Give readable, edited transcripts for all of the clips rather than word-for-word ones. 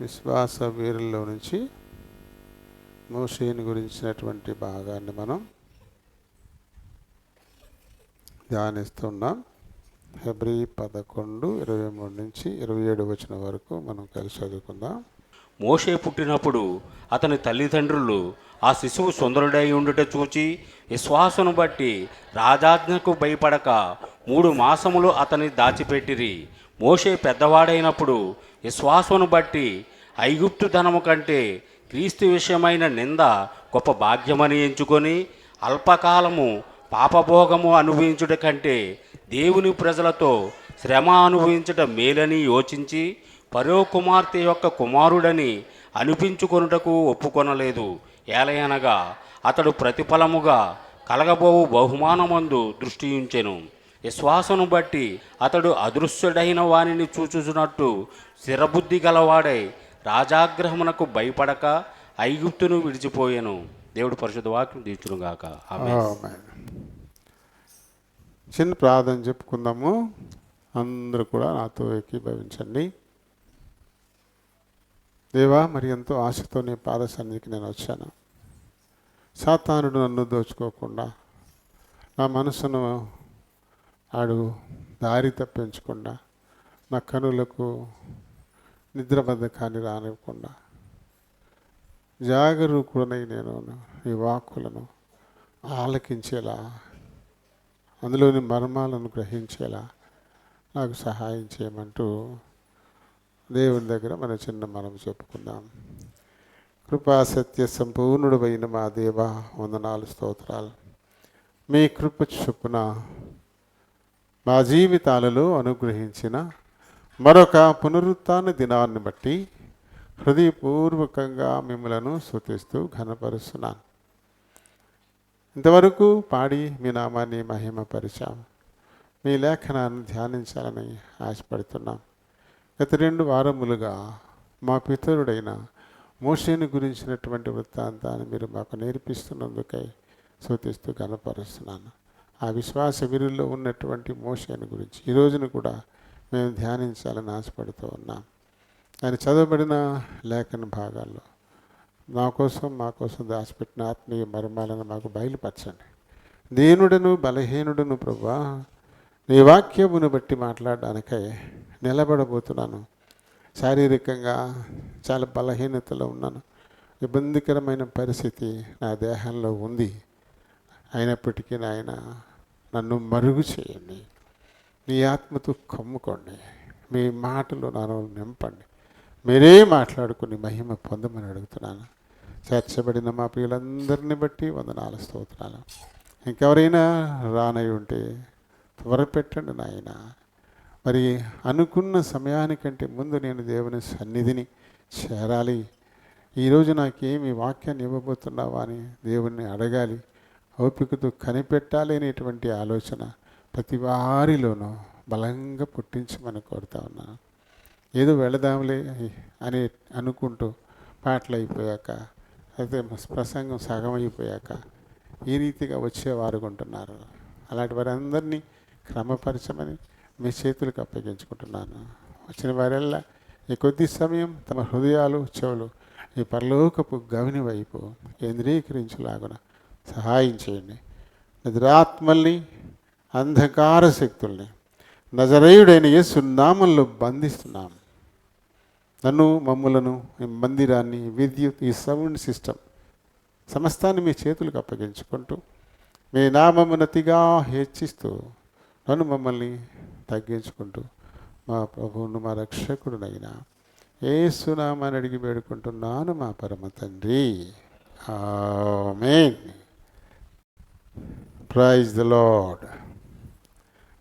విశ్వాస వీరుల్లో నుంచి మోషేని గురించినటువంటి భాగాన్ని మనం ధ్యానిస్తున్నాం. హెబ్రీ 11:23 నుంచి 27 వచనం వరకు మనం కలిసి చదువుకుందాం. మోషే పుట్టినప్పుడు అతని తల్లిదండ్రులు ఆ శిశువు సుందరుడై ఉండుట చూచి విశ్వాసను బట్టి రాజాజ్ఞకు భయపడక 3 మాసములు అతని దాచిపెట్టిరి. మోషే పెద్దవాడైనప్పుడు విశ్వాసను బట్టి ఐగుప్తు ధనము కంటే క్రీస్తు విషయమైన నింద గొప్ప భాగ్యమని ఎంచుకొని అల్పకాలము పాపభోగము అనుభవించుట కంటే దేవుని ప్రజలతో శ్రమ అనుభవించుట మేలని యోచించి ఫరో కుమార్తె యొక్క కుమారుడని అనిపించుకొనుటకు ఒప్పుకొనలేదు. ఏలయనగా అతడు ప్రతిఫలముగా కలగబోవు బహుమానమందు దృష్టి ఉంచెను. విశ్వాసను బట్టి అతడు అదృశ్యుడైన వానిని చూచుచున్నట్టు స్థిరబుద్ధి గలవాడై రాజాగ్రహమునకు భయపడక ఐగుప్తును విడిచిపోయెను. దేవుడు పరిశుద్ధ వాక్యం దీర్చునుగాక. ఆమేన్. చిన్న ప్రార్థన చెప్పుకుందాము. అందరూ కూడా నాతో ఏకీభవించండి. దేవా, మరి ఎంతో ఆశతో నీ పాద సన్నిధికి నేను వచ్చాను. సాతానుడు నన్ను దోచుకోకుండా, నా మనసును ఆడు దారి తప్పించకుండా, నా కనులకు నిద్రబద్ధకాన్ని రానివ్వకుండా జాగరూకుడనై నేను ఈ వాక్కులను ఆలకించేలా, అందులోని మర్మాలను గ్రహించేలా నాకు సహాయం చేయమంటూ దేవుని దగ్గర మన చిన్న మనం చెప్పుకుందాం. కృపా సత్య సంపూర్ణుడైన మా దేవ, వందనాలు, స్తోత్రాలు. మీ కృప చొప్పున మా జీవితాలలో అనుగ్రహించిన మరొక పునరుత్థాన దినాన్ని బట్టి హృదయపూర్వకంగా మిమ్మలను స్తుతిస్తూ ఘనపరుస్తున్నాను. ఇంతవరకు పాడి మీ నామాన్ని మహిమపరిచాం. మీ లేఖనాన్ని ధ్యానించాలని ఆశపడుతున్నాం. గత 2 వారములుగా మా పితరుడైన మోషేని గురించినటువంటి వృత్తాంతాన్ని మీరు మాకు నేర్పిస్తున్నందుకై స్తుతిస్తూ ఘనపరుస్తున్నాను. ఆ విశ్వాస వీరుల్లో ఉన్నటువంటి మోషేని గురించి ఈ రోజున కూడా మేము ధ్యానించాలని ఆశపడుతూ ఉన్నాం. ఆయన చదవబడిన లేఖన భాగాల్లో మా కోసం దాచిపెట్టిన ఆత్మీయ మర్మాలను మాకు బయలుపరచండి. దీనుడను బలహీనుడను ప్రభువా, నీ వాక్యమును బట్టి మాట్లాడడానికై నిలబడబోతున్నాను. శారీరకంగా చాలా బలహీనతలో ఉన్నాను. ఇబ్బందికరమైన పరిస్థితి నా దేహంలో ఉంది. అయినప్పటికీ నాయన, నన్ను మరుగు చేయండి. మీ ఆత్మతో కమ్ముకోండి. మీ మాటలు నన్ను నింపండి. మీరే మాట్లాడుకుని మహిమ పొందమని అడుగుతున్నాను. చేర్చబడిన మా ప్రియులందరినీ బట్టి వందనాలు, స్తోత్రాలు. ఇంకెవరైనా రానై ఉంటే త్వరపెట్టండి నాయన. మరి అనుకున్న సమయానికంటే ముందు నేను దేవుని సన్నిధిని చేరాలి. ఈరోజు నాకేమి వాక్యాన్ని ఇవ్వబోతున్నావా అని దేవుణ్ణి అడగాలి. ఓపికతో కనిపెట్టాలి అనేటువంటి ఆలోచన ప్రతి వారిలోనూ బలంగా పుట్టించమని కోరుతా ఉన్నాను. ఏదో వెళదాంలే అని అనుకుంటూ పాటలు అయిపోయాక, అయితే ప్రసంగం సగం అయిపోయాక ఈ రీతిగా వచ్చేవారు ఉంటున్నారు. అలాంటి వారందరినీ క్రమపరచమని మీ చేతులకు అప్పగించుకుంటున్నాను. వచ్చిన వారెల్లా ఈ కొద్ది సమయం తమ హృదయాలు, చెవులు ఈ పరలోకపు గవిని వైపు కేంద్రీకరించులాగున సహాయం చేయండి. నిద్రాత్మల్ని, అంధకార శక్తుల్ని నజరేయుడైన యేసు నామములో బంధిస్తున్నాం. నన్ను, మమ్ములను, ఈ మందిరాన్ని, విద్యుత్, ఈ సౌండ్ సిస్టమ్ సమస్తాన్ని మీ చేతులకు అప్పగించుకుంటూ మీ నామమునతిగా హెచ్చిస్తూ నన్ను, మమ్మల్ని తగ్గించుకుంటూ మా ప్రభువును, మా రక్షకుడునైనా యేసు నామమున అడిగి వేడుకుంటున్నాను మా పరమ తండ్రి. ఆమేన్. Praise the Lord.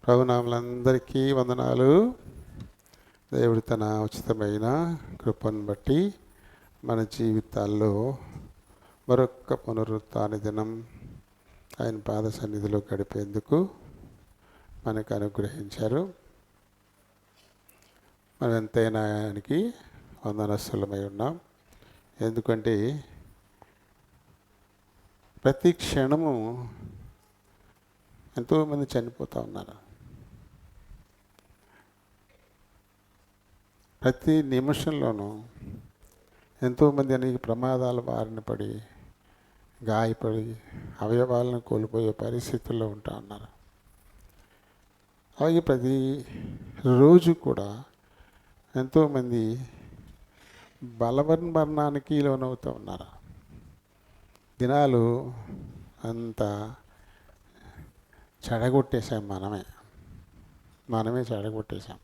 ప్రభునామలందరికీ వందనాలు. దేవుడు తన ఉచితమైన కృపను బట్టి మన జీవితాల్లో మరొక్క పునరుత్థాన దినం ఆయన పాద సన్నిధిలో గడిపేందుకు మనకు అనుగ్రహించారు. మనం ఎంతైనా ఆయనకి వందనస్తులమై ఉన్నాం. ఎందుకంటే ప్రతి క్షణము ఎంతోమంది చనిపోతూ ఉన్నారు. ప్రతి నిమిషంలోనూ ఎంతోమంది అనేక ప్రమాదాల బారిన పడి గాయపడి అవయవాలను కోల్పోయే పరిస్థితుల్లో ఉంటా ఉన్నారు. అలాగే ప్రతి రోజు కూడా ఎంతోమంది బలవన్మరణానికి లోనవుతూ ఉన్నారు. దినాలు అంతా చెడగొట్టేశాం, మనమే చెడగొట్టేశాం.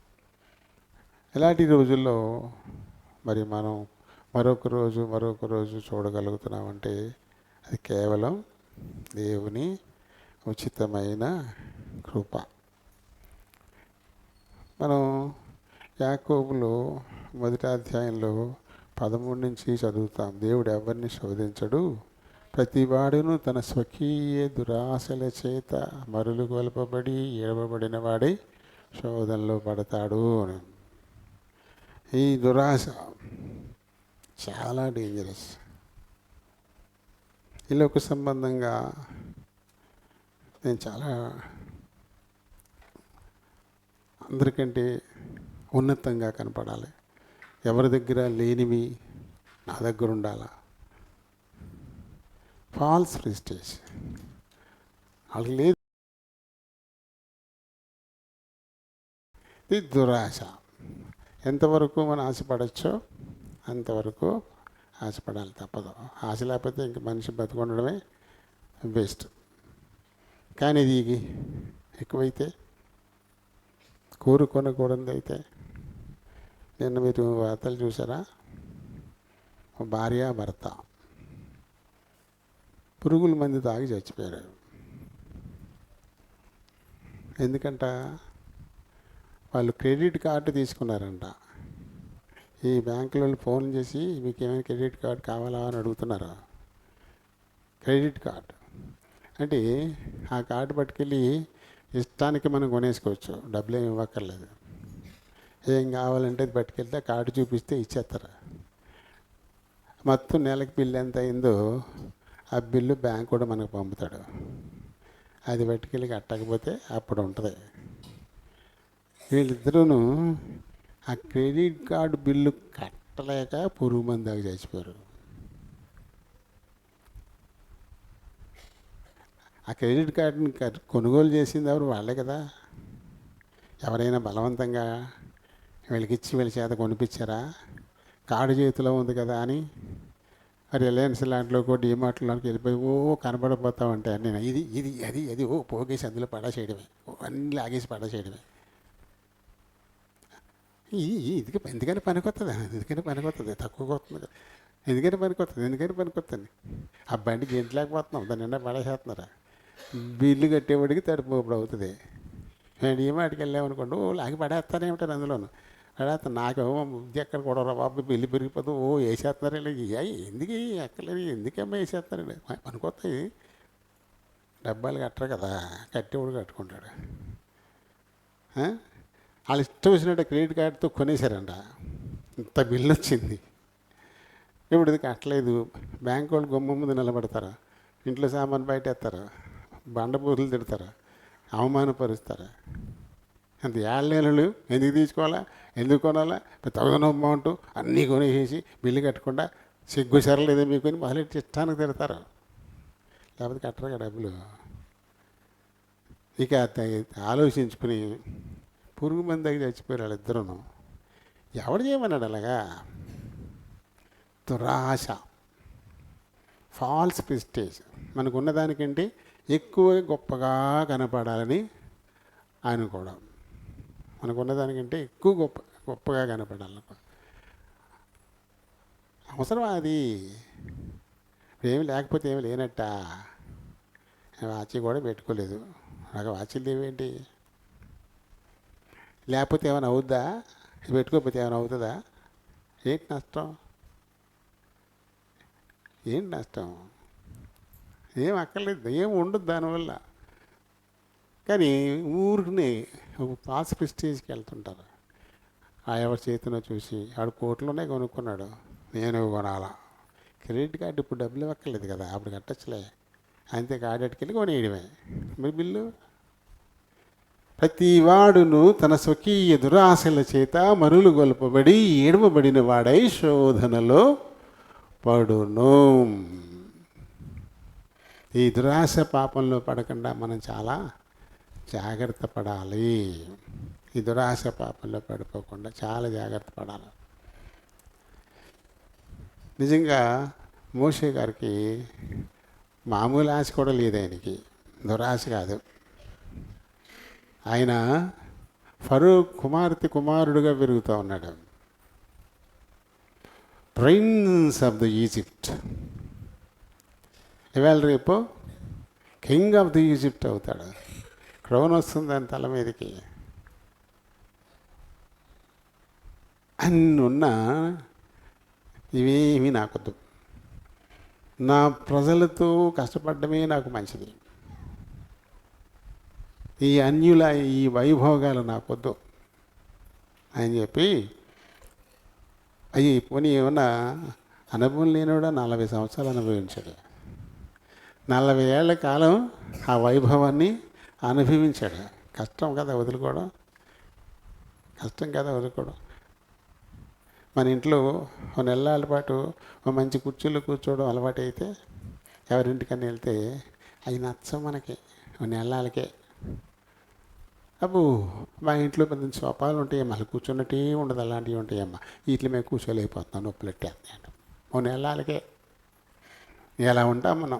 ఇలాంటి రోజుల్లో మరి మనం మరొక రోజు చూడగలుగుతున్నామంటే అది కేవలం దేవుని ఉచితమైన కృప. మనం యాకోబులో 1వ అధ్యాయంలో 13 నుంచి చదువుతాం. దేవుడు ఎవరిని శోధించడు, ప్రతివాడును తన స్వకీయ దురాశల చేత మరులు గొల్పబడి ఏడవబడిన వాడై శోధనలో పడతాడు అని. ఈ దురాశ చాలా డేంజరస్. ఈ లోక సంబంధంగా నేను చాలా అందరికంటే ఉన్నతంగా కనపడాలి, ఎవరి దగ్గర లేనివి నా దగ్గర ఉండాలా. ఫాల్స్ ప్రెస్టేజ్ వాళ్ళకి లేదు. ఇది దురాశ. ఎంతవరకు మనం ఆశపడచ్చో అంతవరకు ఆశపడాలి, తప్పదు. ఆశ లేకపోతే ఇంక మనిషి బతుకుండడమే బెస్ట్. కానీ ఇది ఎక్కువైతే, కోరుకొనకూడదు అయితే, నిన్న మీరు వార్తలు చూసారా? భార్య భర్త పురుగుల మందు తాగి చచ్చిపోయారు. ఎందుకంట? వాళ్ళు క్రెడిట్ కార్డు తీసుకున్నారంట. ఈ బ్యాంకులో ఫోన్ చేసి మీకు ఏమైనా క్రెడిట్ కార్డు కావాలా అని అడుగుతున్నారు. క్రెడిట్ కార్డు అంటే ఆ కార్డు పట్టుకెళ్ళి ఇష్టానికి మనం కొనేసుకోవచ్చు, డబ్బులు ఏమి ఇవ్వక్కర్లేదు. ఏం కావాలంటే అది పట్టుకెళ్తే కార్డు చూపిస్తే ఇచ్చేస్తారు. మొత్తం నెలకి బిల్లు ఎంత అయిందో ఆ బిల్లు బ్యాంక్ కూడా మనకు పంపుతాడు. అది పట్టుకెళ్ళి కట్టకపోతే అప్పుడు ఉంటుంది. వీళ్ళిద్దరూ ఆ క్రెడిట్ కార్డు బిల్లు కట్టలేక పురుగు మందాకి చచ్చిపోయారు. ఆ క్రెడిట్ కార్డుని కొనుగోలు చేసింది ఎవరు? వాళ్ళే కదా. ఎవరైనా బలవంతంగా వీళ్ళకిచ్చి వీళ్ళ చేత కొనిపించారా? కార్డు చేతిలో ఉంది కదా అని రిలయన్స్ లాంటిలోకి డీమార్ట్లోకి వెళ్ళిపోయి కనబడిపోతా ఉంటాయి. నేను ఇది ఇది అది అది పోగేసి అందులో పడేసేయడమే, అన్నీ లాగేసి పడేసేయడమే. ఇది ఎందుకని పనికొస్తుంది, తక్కువ వస్తుంది, ఎందుకని పనికొస్తుంది. ఆ బండికి ఇంట్లేకపోతున్నాం, దాన్ని నిండా పడేసేస్తున్నారా? బిల్లు కట్టేవాడికి తడిపోప్పుడు అవుతుంది. నేను డీమార్ట్కి వెళ్ళామనుకోండి, లాగి పడేస్తానే ఉంటాను అందులోను. పడేస్తాను. నాకేమో బుద్ధి ఎక్కడ కూడా బాబు బిల్లు పెరిగిపోతూ వేసేస్తున్నారు. ఇలా ఎందుకు ఎక్కలేదు, ఎందుకేమో వేసేస్తున్నారండి. పనికొస్తాయి. డబ్బాలు కట్టరు కదా, కట్టేవాడు కట్టుకుంటాడు. వాళ్ళు ఇష్టం వచ్చినట్టు క్రెడిట్ కార్డుతో కొనేశారంట. ఇంత బిల్లు వచ్చింది. ఇప్పుడు ఇది కట్టలేదు. బ్యాంకు వాళ్ళు గుమ్మ ముందు నిలబడతారు, ఇంట్లో సామాను బయటేస్తారు, బండపూతులు తిడతారు, అవమానపరుస్తారు. అంత ఏళ్ళేళ్ళు ఎందుకు తీసుకోవాలా, ఎందుకు కొనాలా, 1000 అమౌంట్ అన్నీ కొనేసేసి బిల్లు కట్టకుండా సిగ్గు సరలేదో మీకు కొని మొదలెట్టి ఇష్టానికి తిడతారు. లేకపోతే కట్టరుగా డబ్బులు. ఇక ఆలోచించుకుని పురుగు మందికి చచ్చిపోయారు వాళ్ళిద్దరూ. ఎవడు చేయమన్నాడు అలాగా? దురాశ, ఫాల్స్ ప్రెస్టేజ్. మనకున్న దానికంటే ఎక్కువ గొప్పగా కనపడాలని అనుకోవడం. మనకున్న దానికంటే ఎక్కువ గొప్పగా కనపడాలనుకోవడం అవసరం. అది ఏమి లేకపోతే ఏమి లేనట్ట. వాచి కూడా పెట్టుకోలేదు, నాకు వాచీలు లేవేంటి? లేకపోతే ఏమైనా అవుద్దా? పెట్టుకోకపోతే ఏమైనా అవుతుందా? ఏంటి నష్టం? ఏం అక్కర్లేదు, ఏం ఉండదు దానివల్ల. కానీ ఊరిని పాస్ ప్రెస్టేజ్కి వెళ్తుంటారు. ఆ ఎవరి చేతిలో చూసి ఆడు కోట్లోనే కొనుక్కున్నాడు, నేను కొనాలా. క్రెడిట్ కార్డు ఇప్పుడు డబ్బులు ఇవ్వక్కర్లేదు కదా, అప్పుడు కట్టచ్చులే, అంతే. కార్డు అట్టుకెళ్ళి కొనేయడమే. మరి బిల్లు. ప్రతి వాడును తన స్వకీయ దురాశల చేత మరులు గొల్పబడి ఏడవబడిన వాడై శోధనలో పడును. ఈ దురాశ పాపంలో పడకుండా మనం చాలా జాగ్రత్త పడాలి. ఈ దురాశ పాపంలో పడిపోకుండా చాలా జాగ్రత్త పడాలి. నిజంగా మోషే గారికి మామూలు ఆశ కూడా లేదు. ఆయనకి దురాశ కాదు. ఆయన ఫరో కుమారుడుగా పెరుగుతూ ఉన్నాడు. Prince of the Egypt. ఇవాళ రేపు కింగ్ ఆఫ్ ది ఈజిప్ట్ అవుతాడు. క్రౌన్ వస్తుంది దాని తల మీదకి. అన్ని ఉన్నా ఇవేమీ నాకొద్దు. నా ప్రజలతో కష్టపడమే నాకు మంచిది. ఈ అన్యుల ఈ వైభోగాలు నాకొద్దు అని చెప్పి అవి పోనీ ఏమన్నా అనుభవం లేనివాడు 40 సంవత్సరాలు అనుభవించాడు. 40 ఏళ్ల కాలం ఆ వైభవాన్ని అనుభవించాడు. కష్టం కదా వదులుకోవడం, కష్టం కదా వదులుకోవడం. మన ఇంట్లో ఒక నెలల పాటు ఒక మంచి కుర్చీలో కూర్చోవడం అలవాటు అయితే ఎవరింటికన్నా వెళ్తే అవి నచ్చం మనకి. ఒక నెలలకే అబ్బు మా ఇంట్లో పెద్ద సోఫాలు ఉంటాయి, మళ్ళీ కూర్చున్నట్టే ఉండదు, అలాంటివి ఉంటాయమ్మా, వీటిలో మేము కూర్చోలేకపోతున్నాం, నొప్పులెట్టే అంటాం. ఓ నెలలకే ఎలా ఉంటాం మనం.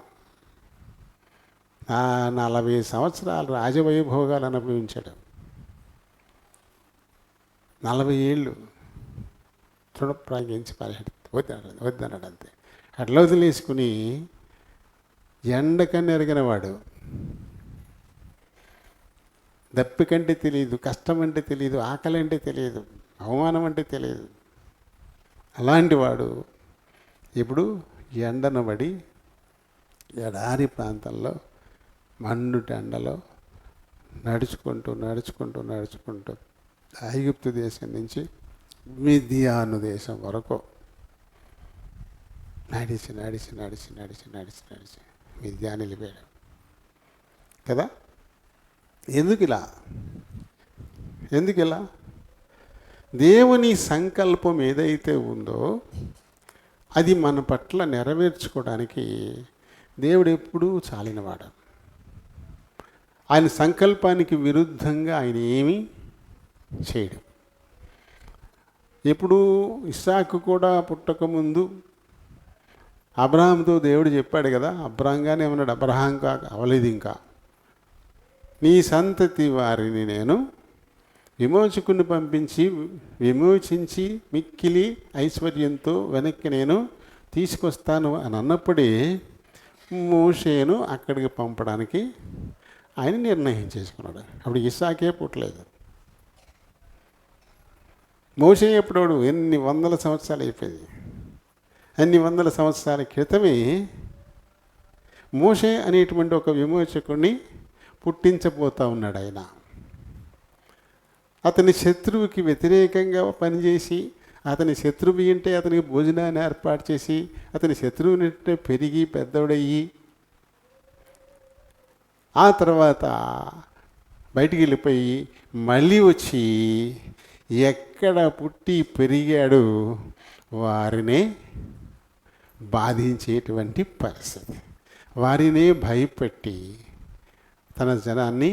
40 సంవత్సరాలు రాజవైభోగాలు అనుభవించాడు. 40 ఏళ్ళు తృణప్రాగించి వద్దన్నాడు అంతే. అట్లా వదిలేసుకుని ఎండకన్నా ఎరిగిన వాడు, దప్పికంటే తెలియదు, కష్టం అంటే తెలియదు, ఆకలి అంటే తెలియదు, అవమానం అంటే తెలియదు. అలాంటి వాడు ఇప్పుడు ఎండను పడి ఎడారి ప్రాంతంలో మండుటి ఎండలో నడుచుకుంటూ ఐగుప్తు దేశం నుంచి మిద్యాను దేశం వరకు నడిచి మిద్యాను వెళ్ళిపోయాడు కదా. ఎందుకు ఇలా? దేవుని సంకల్పం ఏదైతే ఉందో అది మన పట్ల నెరవేర్చుకోవడానికి దేవుడు ఎప్పుడూ చాలినవాడు. ఆయన సంకల్పానికి విరుద్ధంగా ఆయన ఏమీ చేయడు. ఎప్పుడు ఇస్సాకు కూడా పుట్టకముందు అబ్రహాంతో దేవుడు చెప్పాడు కదా, అబ్రహంగానే ఏమన్నాడు, అబ్రహాం అవలేదు ఇంకా, నీ సంతతి వారిని నేను విమోచకుని పంపించి విమోచించి మిక్కిలి ఐశ్వర్యంతో వెనక్కి నేను తీసుకొస్తాను అని అన్నప్పుడే మోషేను అక్కడికి పంపడానికి ఆయన నిర్ణయం చేసుకున్నాడు. అప్పుడు ఇస్సాకే పుట్టలేదు. మోషే ఎప్పుడోడు ఎన్ని వందల సంవత్సరాలు అయిపోయింది. అన్ని వందల సంవత్సరాల క్రితమే మోషే అనేటువంటి ఒక విమోచకుడిని పుట్టించబోతా ఉన్నాడు. ఆయన అతని శత్రువుకి వ్యతిరేకంగా పనిచేసి, అతని శత్రువు అంటే అతనికి భోజనాన్ని ఏర్పాటు చేసి, అతని శత్రువుని పెరిగి పెద్దోడయ్యి ఆ తర్వాత బయటికి వెళ్ళిపోయి మళ్ళీ వచ్చి ఎక్కడ పుట్టి పెరిగాడు వారినే బాధించేటువంటి పరిస్థితి, వారినే భయపెట్టి తన జనాన్ని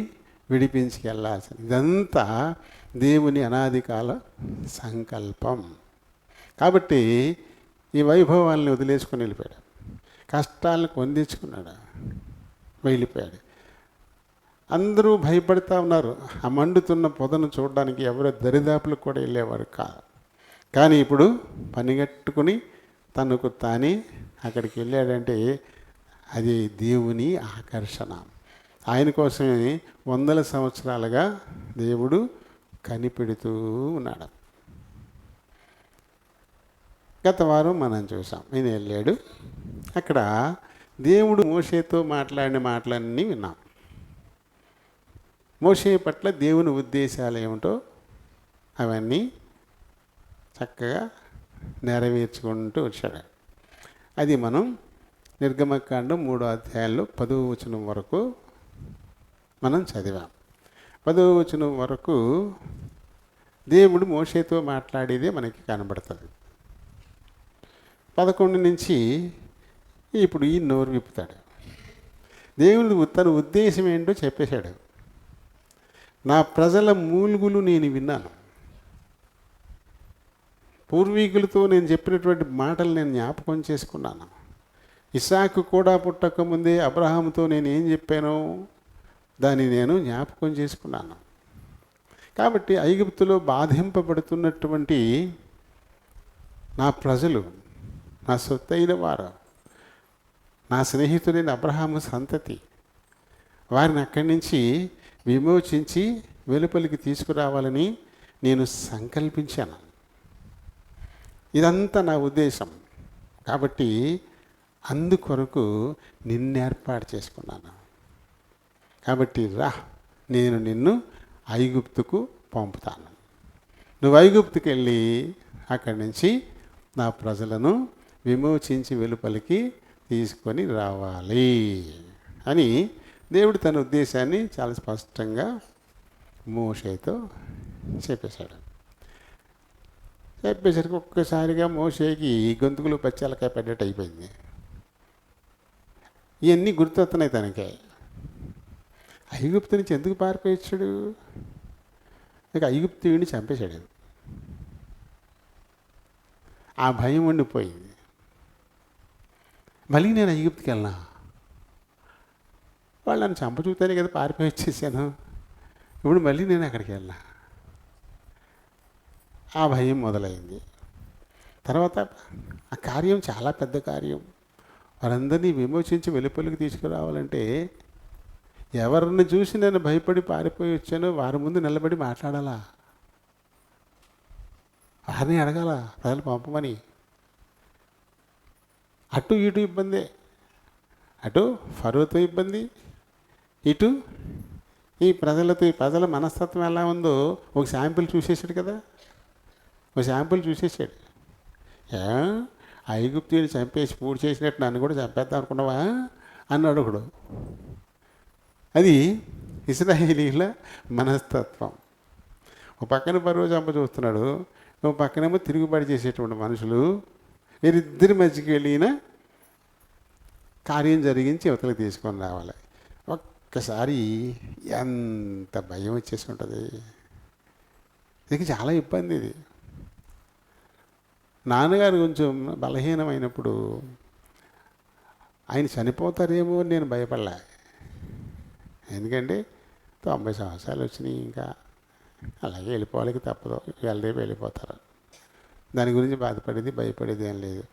విడిపించుకెళ్ళాల్సింది. ఇదంతా దేవుని అనాదికాల సంకల్పం. కాబట్టి ఈ వైభవాల్ని వదిలేసుకొని వెళ్ళిపోయాడు, కష్టాలను పొందించుకున్నాడు, వెళ్ళిపోయాడు. అందరూ భయపడుతూ ఉన్నారు. ఆ మండుతున్న పొదను చూడడానికి ఎవరు దరిదాపులకు కూడా వెళ్ళేవారు కాదు. కానీ ఇప్పుడు పనిగట్టుకుని తనకు తానే అక్కడికి వెళ్ళాడంటే అది దేవుని ఆకర్షణ. ఆయన కోసమే వందల సంవత్సరాలుగా దేవుడు కనిపెడుతూ ఉన్నాడు. గత వారం మనం చూసాం. ఆయన వెళ్ళాడు, అక్కడ దేవుడు మోషేతో మాట్లాడిన మాటలన్నీ విన్నాం. మోషే పట్ల దేవుని ఉద్దేశాలు ఏమిటో అవన్నీ చక్కగా నెరవేర్చుకుంటూ వచ్చాడు. అది మనం నిర్గమకాండం 3వ అధ్యాయంలో 10వ వచనం వరకు మనం చదివాం. 10వ వచనం వరకు దేవుడు మోషేతో మాట్లాడేదే మనకి కనబడుతుంది. 11 నుంచి ఇప్పుడు ఈ నోరు విప్పుతాడు. దేవుడు తన ఉద్దేశం ఏంటో చెప్పేశాడు. నా ప్రజల మూలుగులు నేను విన్నాను, పూర్వీకులతో నేను చెప్పినటువంటి మాటలు నేను జ్ఞాపకం చేసుకున్నాను. ఇస్సాకు కూడా పుట్టకముందే అబ్రహాముతో నేను ఏం చెప్పానో దాన్ని నేను జ్ఞాపకం చేసుకున్నాను. కాబట్టి ఐగుప్తులో బాధింపబడుతున్నటువంటి నా ప్రజలు, నా సొత్తైన వారు, నా స్నేహితుడైన అబ్రహాము సంతతి, వారిని అక్కడి నుంచి విమోచించి వెలుపలికి తీసుకురావాలని నేను సంకల్పించాను. ఇదంతా నా ఉద్దేశం. కాబట్టి అందుకొరకు నిన్నేర్పాటు చేసుకున్నాను. కాబట్టి రా, నేను నిన్ను ఐగుప్తుకు పంపుతాను. నువ్వు ఐగుప్తుకి వెళ్ళి అక్కడి నుంచి నా ప్రజలను విమోచించి వెలుపలికి తీసుకొని రావాలి అని దేవుడు తన ఉద్దేశాన్ని చాలా స్పష్టంగా మోషేతో చెప్పేశాడు. చెప్పేసరికి ఒక్కసారిగా మోషేకి గొంతుకులు పచ్చాలకాయ పడ్డట్టు అయిపోయింది. ఇవన్నీ గుర్తొస్తున్నాయి తనకే. ఐగుప్తు నుంచి ఎందుకు పారిపోయొచ్చాడు? ఇక ఐగుప్తుడిని చంపేశాడు. ఆ భయం ఉండిపోయింది. మళ్ళీ నేను ఐగుప్తుకి వెళ్ళినా, వాళ్ళు నన్ను చంప చూతానే కదా పారిపోయి వచ్చేసాను, ఇప్పుడు మళ్ళీ నేను అక్కడికి వెళ్ళినా. ఆ భయం మొదలైంది. తర్వాత ఆ కార్యం చాలా పెద్ద కార్యం. వారందరినీ విమోచించి వెలుపలికి తీసుకురావాలంటే ఎవరిని చూసి నేను భయపడి పారిపోయి వచ్చానో వారి ముందు నిలబడి మాట్లాడాలా, వారిని అడగాల ప్రజలు పంపమని. అటు ఇటు ఇబ్బందే, అటు ఫరోతో ఇబ్బంది, ఇటు ఈ ప్రజల మనస్తత్వం ఎలా ఉందో ఒక శాంపిల్ చూసేసాడు కదా. ఒక శాంపిల్ చూసేసాడు. ఐగుప్తుని చంపేసి పూడి చేసినట్టు నన్ను కూడా చంపేద్దాం అనుకున్నావా అన్నాడు ఒకడు. అది ఇశ్రాయేలీల మనస్తత్వం. ఒక పక్కన పరువు చంప చూస్తున్నాడు, ఒక పక్కనేమో తిరుగుబాటు చేసేటువంటి మనుషులు. వీరిద్దరి మధ్యకి వెళ్ళిన కార్యం జరిగించి యువతలకు తీసుకొని రావాలి. ఒక్కసారి ఎంత భయం వచ్చేసి ఉంటుంది. ఇది చాలా ఇబ్బంది. ఇది నాన్నగారు కొంచెం బలహీనమైనప్పుడు ఆయన చనిపోతారేమో నేను భయపడలే. ఎందుకంటే 90 సంవత్సరాలు వచ్చినాయి, ఇంకా అలాగే వెళ్ళిపోవాలికి తప్పదు, రేపు వెళ్ళిపోతారు. దాని గురించి బాధపడేది భయపడేది ఏం లేదు.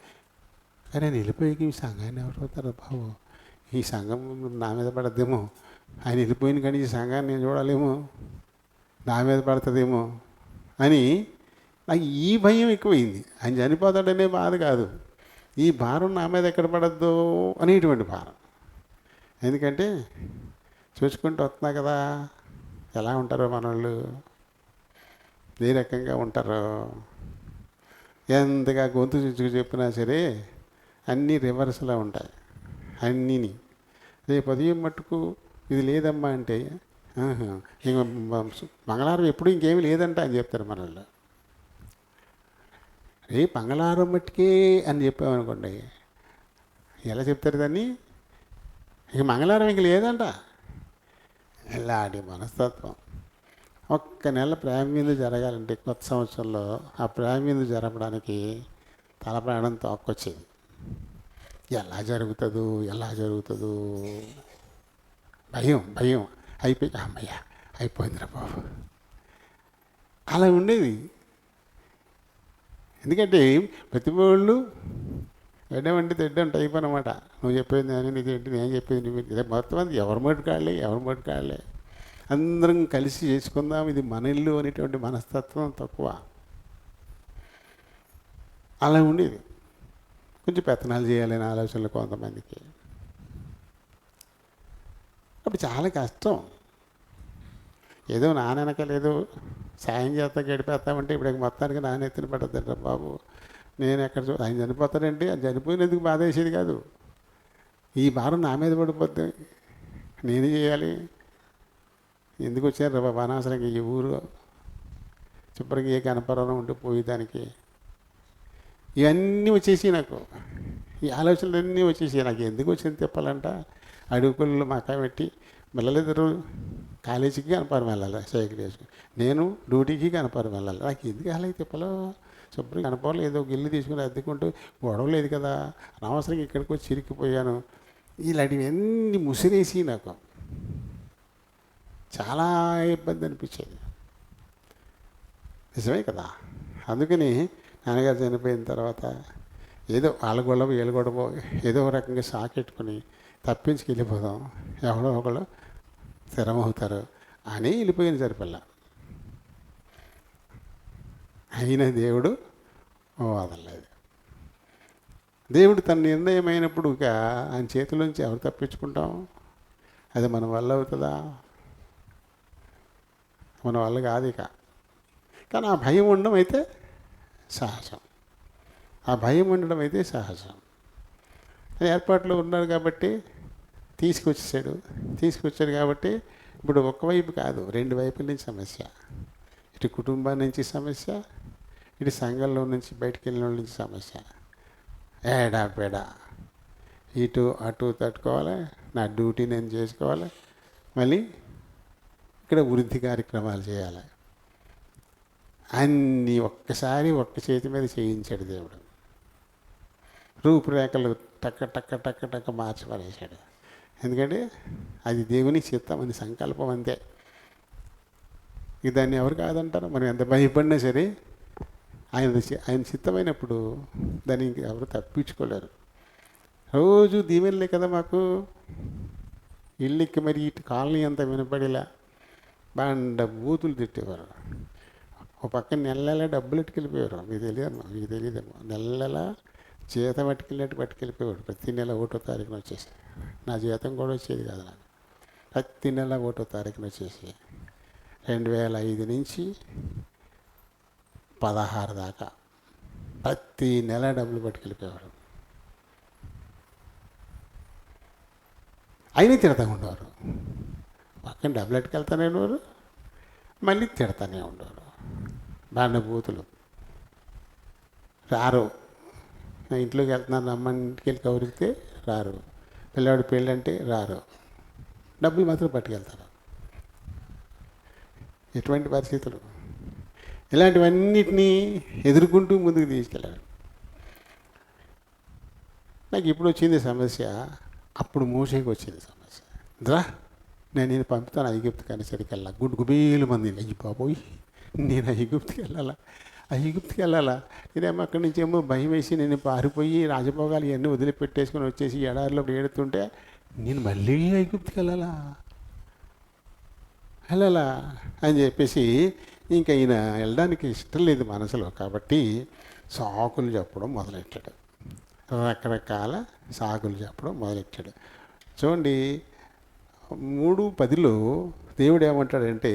కానీ నేను వెళ్ళిపోయాక ఈ సంఘాన్ని ఎవరు అవుతారు బాబు, ఈ సంఘం నా మీద పడద్దేమో, ఆయన వెళ్ళిపోయిన కానీ ఈ సంఘాన్ని నేను చూడాలేమో, నా మీద పడుతుందేమో అని నాకు ఈ భయం ఎక్కువైంది. ఆయన చనిపోతాడనే బాధ కాదు, ఈ భారం నా మీద ఎక్కడ పడద్దో అనేటువంటి భారం. ఎందుకంటే చూసుకుంటూ వస్తున్నా కదా ఎలా ఉంటారో మనోళ్ళు, ఏ రకంగా ఉంటారో. ఎంతగా గొంతు చుచ్చుకు చెప్పినా సరే అన్నీ రివర్స్లో ఉంటాయి. అన్నీని రేపు ఉదయం మట్టుకు ఇది లేదమ్మా అంటే ఇంక మంగళవారం ఎప్పుడు ఇంకేమీ లేదంట అని చెప్తారు మనోళ్ళు. రేపు మంగళవారం మట్టుకే అని చెప్పామనుకోండి, ఎలా చెప్తారు దాన్ని? ఇక మంగళవారం ఇంక లేదంట. ఇలాంటి మనస్తత్వం. ఒక్క నెల ప్రేమ విందు జరగాలంటే కొత్త సంవత్సరంలో ఆ ప్రేమ విందు జరపడానికి తల ప్రాణం తోక్కొచ్చేది. ఎలా జరుగుతుందో భయం అయిపోయి అమ్మయ్య అయిపోయిందిరా బాబు అలా ఉండేది. ఎందుకంటే ప్రతి వాళ్ళు ఎడ్డమంటే తెడ్డం టైప్ అనమాట. నువ్వు చెప్పేది నేను, నీకేంటి నేను చెప్పేది నువ్వు, మొత్తం అంది ఎవరి మటు కాళ్ళే అందరం కలిసి చేసుకుందాం, ఇది మన ఇల్లు అనేటువంటి మనస్తత్వం తక్కువ. అలా ఉండేది. కొంచెం పెత్తనాలు చేయాలనే ఆలోచనలు కొంతమందికి. అప్పుడు చాలా కష్టం. ఏదో నానెనకలేదో సాయం చేస్తా గడిపేస్తామంటే ఇప్పుడు మొత్తానికి నాన్న ఎత్తున పడద్దంట బాబు. నేను ఎక్కడ ఆయన చనిపోతాడంటే అది చనిపోయినందుకు బాధ వేసేది కాదు, ఈ భారం నా మీద పడిపోద్ది, నేను చేయాలి. ఎందుకు వచ్చారు బాబు అనవసరంగా ఈ ఊరు శుభ్రంగా ఏ కనపరం ఉంటే పోయేదానికి. ఇవన్నీ వచ్చేసి నాకు ఈ ఆలోచనలన్నీ వచ్చేసి నాకు ఎందుకు వచ్చింది తిప్పాలంట. అడుగులు మకా పెట్టి పిల్లలిద్దరు కాలేజీకి కనపరం వెళ్ళాలి సైకిల్ వేసుకుని, నేను డ్యూటీకి కనపరం వెళ్ళాలి. నాకు ఎందుకు అలాగే తిప్పలో శుభ్రం కనపరం ఏదో గిల్లు తీసుకుని అద్దెకుంటూ గొడవ లేదు కదా, అనవసరంగా ఇక్కడికి వచ్చి చిరికిపోయాను. ఇలాంటివన్నీ ముసిరేసి నాకు చాలా ఇబ్బంది అనిపించేది. నిజమే కదా. అందుకని నాన్నగారు చనిపోయిన తర్వాత ఏదో వాళ్ళ గొడవ వీళ్ళ గొడవ ఏదో ఒక రకంగా సాకెట్టుకుని తప్పించుకెళ్ళిపోదాం, ఎవరో ఒకళ్ళు స్థిరమవుతారు అని వెళ్ళిపోయింది సరిపిల్ల. అయిన దేవుడు వదలలేదు. దేవుడు తన నిర్ణయం అయినప్పుడు ఆయన చేతిలోంచి ఎవరు తప్పించుకుంటాం? అది మన వల్ల అవుతుందా? మన వల్ల కాదు. కానీ ఆ భయం ఉండడం అయితే సహజం. ఆ భయం ఉండడం అయితే సహజం. ఏర్పాట్లో ఉన్నారు కాబట్టి తీసుకొచ్చాడు కాబట్టి ఇప్పుడు ఒకవైపు కాదు, రెండు వైపుల నుంచి సమస్య. ఇటు కుటుంబం నుంచి సమస్య, ఇటు సంఘంలో నుంచి బయటికి వెళ్ళిన వాళ్ళ నుంచి సమస్య. ఏడా పేడా ఇటు అటు తట్టుకోవాలి, నా డ్యూటీ నేను చేసుకోవాలి, మళ్ళీ ఇక్కడ వృద్ధి కార్యక్రమాలు చేయాలి. అన్నీ ఒక్కసారి ఒక్క చేతి మీద చేయించాడు దేవుడు. రూపురేఖలు టక్క టక్క టక్క టక్క మార్చి పడేశాడు. ఎందుకంటే అది దేవుని చిత్తం అని సంకల్పం అంతే. దాన్ని ఎవరు కాదంటారు? మనం ఎంత భయపడినా సరే ఆయన చిత్తమైనప్పుడు దాన్ని ఎవరు తప్పించుకోలేరు. రోజు దీవెనలే కదా మాకు. ఇల్లుకి మరి ఇటు కాలనీ అంతా వినపడేలా బండ బూతులు తిట్టేవారు. ఒక పక్కన నెలలా డబ్బులు ఎట్టుకెళ్ళిపోయారు. మీకు తెలియదేమో. నెలలా జీతం పట్టుకెళ్ళిపోయాడు. ప్రతి నెల 1వ తారీఖున వచ్చేసి, నా జీతం కూడా వచ్చేది కాదు నాకు. ప్రతి నెల 1వ తారీఖున వచ్చేసి 2005 నుంచి 16 దాకా ప్రతి నెల డబ్బులు పట్టుకెళ్ళిపోయేవాడు. అయినా తిడతా ఉండేవారు. పక్కన డబ్బులు ఎట్టుకెళ్తానే ఉండేవారు, మళ్ళీ తిడతానే ఉండేవారు. బాండబూతులు. రారు. నా ఇంట్లోకి వెళ్తున్నాను అమ్మ ఇంటికి వెళ్ళి కౌరికితే రారు. పిల్లవాడి పెళ్ళి అంటే రారు. డబ్బులు మాత్రం పట్టుకెళ్తారు. ఎటువంటి పరిస్థితులు! ఇలాంటివన్నిటినీ ఎదుర్కొంటూ ముందుకు తీసుకెళ్ళాడు. నాకు ఇప్పుడు వచ్చింది సమస్య, అప్పుడు మోషేకి వచ్చింది సమస్య. నేను పంపుతాను ఐగుప్తు కానీ సరికెళ్ళా. గుబేలు మంది అయ్యి బాబోయ్, నేను ఐగుప్తుకి వెళ్ళాలా? ఇదేమో అక్కడి నుంచి ఏమో భయం వేసి నేను పారిపోయి రాజభోగాలు ఇవన్నీ వదిలిపెట్టేసుకొని వచ్చేసి ఎడారిలో ఏడుతుంటే నేను మళ్ళీ ఐగుప్తుకి వెళ్ళాలా అని చెప్పేసి ఇంకా ఈయన వెళ్ళడానికి ఇష్టం లేదు మనసులో. కాబట్టి సాకులు చెప్పడం మొదలెట్టాడు. రకరకాల సాకులు చెప్పడం మొదలెట్టాడు. చూడండి, 3:10 దేవుడు ఏమంటాడంటే,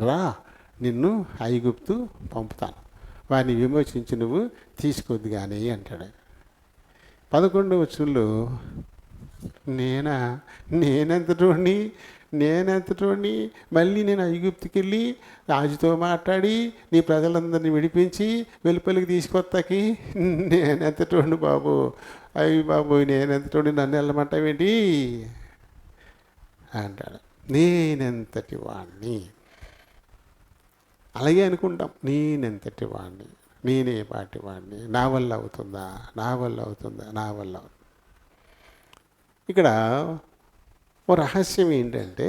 రా నిన్ను ఐగుప్తు పంపుతాను, వారిని విమోచించి నువ్వు తీసుకొద్దు కానీ అంటాడు. 11వ వచనంలో నేనెంతటోడిని మళ్ళీ నేను ఐగుప్తుకి వెళ్ళి రాజుతో మాట్లాడి నీ ప్రజలందరినీ విడిపించి వెలుపలికి తీసుకొస్తాకి నేనెంతటోడిని బాబు, అయ్యి బాబు నేనెంతటోడిని, నన్ను వెళ్ళమంటావేంటి అంటాడు. నేనెంతటి వాణ్ణి. అలాగే అనుకుంటాం, నేనెంతటి వాణ్ణి, నేనే పాటి వాణ్ణి, నా వల్ల అవుతుందా. ఇక్కడ ఓ రహస్యం ఏంటంటే,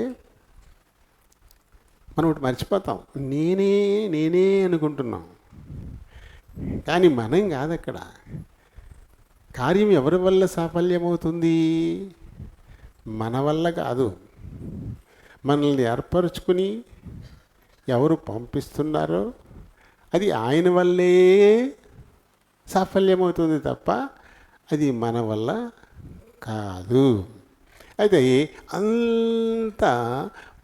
మనం ఒకటి మర్చిపోతాం, నేనే అనుకుంటున్నాం. కానీ మనం కాదు అక్కడ. కార్యం ఎవరి వల్ల సాఫల్యమవుతుంది? మన వల్ల కాదు. మనల్ని ఏర్పరచుకుని ఎవరు పంపిస్తున్నారో అది ఆయన వల్లే సాఫల్యమవుతుంది తప్ప అది మన వల్ల కాదు. అయితే అంతా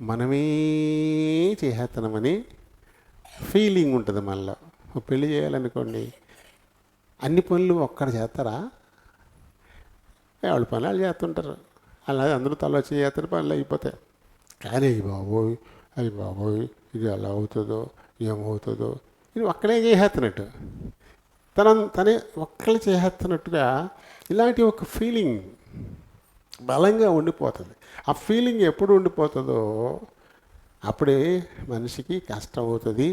మనమే చేసేస్తున్నామని ఫీలింగ్ ఉంటుంది మనలో. పెళ్ళి చేయాలనుకోండి, అన్ని పనులు ఒక్కడ చేస్తారా? వాళ్ళ పనులు చేస్తుంటారు. అలాగే అందరూ తల వచ్చి చేస్తారు, పనులు అయిపోతాయి. కానీ అయ్యి బాబోయ్ ఇది ఎలా అవుతుందో ఏమవుతుందో ఇది ఒక్కడే చేసేస్తున్నట్టు. తనే ఒక్కళ్ళు చేస్తున్నట్టుగా ఇలాంటి ఒక ఫీలింగ్ బలంగా ఉండిపోతుంది. ఆ ఫీలింగ్ ఎప్పుడు ఉండిపోతుందో అప్పుడే మనిషికి కష్టం అవుతుంది.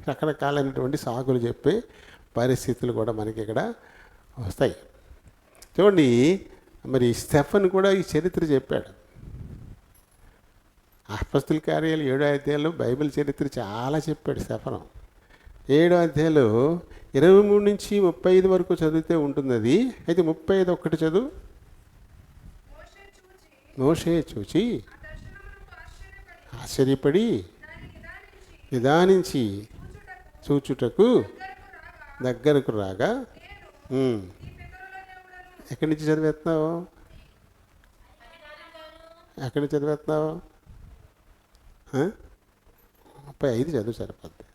రకరకాలైనటువంటి సాకులు చెప్పే పరిస్థితులు కూడా మనకి ఇక్కడ వస్తాయి. చూడండి, మరి స్టెఫన్ కూడా ఈ చరిత్ర చెప్పాడు. అపొస్తలుల కార్యాలు 7వ అధ్యాయంలో బైబిల్ చరిత్ర చాలా చెప్పాడు స్టెఫను. 7వ అధ్యాయంలో 23 నుంచి 35 వరకు చదివితే ఉంటుంది అది. అయితే 35 ఒక్కటి చదువు. మోషే చూచి ఆశ్చర్యపడి నిదానించి చూచుటకు దగ్గరకు రాగా. ఎక్కడి నుంచి చదివేస్తున్నావు? ఎక్కడి నుంచి చదివేస్తున్నావు? 35 చదువు సరిపోద్ది.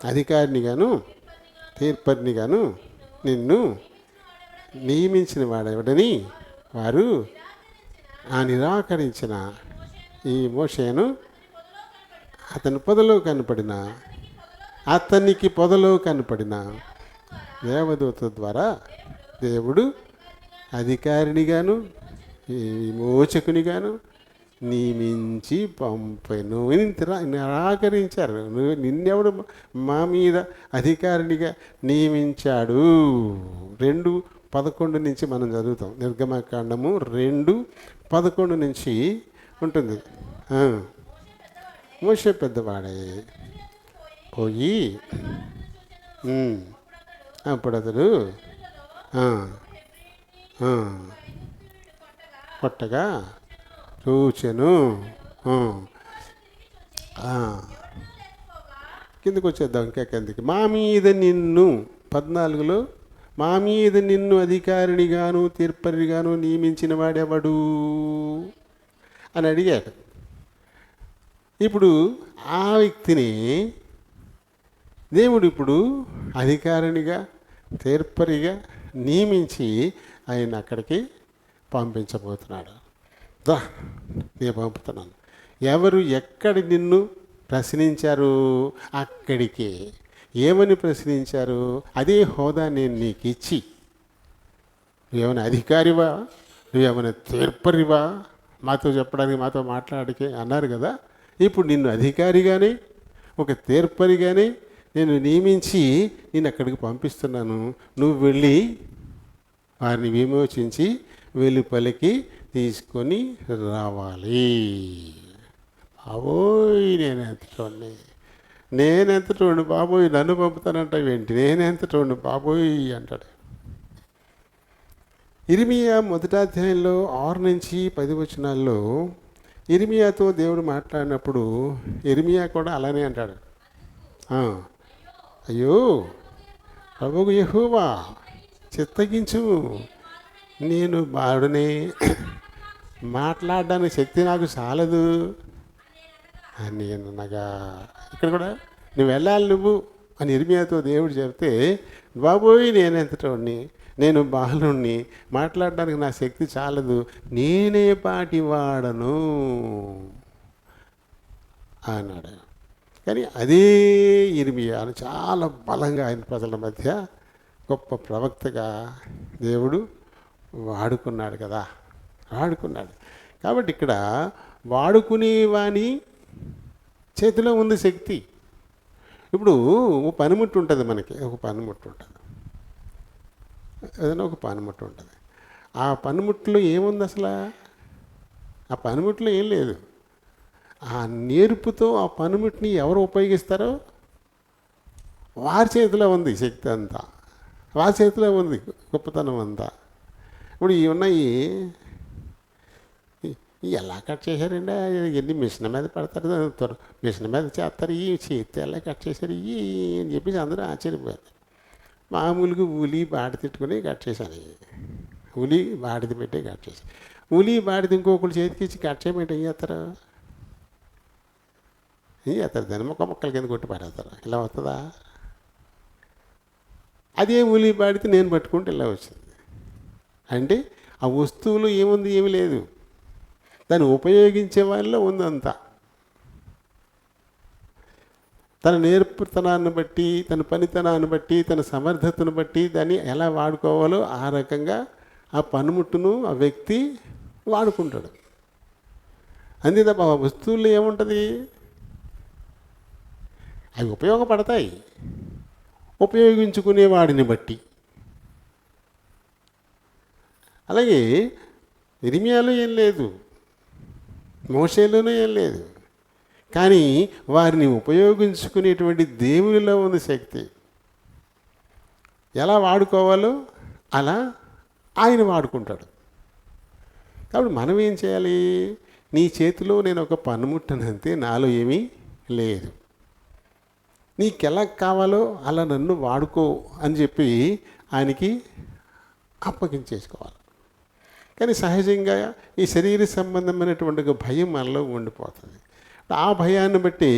అధికారినిగాను తీర్పరినిగాను నిన్ను నియమించిన వాడెవడని వారు నిరాకరించిన ఈ మోషేను అతనికి పొదలో కనపడిన దేవదూత ద్వారా దేవుడు అధికారినిగాను విమోచకునిగాను నియమించి పంపెను. నిరాకరించారు. నిన్నెవడు మా మీద అధికారినిగా నియమించాడు? 2:11 నుంచి మనం చదువుతాం. నిర్గమకాండము 2:11 నుంచి ఉంటుంది. మోషే పెద్దవాడే పోయి అప్పుడు అతడు కొట్టగా చూచెను. కిందకు వచ్చేద్దాం, ఇంకా కిందకి. మా మీద నిన్ను 14లో మా మీద నిన్ను అధికారినిగాను తీర్పరిగాను నియమించిన వాడెవడు అని అడిగాడు. ఇప్పుడు ఆ వ్యక్తిని దేవుడు ఇప్పుడు అధికారినిగా తీర్పరిగా నియమించి ఆయన అక్కడికి పంపించబోతున్నాడు. నేను పంపుతున్నాను. ఎవరు ఎక్కడ నిన్ను ప్రశ్నించారు అక్కడికి. ఏమని ప్రశ్నించారు? అదే హోదా నేను నీకు ఇచ్చి, నువ్వేమైనా అధికారివా, నువ్వేమైనా తీర్పరివా, మాతో చెప్పడానికి మాతో మాట్లాడికే అన్నారు కదా. ఇప్పుడు నిన్ను అధికారిగానే ఒక తీర్పరిగానే నేను నియమించి నేను అక్కడికి పంపిస్తున్నాను. నువ్వు వెళ్ళి వారిని విమోచించి వెలుపలికి తీసుకొని రావాలి. బాబోయ్ నేనెంతటోడిని బాబోయ్, నన్ను పంపుతానంటావేంటి? నేనెంతటోడిని బాబోయ్ అంటాడు. ఇర్మియా 1వ అధ్యాయంలో 6 నుంచి 10 వచనాల్లో ఇర్మియాతో దేవుడు మాట్లాడినప్పుడు ఇర్మియా కూడా అలానే అంటాడు. అయ్యో ప్రభువు యెహోవా, చిత్తగించు, నేను బాడునే, మాట్లాడడానికి శక్తి నాకు చాలదు అని నేను అనగా, ఇక్కడ కూడా నువ్వు వెళ్ళాలి నువ్వు అని ఇర్మియాతో దేవుడు చెప్తే, బాబోయ్ నేనెంతటోడిని, నేను బాలుణ్ణి, మాట్లాడడానికి నా శక్తి చాలదు, నేనే పాటి వాడను అన్నాడు. కానీ అదే ఇర్మియాను చాలా బలంగా ఆయన ప్రజల మధ్య గొప్ప ప్రవక్తగా దేవుడు వాడుకున్నాడు కదా, వాడుకున్నాడు. కాబట్టి ఇక్కడ వాడుకునేవాని చేతిలో ఉంది శక్తి. ఇప్పుడు ఒక పనిముట్టు ఉంటుంది మనకి, ఒక పనిముట్టు ఉంటుంది, ఏదైనా ఒక పనిముట్టు ఉంటుంది. ఆ పనిముట్టులో ఏముంది అసలు? ఆ పనిముట్టులో ఏం లేదు. ఆ నేర్పుతో ఆ పనిముట్టుని ఎవరు ఉపయోగిస్తారో వారి చేతిలో ఉంది శక్తి అంతా, వారి చేతిలో ఉంది గొప్పతనం అంతా. ఇప్పుడు ఇవి ఉన్నాయి, ఎలా కట్ చేశారండి? ఎన్ని మిషన్ మీద పడతారు, మిషన్ మీద చేస్తారు, ఈ చేతి ఎలా కట్ చేశారు ఇవి అని చెప్పేసి అందరూ ఆశ్చర్యపోయారు. మామూలుగా ఉలి బాడి తిట్టుకుని కట్ చేశాను, ఉలి బాడిది పెట్టి కట్ చేశాను. ఉలి బాడిది ఇంకొకటి చేతికి ఇచ్చి కట్ చేయమంటే ఏం చేస్తారు? దాన్ని మొక్కల కింద కొట్టి పడేస్తారు. ఇలా వస్తుందా? అదే ఉలి బాడితే నేను పట్టుకుంటే ఇలా వచ్చింది. అంటే ఆ వస్తువులు ఏముంది? ఏమి లేదు. దాన్ని ఉపయోగించే వాళ్ళలో ఉందంతా. తన నేర్పుతనాన్ని బట్టి, తన పనితనాన్ని బట్టి, తన సమర్థతను బట్టి దాన్ని ఎలా వాడుకోవాలో ఆ రకంగా ఆ పనిముట్టును ఆ వ్యక్తి వాడుకుంటాడు. అంతే తప్ప ఆ వస్తువుల్లో ఏముంటుంది? అవి ఉపయోగపడతాయి ఉపయోగించుకునేవాడిని బట్టి. అలాగే ఇర్మియాలో ఏం లేదు, మోషేలోనూ ఏం లేదు, కానీ వారిని ఉపయోగించుకునేటువంటి దేవునిలో ఉంది శక్తి. ఎలా వాడుకోవాలో అలా ఆయన వాడుకుంటాడు. కాబట్టి మనం ఏం చేయాలి? నీ చేతిలో నేను ఒక పనిముట్టనంతే, నాలో ఏమీ లేదు, నీకెలా కావాలో అలా నన్ను వాడుకో అని చెప్పి ఆయనకి అప్పగించేసుకోవాలి. కానీ సహజంగా ఈ శరీర సంబంధమైనటువంటి ఒక భయం మనలో ఉండిపోతుంది. ఆ భయాన్ని బట్టి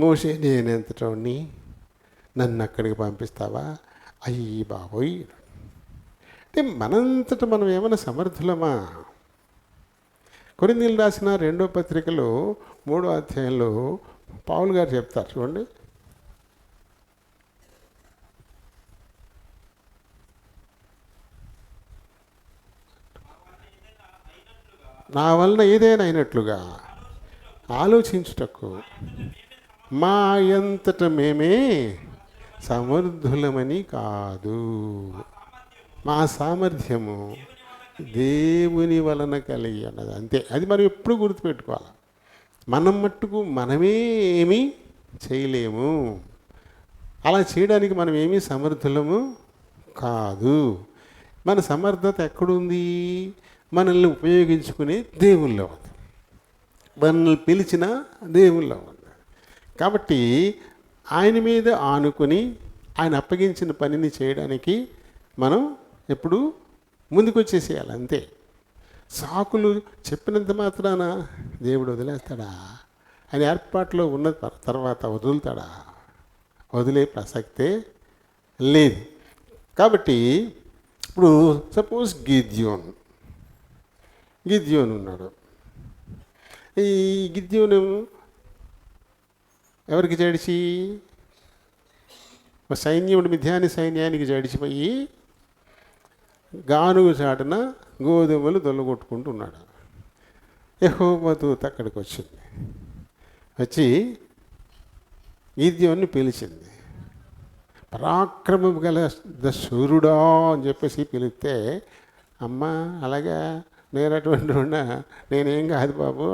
మోషే, నేనెంతటోని, నన్ను అక్కడికి పంపిస్తావా? అయ్యి బాబోయ్. అంటే మనంతట మనం ఏమైనా సమర్థులమా? కొరింథీయులకు రాసిన 2వ పత్రికలో 3వ అధ్యాయంలో పౌలు గారు చెప్తారు చూడండి. నా వలన ఏదైనా అయినట్లుగా ఆలోచించుటకు మా అంతట మేమే సమర్థులమని కాదు, మా సామర్థ్యము దేవుని వలన కలిగి అన్నది. అంతే. అది మనం ఎప్పుడు గుర్తుపెట్టుకోవాలి. మనం మట్టుకు మనమే ఏమీ చేయలేము. అలా చేయడానికి మనం ఏమీ సమర్థులము కాదు. మన సమర్థత ఎక్కడుంది? మనల్ని ఉపయోగించుకునే దేవుల్లో ఉంది, మనల్ని పిలిచిన దేవుల్లో ఉంది. కాబట్టి ఆయన మీద ఆనుకొని ఆయన అప్పగించిన పనిని చేయడానికి మనం ఎప్పుడు ముందుకు వచ్చేసేయాలి. అంతే. సాకులు చెప్పినంత మాత్రాన దేవుడు వదిలేస్తాడా? ఆయన ఏర్పాట్లో ఉన్న తర్వాత వదులుతాడా? వదిలే ప్రసక్తే లేదు. కాబట్టి ఇప్పుడు సపోజ్ గిద్యోను ఉన్నాడు. ఈ గిద్యోను ఎవరికి జడిచి? సైన్యముడు మిథ్యాని సైన్యానికి జడిచిపోయి గానుగు చాటున గోధుమలు దొల్లగొట్టుకుంటున్నాడు. యెహోవా దూత అక్కడికి వచ్చింది. వచ్చి గిద్యోన్ని పిలిచింది. పరాక్రమం గల శూరుడా అని చెప్పేసి పిలిస్తే, అమ్మ అలాగా నేను అటువంటి ఉన్నా, నేనేం కాదు బాబు,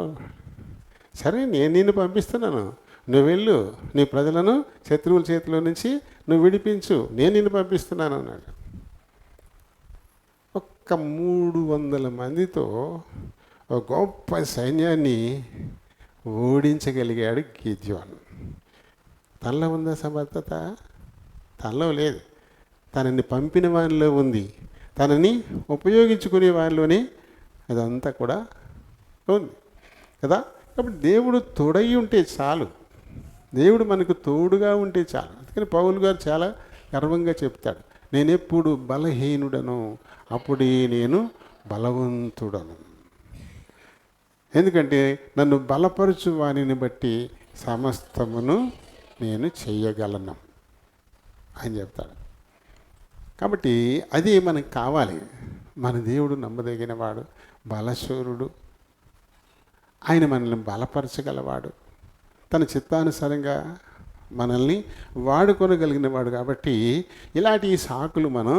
సరే నేను నిన్ను పంపిస్తున్నాను, నువ్వు వెళ్ళు, నీ ప్రజలను శత్రువుల చేతిలో నుంచి నువ్వు విడిపించు, నేను నిన్ను పంపిస్తున్నాను అన్నాడు. ఒక్క 300 మందితో ఒక గొప్ప సైన్యాన్ని ఓడించగలిగాడు గిద్యోను. తనలో ఉందా సమర్థత? తనలో లేదు. తనని పంపిన వానిలో ఉంది, తనని ఉపయోగించుకునే వానిలోనే అదంతా కూడా ఉంది కదా. కాబట్టి దేవుడు తోడై ఉంటే చాలు, దేవుడు మనకు తోడుగా ఉంటే చాలు. అందుకని పౌలు గారు చాలా గర్వంగా చెప్తాడు, నేను ఎప్పుడు బలహీనుడను అప్పుడే నేను బలవంతుడను. ఎందుకంటే నన్ను బలపరచు వానిని బట్టి సమస్తమును నేను చెయ్యగలను అని చెప్తాడు. కాబట్టి అది మనకు కావాలి. మన దేవుడు నమ్మదగిన వాడు, బలశూరుడు, ఆయన మనల్ని బలపరచగలవాడు, తన చిత్తానుసారంగా మనల్ని వాడుకొనగలిగిన వాడు. కాబట్టి ఇలాంటి సాకులు మనం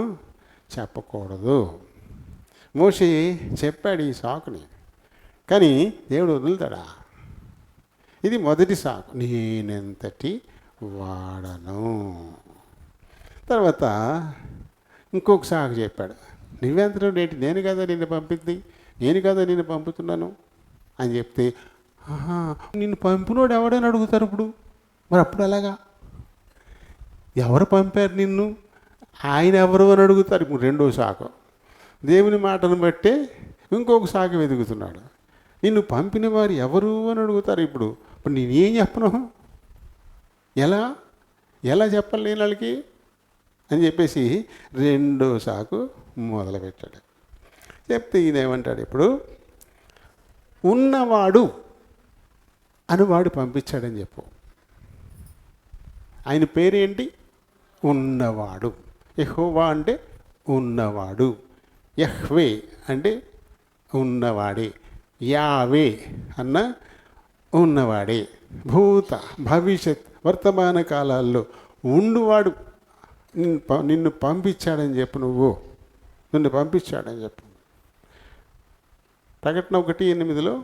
చెప్పకూడదు. మోషే చెప్పాడు ఈ సాకుని, కానీ దేవుడు వదులుతాడా? ఇది మొదటి సాకు, నేనెంతటి వాడను. తర్వాత ఇంకొక సాకు చెప్పాడు, నువ్వెంతటో నేటి, నేను కదా నిన్ను పంపింది, నేను కదా నిన్ను పంపుతున్నాను అని చెప్తే, నిన్ను పంపినోడు ఎవడని అడుగుతారు ఇప్పుడు. మరి అప్పుడు అలాగా ఎవరు పంపారు నిన్ను, ఆయన ఎవరు అని అడుగుతారు. ఇప్పుడు రెండో సాకు, దేవుని మాటను బట్టే ఇంకొక సాకు వెతుకుతున్నాడు. నిన్ను పంపిన వారు ఎవరు అని అడుగుతారు. ఇప్పుడు నేనేం చెప్పను, ఎలా చెప్పాలి నేను వాళ్ళకి అని చెప్పేసి రెండో సాకు మొదలుపెట్టాడు. చెప్తే ఈయన ఏమంటాడు, ఇప్పుడు ఉన్నవాడు అని వాడు పంపించాడని చెప్పు. ఆయన పేరేంటి? ఉన్నవాడు. యెహోవా అంటే ఉన్నవాడు. యహ్వే అంటే ఉన్నవాడే. యావే అన్న ఉన్నవాడే. భూత భవిష్యత్ వర్తమాన కాలాల్లో ఉండువాడు. నిన్ను పంపించాడని చెప్పు. నిన్ను పంపించాడని చెప్పు. ప్రకటన 1:8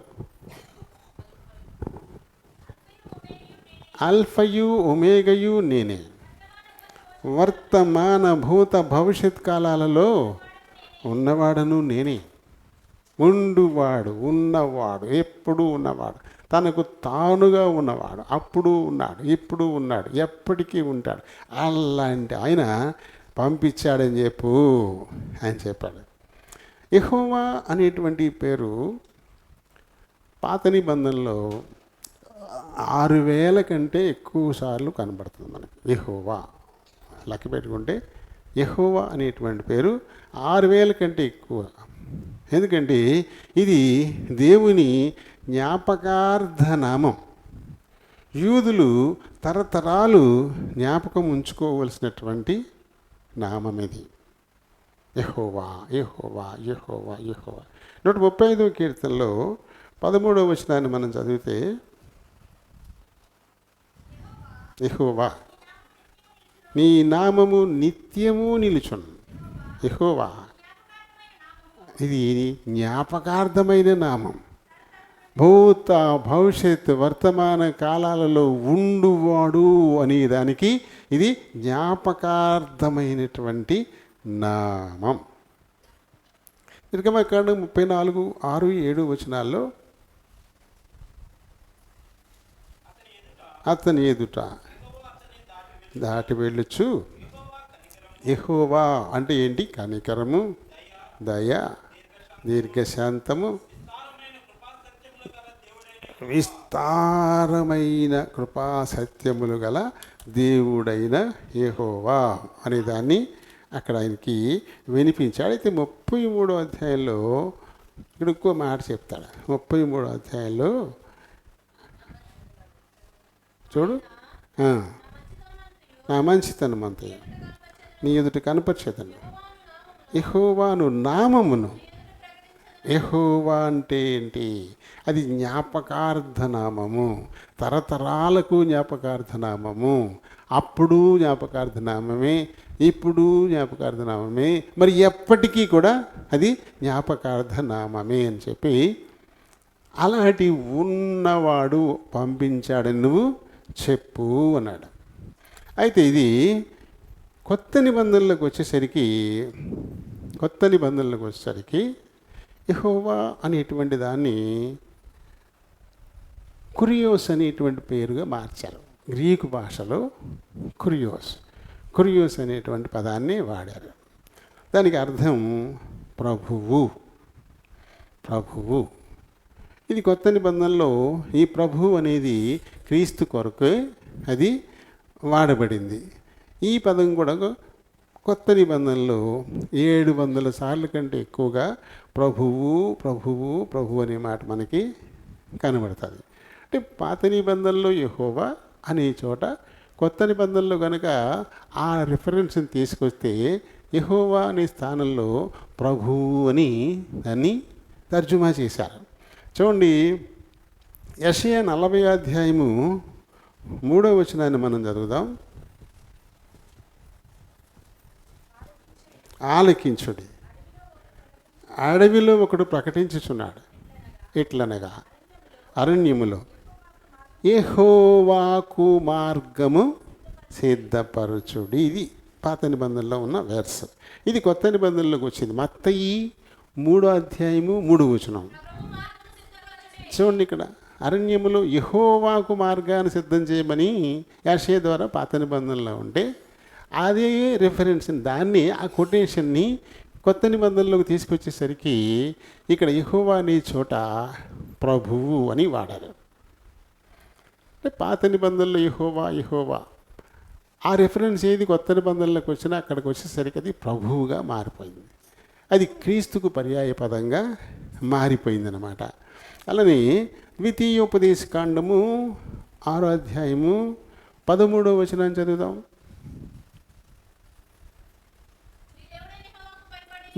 ఆల్ఫయు ఒమేగయు నేనే, వర్తమాన భూత భవిష్యత్ కాలాలలో ఉన్నవాడను నేనే. ఉండువాడు, ఉన్నవాడు, ఎప్పుడూ ఉన్నవాడు, తనకు తానుగా ఉన్నవాడు, అప్పుడు ఉన్నాడు, ఇప్పుడు ఉన్నాడు, ఎప్పటికీ ఉంటాడు. అలాంటి ఆయన పంపించాడని చెప్పు అని చెప్పాడు. యెహోవా అనేటువంటి పేరు పాత నిబంధనలో 6,000 కంటే ఎక్కువ సార్లు కనబడుతుంది మనకి. యెహోవా లెక్క పెట్టుకుంటే యెహోవా అనేటువంటి పేరు 6,000 కంటే ఎక్కువ. ఎందుకంటే ఇది దేవుని జ్ఞాపకార్థ నామం. యూదులు తరతరాలు జ్ఞాపకం ఉంచుకోవలసినటువంటి నామం ఇది. యెహోవా యెహోవా యెహోవా యెహోవా. 135వ కీర్తనలో 13వ వచనాన్ని మనం చదివితే, యెహోవా నీ నామము నిత్యము నిలుచును. యెహోవా ఇది జ్ఞాపకార్థమైన నామం. భూత భవిష్యత్ వర్తమాన కాలాలలో ఉండువాడు అనే దానికి ఇది జ్ఞాపకార్థమైనటువంటి నామం. నిర్గమకాండం 34, 6, 7 వచనాల్లో అతని ఎదుట దాటి వెళ్ళొచ్చు. యెహోవా అంటే ఏంటి? కనికరము, దయ, దీర్ఘశాంతము, విస్తారమైన కృపా సత్యములు గల దేవుడైన యెహోవా అనే దాన్ని అక్కడ ఆయనకి వినిపించాడు. అయితే 33వ అధ్యాయంలో ఇక్కడ ఇంకో మాట చెప్తాడు. 33వ అధ్యాయంలో చూడు, నా మంచితనం అంతే నీ ఎదుట కనపరిచేదను. యెహోవాను నామమును. యెహోవా అంటే ఏంటి? అది జ్ఞాపకార్థ నామము, తరతరాలకు జ్ఞాపకార్థ నామము, అప్పుడు జ్ఞాపకార్థ నామమే, ఇప్పుడు జ్ఞాపకార్థ నామమే, మరి ఎప్పటికీ కూడా అది జ్ఞాపకార్థ నామమే అని చెప్పి అలాంటి ఉన్నవాడు పంపించాడని నువ్వు చెప్పు అన్నాడు. అయితే ఇది కొత్త నిబంధనలకు వచ్చేసరికి యెహోవా అనేటువంటి దాన్ని కురియోస్ అనేటువంటి పేరుగా మార్చారు. గ్రీకు భాషలో కురియోస్ అనేటువంటి పదాన్ని వాడారు. దానికి అర్థం ప్రభువు. ఇది కొత్త నిబంధనలో ఈ ప్రభువు అనేది క్రీస్తు కొరకు అది వాడబడింది. ఈ పదం కూడా కొత్త నిబంధనలో 700 సార్లు కంటే ఎక్కువగా ప్రభువు అనే మాట మనకి కనబడుతుంది. అంటే పాత నిబంధనలో యెహోవా అనే చోట, కొత్త నిబంధనలో కనుక ఆ రిఫరెన్స్ని తీసుకొస్తే యెహోవా అనే స్థానంలో ప్రభువు అని దాన్ని తర్జుమా చేశారు. చూడండి, యెషయా 40వ అధ్యాయము 3వ వచనాన్ని మనం చదువుదాం. ఆలకించుడి, అడవిలో ఒకడు ప్రకటించుచున్నాడు ఇట్లనగా, అరణ్యములో యెహోవాకు మార్గము సిద్ధపరచుడి. ఇది పాత నిబంధనలో ఉన్న వెర్స్. ఇది కొత్త నిబంధనలోకి వచ్చింది. మత్తయి 3వ అధ్యాయము 3వ వచనం చూడండి. ఇక్కడ అరణ్యములో యెహోవాకు మార్గాన్ని సిద్ధం చేయమని యెషయా ద్వారా పాత నిబంధనలో ఉంటే, అదే రిఫరెన్స్ దాన్ని, ఆ కొటేషన్ని కొత్త నిబంధనలోకి తీసుకొచ్చేసరికి ఇక్కడ యెహోవా అనే చోట ప్రభువు అని వాడారు. అంటే పాత నిబంధనలో యెహోవా ఆ రిఫరెన్స్ ఏది కొత్త నిబంధనలోకి వచ్చినా అక్కడికి వచ్చేసరికి అది ప్రభువుగా మారిపోయింది. అది క్రీస్తుకు పర్యాయ పదంగా మారిపోయిందన్నమాట. అలానే ద్వితీయోపదేశకాండము 6వ అధ్యాయము 13వ వచనం చదువుదాం.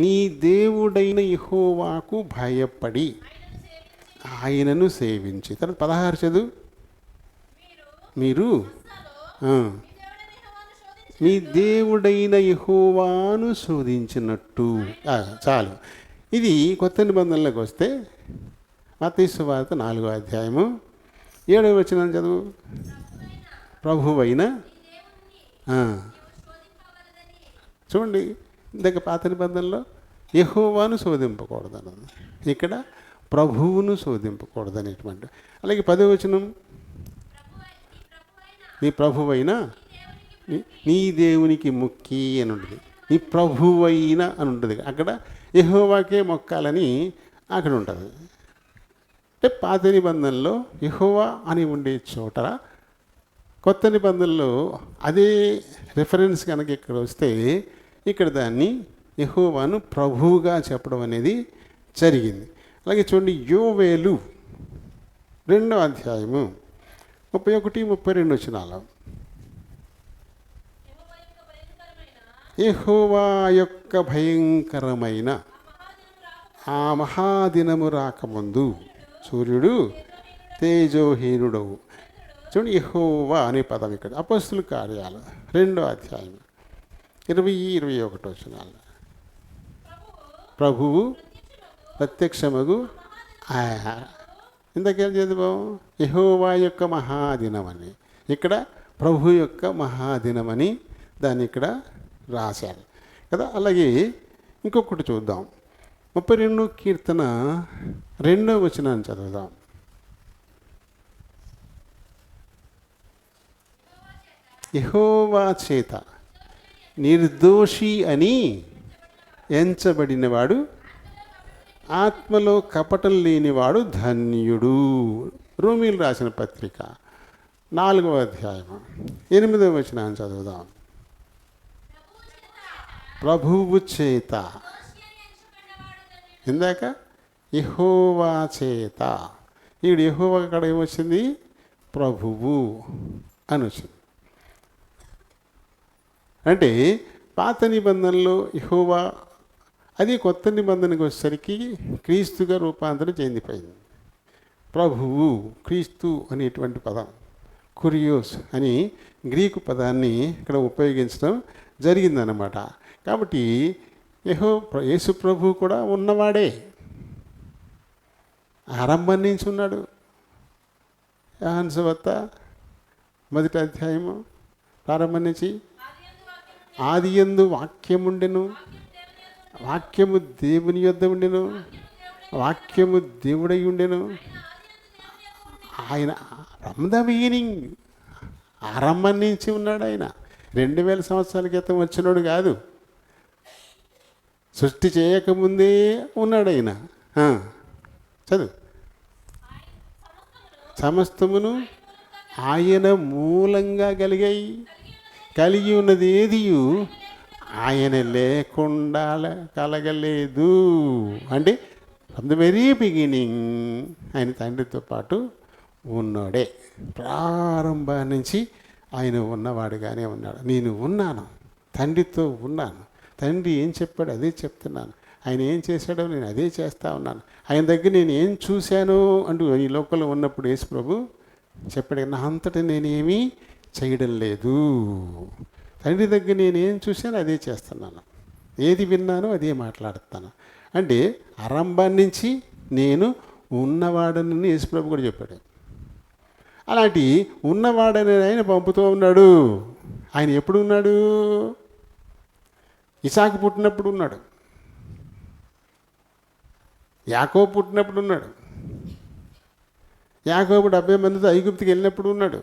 నీ దేవుడైన యెహోవాకు భయపడి ఆయనను సేవించి. తర్వాత 16 చదువు. మీరు మీ దేవుడైన యెహోవాను శోధించినట్టు. చాలు. ఇది కొత్త నిబంధనలోకి వస్తే మత్తయి సువార్త 4వ అధ్యాయము 7వ వచనం చదువు. ప్రభువైన చూడండి, ఇందాక పాత నిబంధనలో యెహోవాను శోధింపకూడదన్నది, ఇక్కడ ప్రభువును శోధింపకూడదనేటువంటి. అలాగే 10వ వచనం, నీ ప్రభువైన నీ దేవునికి మొక్కి అని ఉంటుంది. నీ ప్రభువైన అని ఉంటుంది. అక్కడ యెహోవాకే మొక్కాలని అక్కడ ఉంటుంది. అంటే పాత నిబంధనలో యెహోవా అని ఉండే చోట, కొత్త నిబంధనలో అదే రిఫరెన్స్ కనుక ఇక్కడ వస్తే ఇక్కడ దాన్ని యెహోవాను ప్రభువుగా చెప్పడం అనేది జరిగింది. అలాగే చూడండి, యోవేలు 2వ అధ్యాయము 31, 32 వచనాలు. యెహోవా యొక్క భయంకరమైన ఆ మహాదినము రాకముందు సూర్యుడు తేజోహీనుడవు. చూడండి, యెహోవా అనే పదం ఇక్కడ అపొస్తలుల కార్యాలు 2వ అధ్యాయం 20, 21 వచనాలు. ప్రభువు ప్రత్యక్షమగు ఇందాకేం చదువు, యెహోవా యొక్క మహాదినమని. ఇక్కడ ప్రభు యొక్క మహాదినమని దాన్ని ఇక్కడ రాశారు కదా. అలాగే ఇంకొకటి చూద్దాం. 32 కీర్తన 2వ వచనాన్ని చదువుదాం. యెహోవా చేత నిర్దోషి అని ఎంచబడినవాడు, ఆత్మలో కపటం లేనివాడు ధన్యుడు. రోమీయులు రాసిన పత్రిక 4వ అధ్యాయం 8వ వచనాన్ని చదువుదాం. ప్రభువు చేత, ఇందాక యెహోవా చేత, ఈడు యెహోవా అక్కడ ఏమొచ్చింది, ప్రభువు అని వచ్చింది. అంటే పాత నిబంధనలో యెహోవా, అది కొత్త నిబంధనకు వచ్చేసరికి క్రీస్తుగా రూపాంతరం చెందిపోయింది. ప్రభువు, క్రీస్తు అనేటువంటి పదం కురియోస్ అని గ్రీకు పదాన్ని ఇక్కడ ఉపయోగించడం జరిగిందన్నమాట. కాబట్టి యేసు ప్రభు కూడా ఉన్నవాడే, ఆరంభం నుంచి ఉన్నాడు. యోహాను సువార్త 1వ అధ్యాయము ప్రారంభం నుంచి, ఆదియందు వాక్యముండెను, వాక్యము దేవుని యొద్ద ఉండెను, వాక్యము దేవుడై ఉండెను. ఆయన ఫ్రమ్ ద బిగినింగ్, ఆరంభం నుంచి ఉన్నాడు. ఆయన 2000 సంవత్సరాల క్రితం వచ్చినాడు కాదు, సృష్టి చేయకముందే ఉన్నాడు ఆయన. చదువు. సమస్తమును ఆయన మూలంగా కలిగి ఉన్నది ఏదియు ఆయన లేకుండా కలగలేదు. అంటే ఫ్రమ్ ద వెరీ బిగినింగ్ ఆయన తండ్రితో పాటు ఉన్నాడే. ప్రారంభం నుంచి ఆయన ఉన్నవాడుగానే ఉన్నాడు. నేను ఉన్నాను, తండ్రితో ఉన్నాను, తండ్రి ఏం చెప్పాడు అదే చెప్తున్నాను, ఆయన ఏం చేశాడో నేను అదే చేస్తూ ఉన్నాను, ఆయన దగ్గర నేను ఏం చూశాను అంటూ ఈ లోకంలో ఉన్నప్పుడు యేసు ప్రభు చెప్పాడు, నా అంతటా నేనేమీ చేయడం లేదు, తండ్రి దగ్గర నేనేం చూశానో అదే చేస్తున్నాను, ఏది విన్నానో అదే మాట్లాడుతాను. అంటే ఆరంభం నుంచి నేను ఉన్నవాడని యేసు ప్రభు కూడా చెప్పాడు. అలాంటి ఉన్నవాడని ఆయన పంపుతూ ఉన్నాడు. ఆయన ఎప్పుడు ఉన్నాడు? ఇసాకు పుట్టినప్పుడు ఉన్నాడు, యాకోబు పుట్టినప్పుడు ఉన్నాడు, యాకోబు 70 మందితో ఐగుప్తుకి వెళ్ళినప్పుడు ఉన్నాడు,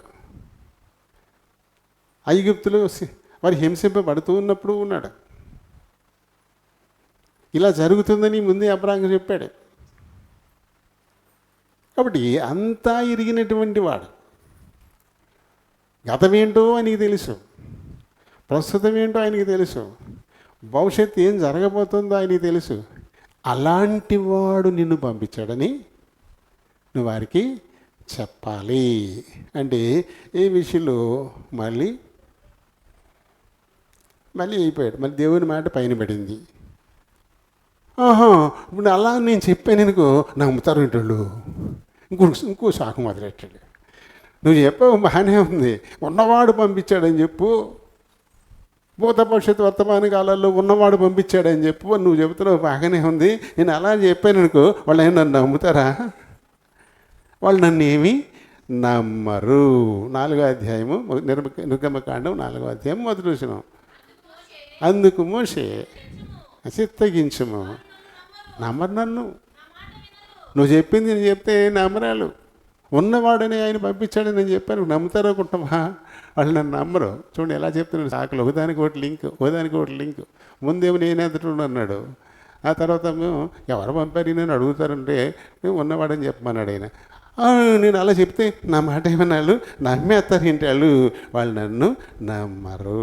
ఐగుప్తులో వారు హింసింపబడుతూ ఉన్నప్పుడు ఉన్నాడు. ఇలా జరుగుతుందని ముందే అబ్రాహాము చెప్పాడు. కాబట్టి అంతా ఎరిగినటువంటి వాడు. గతమేంటో ఆయనకి తెలుసు, ప్రస్తుతం ఏంటో ఆయనకి తెలుసు, భవిష్యత్తు ఏం జరగబోతుందో ఆయనకి తెలుసు. అలాంటి వాడు నిన్ను పంపించాడని నువ్వు వారికి చెప్పాలి. అంటే ఈ విషయంలో మళ్ళీ మళ్ళీ అయిపోయాడు. మళ్ళీ దేవుని మాట పైన పడింది. ఆహా, ఇప్పుడు అలా నేను చెప్పాను అనుకో, నమ్ముతారు ఇంటోళ్ళు. ఇంకో శాఖ మొదలెట్టాడు. నువ్వు చెప్పావు బాగానే ఉంది, ఉన్నవాడు పంపించాడని చెప్పు, భూత భవిష్యత్తు వర్తమాన కాలాల్లో ఉన్నవాడు పంపించాడని చెప్పు, నువ్వు చెబుతున్నావు బాగానే ఉంది. నేను అలా చెప్పాను అనుకో, వాళ్ళు ఏమి నన్ను నమ్ముతారా? వాళ్ళు నన్ను ఏమి నమ్మరు. 4వ అధ్యాయము నిర్గమకాండం 4వ అధ్యాయం మొదటి వచనం. అందుకు మోషే చిత్తగించుము, నమ్మరు నన్ను. నువ్వు చెప్పింది నేను చెప్తే నమ్మరాలు. ఉన్నవాడని ఆయన పంపించాడని నేను చెప్పాను, నమ్ముతారో కుటుంబా? వాళ్ళు నన్ను నమ్మరు. చూడండి ఎలా చెప్తున్నాడు సాకులు, ఒకదానికి ఒకటి లింక్. ముందేమో నేను ఎదుటి అన్నాడు, ఆ తర్వాత మేము ఎవరు పంపారు నేను అడుగుతారంటే మేము ఉన్నవాడని చెప్పమన్నాడు ఆయన. నేను అలా చెప్తే నా మాట ఏమన్నాళ్ళు నమ్మేస్తారు ఏంటి వాళ్ళు నన్ను నమ్మరు.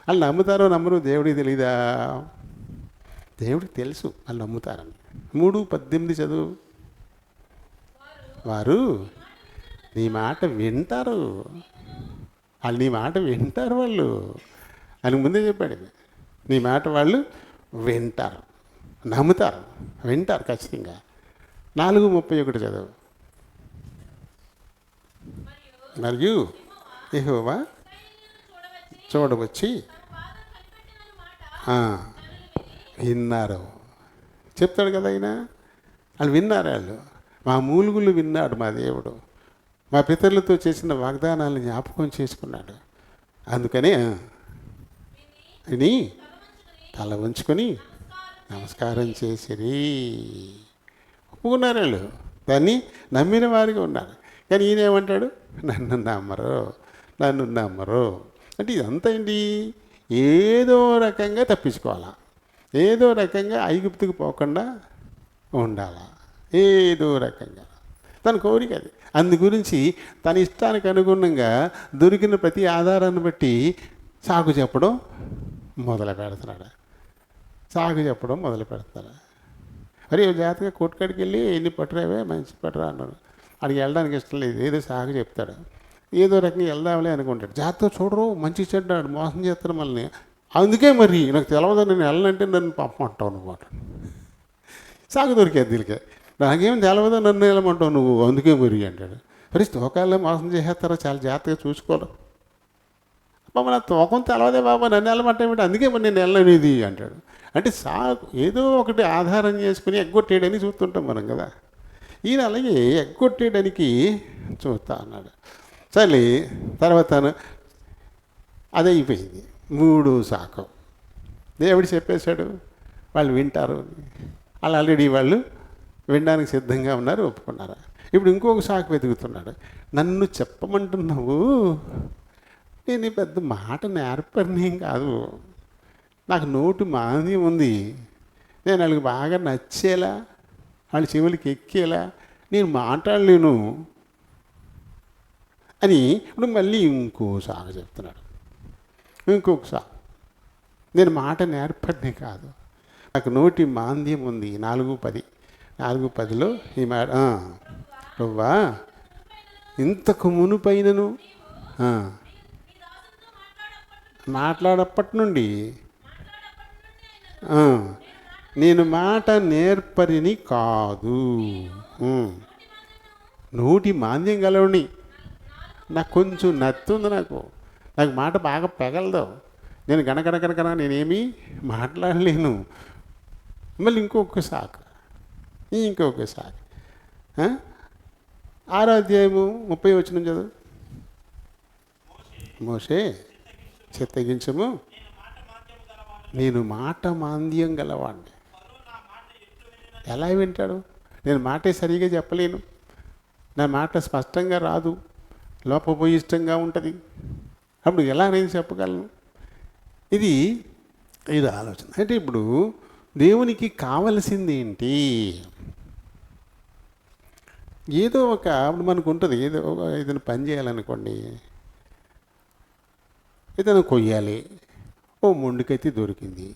వాళ్ళు నమ్ముతారో నమ్మరు దేవుడికి తెలీదా? దేవుడికి తెలుసు వాళ్ళు నమ్ముతారని. 3:18 చదువు. వారు నీ మాట వింటారు. వాళ్ళు నీ మాట వింటారు వాళ్ళు అని ముందే చెప్పాడు. నీ మాట వాళ్ళు వింటారు, నమ్ముతారు, వింటారు ఖచ్చితంగా. 4:31 చదువు. మరియు యెహోవా చూడవచ్చి విన్నారు. చెప్తాడు కదా ఆయన. వాళ్ళు విన్నారు. వాళ్ళు మా మూలుగులు విన్నాడు మా దేవుడు. మా పితరులతో చేసిన వాగ్దానాలను జ్ఞాపకం చేసుకున్నాడు. అందుకని విని తల ఉంచుకొని నమస్కారం చేసిరి. ఒప్పుకున్నారు వాళ్ళు, దాన్ని నమ్మిన వారిగా ఉన్నారు. కానీ ఈయనేమంటాడు? నన్ను నమ్మరు. అంటే ఇదంతా ఏంటి? ఏదో రకంగా తప్పించుకోవాలా, ఏదో రకంగా ఐగుప్తుకు పోకుండా ఉండాలా, ఏదో రకంగా తన కోరిక అది. అందు గురించి తన ఇష్టానికి అనుగుణంగా దొరికిన ప్రతి ఆధారాన్ని బట్టి సాగు చెప్పడం మొదలు పెడుతున్నాడు. మరి జాగ్రత్తగా కొట్టుకాడికి వెళ్ళి ఎన్ని పట్టురావే మంచి పట్టురా అన్నాడు. అడిగి వెళ్ళడానికి ఇష్టం లేదు, ఏదో సాగు చెప్తాడు, ఏదో రకంగా వెళ్దాంలే అనుకుంటాడు. జాగ్రత్తగా చూడరు, మంచి చెడ్డాడు, మోసం చేస్తాడు మనల్ని. అందుకే మరి నాకు తెలవదు, నేను వెళ్ళనంటే నన్ను పంపమంటావు అనమాట. సాగు దొరికేది దీనికే. నాకేం తెలవదో నన్ను వెళ్ళమంటావు నువ్వు, అందుకే మరి అంటాడు. మరి తోకాల్లో మోసం చేసేస్తారో చాలా జాగ్రత్తగా చూసుకోవాలి. బాబా నా తోకం తెలవదే బాబా, నన్ను వెళ్ళమంటే అందుకే మరి నేను వెళ్ళను ఇది అంటాడు. అంటే సాగు ఏదో ఒకటి ఆధారం చేసుకుని ఎగ్గొట్టేయడానికి చూస్తుంటాం మనం కదా. ఈయన అలాగే ఎగ్గొట్టేయడానికి చూస్తా అన్నాడు. సరే తర్వాత అదే అయిపోయింది. 3 శాఖం దేవుడు చెప్పేశాడు, వాళ్ళు వింటారు. వాళ్ళు ఆల్రెడీ వాళ్ళు వినడానికి సిద్ధంగా ఉన్నారు, ఒప్పుకున్నారు. ఇప్పుడు ఇంకొక శాఖ వెతుకుతున్నాడు. నన్ను చెప్పమంటున్నావు, నేను పెద్ద మాట నేర్పరినేం కాదు, నాకు నోటి మాంద్యం ఉంది, నేను వాళ్ళకి బాగా నచ్చేలా, వాళ్ళ చెవులకి ఎక్కేలా నేను మాట్లాడలేను అని ఇప్పుడు మళ్ళీ ఇంకో సాగు చెప్తున్నాడు. ఇంకొక సాగు, నేను మాట నేర్పడినే కాదు, నాకు నోటి మాంద్యం ఉంది. 4:10లో ఈ మాట, నువ్వా ఇంతకు మునుపైనను మాట్లాడప్పటి నుండి నేను మాట నేర్పరిని కాదు, నోటి మాంద్యం గలవని, నాకు కొంచెం నత్తుంది, నాకు మాట బాగా పెగలదు, నేను గనగనగనగన నేనేమీ మాట్లాడలేను. మళ్ళీ ఇంకొక శాఖ 6వ అధ్యాయము 30 వచనం చదువు. మోషే చిత్తగించము, నేను మాట మాంద్యం గలవాడిని. ఎలా వింటాడు? నేను మాటే సరిగా చెప్పలేను, నా మాట స్పష్టంగా రాదు, లోపభూయిష్టంగా ఉంటుంది. అప్పుడు ఎలా నేను చెప్పగలను? ఇది ఆలోచన. అంటే ఇప్పుడు దేవునికి కావలసింది ఏంటి? ఏదో అప్పుడు మనకు ఉంటుంది, ఏదైనా పని చేయాలనుకోండి, ఏదైనా కొయ్యాలి, ఓ మొండికైతే దొరికింది,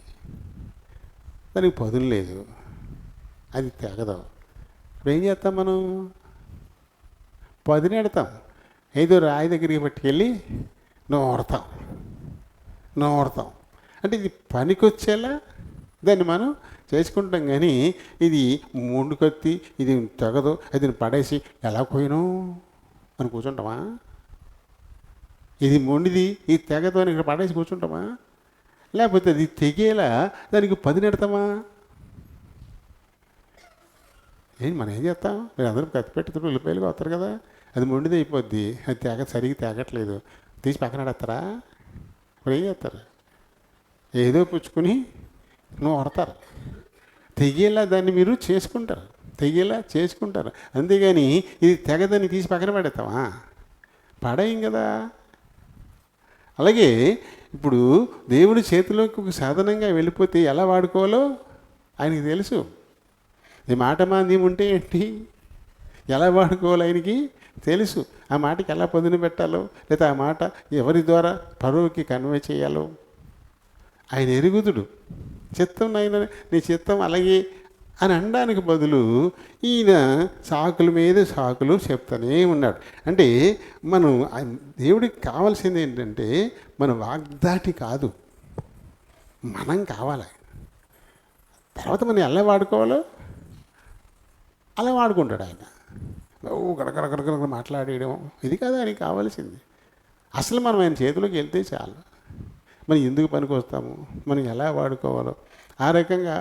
దానికి పదును లేదు, అది తెగదు. ఇప్పుడు ఏం చేస్తాం మనం? 10 నెడతాం. ఏదో రాయి దగ్గరికి పట్టుకెళ్ళి నూరతాం. అంటే ఇది పనికొచ్చేలా దాన్ని మనం చేసుకుంటాం. కానీ ఇది ముందుకొత్తి ఇది తెగదు, అది పడేసి ఎలా పోయిను అని కూర్చుంటామా? ఇది మొండిది, ఇది తెగదు అని ఇక్కడ పడేసి కూర్చుంటామా? లేకపోతే అది తెగేలా దానికి 10 నెడతామా? మనం ఏం చేస్తాం? మీరు అందరూ కత్తి పెట్టుకుని ఉల్లిపాయలుగా వస్తారు కదా, అది మొండిది అయిపోద్ది, అది సరిగ్గా తెగట్లేదు, తీసి పక్కన పెడతారా? ఇప్పుడు ఏం చేస్తారు? ఏదో పుచ్చుకుని నూరతారు. తెగేలా దాన్ని మీరు చేసుకుంటారు. అంతేగాని ఇది తెగదని తీసి పక్కన పడేస్తామా? పడేయం కదా. అలాగే ఇప్పుడు దేవుడి చేతిలోకి ఒక సాధనంగా వెళ్ళిపోతే ఎలా వాడుకోవాలో ఆయనకి తెలుసు. ఈ మాట మాంద్యం ఉంటే ఏంటి, ఎలా వాడుకోవాలో ఆయనకి తెలుసు. ఆ మాటకి ఎలా పొందిన పెట్టాలో, లేదా ఆ మాట ఎవరి ద్వారా పరువుకి కన్వే చేయాలో ఆయన ఎరుగుదుడు. చిత్తం ఆయన, నీ చిత్తం అలాగే అని అనడానికి బదులు ఈయన సాకుల మీద సాకులు చెప్తానే ఉన్నాడు. అంటే మనం దేవుడికి కావాల్సింది ఏంటంటే మన వాగ్దాటి కాదు, మనం కావాలి. తర్వాత మనం ఎలా వాడుకోవాలో అలా వాడుకుంటాడు ఆయన. గడగడగడగడ మాట్లాడేయడం ఇది కాదు ఆయనకి కావాల్సింది. అసలు మనం ఆయన చేతిలోకి వెళ్తే చాలు. మనం ఎందుకు పనికి వస్తాము, మనం ఎలా వాడుకోవాలో ఆ రకంగా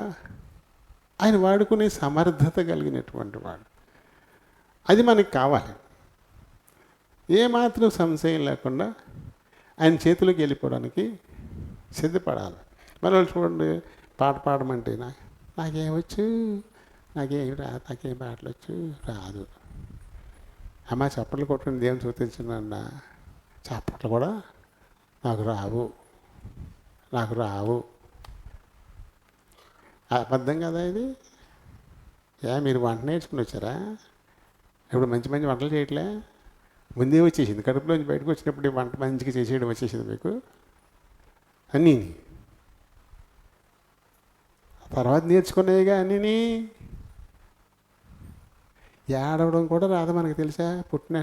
ఆయన వాడుకునే సమర్థత కలిగినటువంటి వాడు. అది మనకి కావాలి. ఏమాత్రం సంశయం లేకుండా ఆయన చేతిలోకి వెళ్ళిపోవడానికి సిద్ధపడాలి. మన వాళ్ళు చూడండి, పాట పాడమంటే నాకేమొచ్చు, నాకేం పాటలు రాదు. అమ్మ చప్పట్లు కొట్టుకుని దేవుని చూపించిన చప్పట్లు కూడా నాకు రావు. అబద్ధం కదా ఇది. మీరు వంట నేర్చుకుని వచ్చారా? ఇప్పుడు మంచి వంటలు చేయట్లే, ముందే వచ్చేసింది. కడుపులోంచి బయటకు వచ్చినప్పుడు ఈ వంట మంచిగా చేసేయడం వచ్చేసింది మీకు అన్నీ. తర్వాత నేర్చుకునేగా అన్నీ. ఏడవడం కూడా రాదు మనకు తెలుసా? పుట్టిన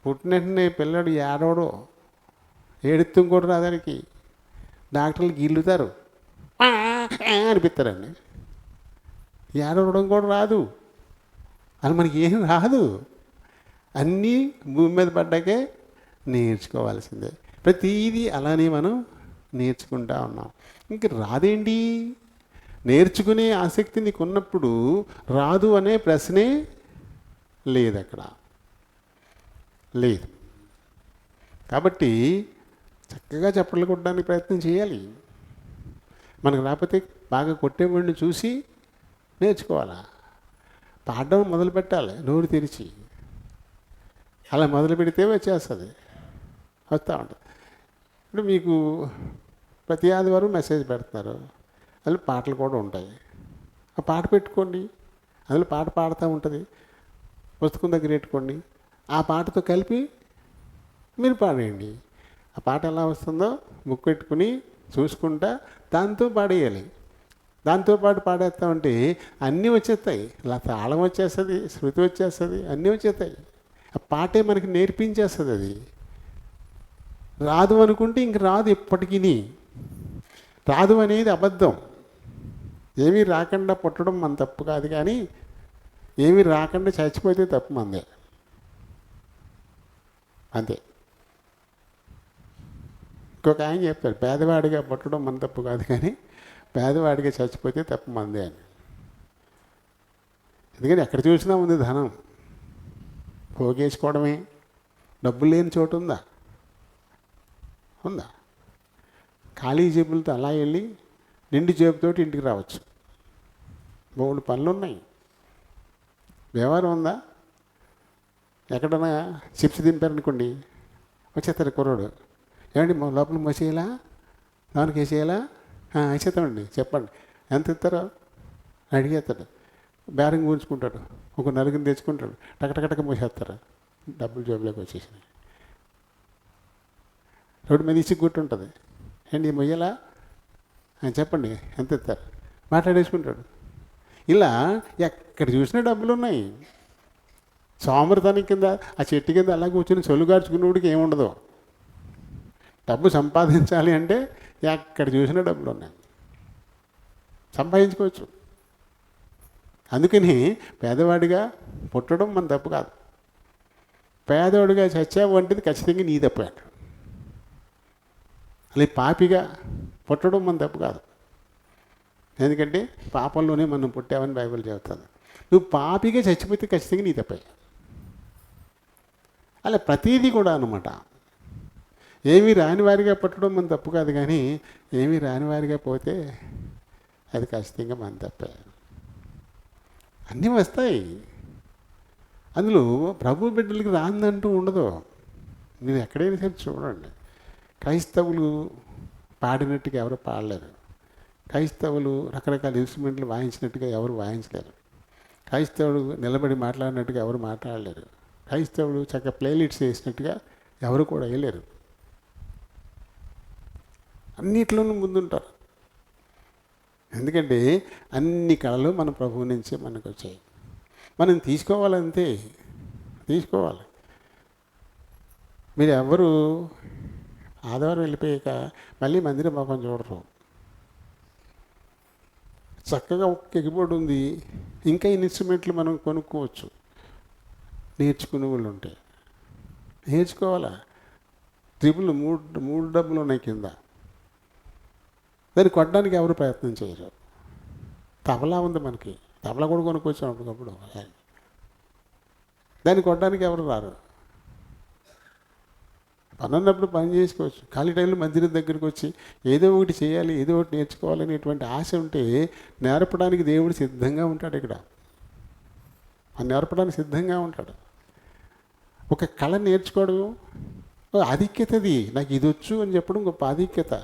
వెంటనే పిల్లడు ఏడవడం, ఏడుత్తం కూడా రాదానికి. డాక్టర్లు గిల్లుతారు, అనిపిస్తారండి. ఏడవడం కూడా రాదు, అని మనకి ఏం రాదు. అన్నీ భూమి మీద పడ్డాకే నేర్చుకోవాల్సిందే. ప్రతిదీ అలానే మనం నేర్చుకుంటా ఉన్నాం. ఇంక రాదేంటి? నేర్చుకునే ఆసక్తి నీకు ఉన్నప్పుడు రాదు అనే ప్రశ్నే లేదు, అక్కడ లేదు. కాబట్టి చక్కగా చప్పట్లు కొట్టడానికి ప్రయత్నం చేయాలి. మనకు రాకపోతే బాగా కొట్టేవాడిని చూసి నేర్చుకోవాలా. పాడడం మొదలు పెట్టాలి నోరు తెరిచి. అలా మొదలు పెడితే వచ్చేస్తుంది, వస్తూ ఉంటుంది. ఇప్పుడు మీకు ప్రతి ఆదివారం మెసేజ్ పెడుతున్నారు, అందులో పాటలు కూడా ఉంటాయి. ఆ పాట పెట్టుకోండి, అందులో పాట పాడుతూ ఉంటుంది, పుస్తకం దగ్గర పెట్టుకోండి. ఆ పాటతో కలిపి మీరు పాడేయండి. ఆ పాట ఎలా వస్తుందో బుక్ పెట్టుకుని చూసుకుంటా దాంతో పాడేయాలి. దాంతోపాటు పాడేస్తామంటే అన్నీ వచ్చేస్తాయి. ఇలా తాళం వచ్చేస్తుంది, శృతి వచ్చేస్తుంది, అన్నీ వచ్చేస్తాయి. ఆ పాటే మనకి నేర్పించేస్తుంది. అది రాదు అనుకుంటే ఇంక రాదు, ఎప్పటికీ రాదు అనేది అబద్ధం. ఏమీ రాకుండా పుట్టడం మన తప్పు కాదు, కానీ ఏమీ రాకుండా చచ్చిపోతే తప్పు మందే, అంతే. ఇంకొక ఆయన చెప్తారు, పేదవాడిగా పుట్టడం మన తప్పు కాదు, కానీ పేదవాడిగా చచ్చిపోతే తప్పు మందే అని. ఎందుకంటే ఎక్కడ చూసినా ఉంది ధనం, పోగేసుకోవడమే. డబ్బులు లేని చోటు ఉందా? ఖాళీ జేబులతో అలా వెళ్ళి నిండు జేబుతోటి ఇంటికి రావచ్చు. బోల్డ్ పనులు ఉన్నాయి. వ్యవహారం ఉందా? ఎక్కడన్నా చిప్స్ దింపారనుకోండి, వచ్చేస్తాడు కుర్రాడు, ఏమండి లోపల మోసేయాలా, లోనికి వేసేయాలా? వేసేస్తామండి, చెప్పండి ఎంత ఇస్తారో అడిగేస్తాడు. బేరం కూర్చుకుంటాడు, ఒక నలుగురిని తెచ్చుకుంటాడు, టకటకటక మోసేస్తారు, డబ్బులు జేబులోకి వచ్చేసినాయి. రోడ్డు మీద ఇచ్చి గుర్తుంటుంది, ఏంటి మొయ్యాలా, చెప్పండి ఎంత ఇస్తారు, మాట్లాడేసుకుంటాడు. ఇలా ఎక్కడ చూసినా డబ్బులు ఉన్నాయి. సోమరితనం కింద ఆ చెట్టు కింద అలా కూర్చొని చొలుగార్చుకునేవాడికి ఏముండదు. డబ్బు సంపాదించాలి అంటే ఎక్కడ చూసినా డబ్బులు ఉన్నాయి, సంపాదించుకోవచ్చు. అందుకని పేదవాడిగా పుట్టడం మన తప్పు కాదు. పేదవాడిగా చచ్చావు అంటే ఖచ్చితంగా నీ తప్పు అంటాడు. అలా పాపిగా పుట్టడం మన తప్పు కాదు. ఎందుకంటే పాపంలోనే మనం పుట్టామని బైబిల్ చెబుతుంది. నువ్వు పాపిగా చచ్చిపోతే ఖచ్చితంగా నీ తప్పే. అలా ప్రతీదీ కూడా అనమాట. ఏమీ రాని వారిగా పుట్టడం మన తప్పు కాదు, కానీ ఏమీ రాని వారిగా పోతే అది ఖచ్చితంగా మన తప్పే. అన్నీ వస్తాయి, అందులో ప్రభు బిడ్డలకి రాందంటూ ఉండదు. మీరు ఎక్కడైనా సరే చూడండి, క్రైస్తవులు పాడినట్టుగా ఎవరు పాడలేరు, క్రైస్తవులు రకరకాల ఇన్స్ట్రుమెంట్లు వాయించినట్టుగా ఎవరు వాయించలేరు, క్రైస్తవుడు నిలబడి మాట్లాడినట్టుగా ఎవరు మాట్లాడలేరు, క్రైస్తవుడు చక్కగా ప్లేలిట్స్ వేసినట్టుగా ఎవరు కూడా వేయలేరు. అన్నిట్లోనూ ముందుంటారు. ఎందుకంటే అన్ని కళలు మన ప్రభువు నుంచే మనకు వచ్చాయి. మనం తీసుకోవాలంతే, తీసుకోవాలి. మీరు ఎవరు ఆదివారం వెళ్ళిపోయాక మళ్ళీ మందిరం మొఖం చూడరు. చక్కగా ఒక కీబోర్డ్ ఉంది, ఇంకా ఇన్స్ట్రుమెంట్లు మనం కొనుక్కోవచ్చు. నేర్చుకునే వాళ్ళు ఉంటే నేర్చుకోవాలా. త్రిపులు మూడు డబ్బులు ఉన్నాయి కింద, దాన్ని కొట్టడానికి ఎవరు ప్రయత్నం చేయరు. తబలా ఉంది మనకి, తబలా కూడా కొనుక్కొచ్చాం అప్పటికప్పుడు. దాన్ని కొట్టడానికి ఎవరు రారు. పని ఉన్నప్పుడు పని చేసుకోవచ్చు. ఖాళీ టైంలో మందిరం దగ్గరికి వచ్చి ఏదో ఒకటి చేయాలి, ఏదో ఒకటి నేర్చుకోవాలనేటువంటి ఆశ ఉంటే నేర్పడానికి దేవుడు సిద్ధంగా ఉంటాడు. ఇక్కడ నేర్పడానికి సిద్ధంగా ఉంటాడు. ఒక కళ నేర్చుకోవడం ఆధిక్యతది. నాకు ఇది వచ్చు అని చెప్పడం గొప్ప ఆధిక్యత.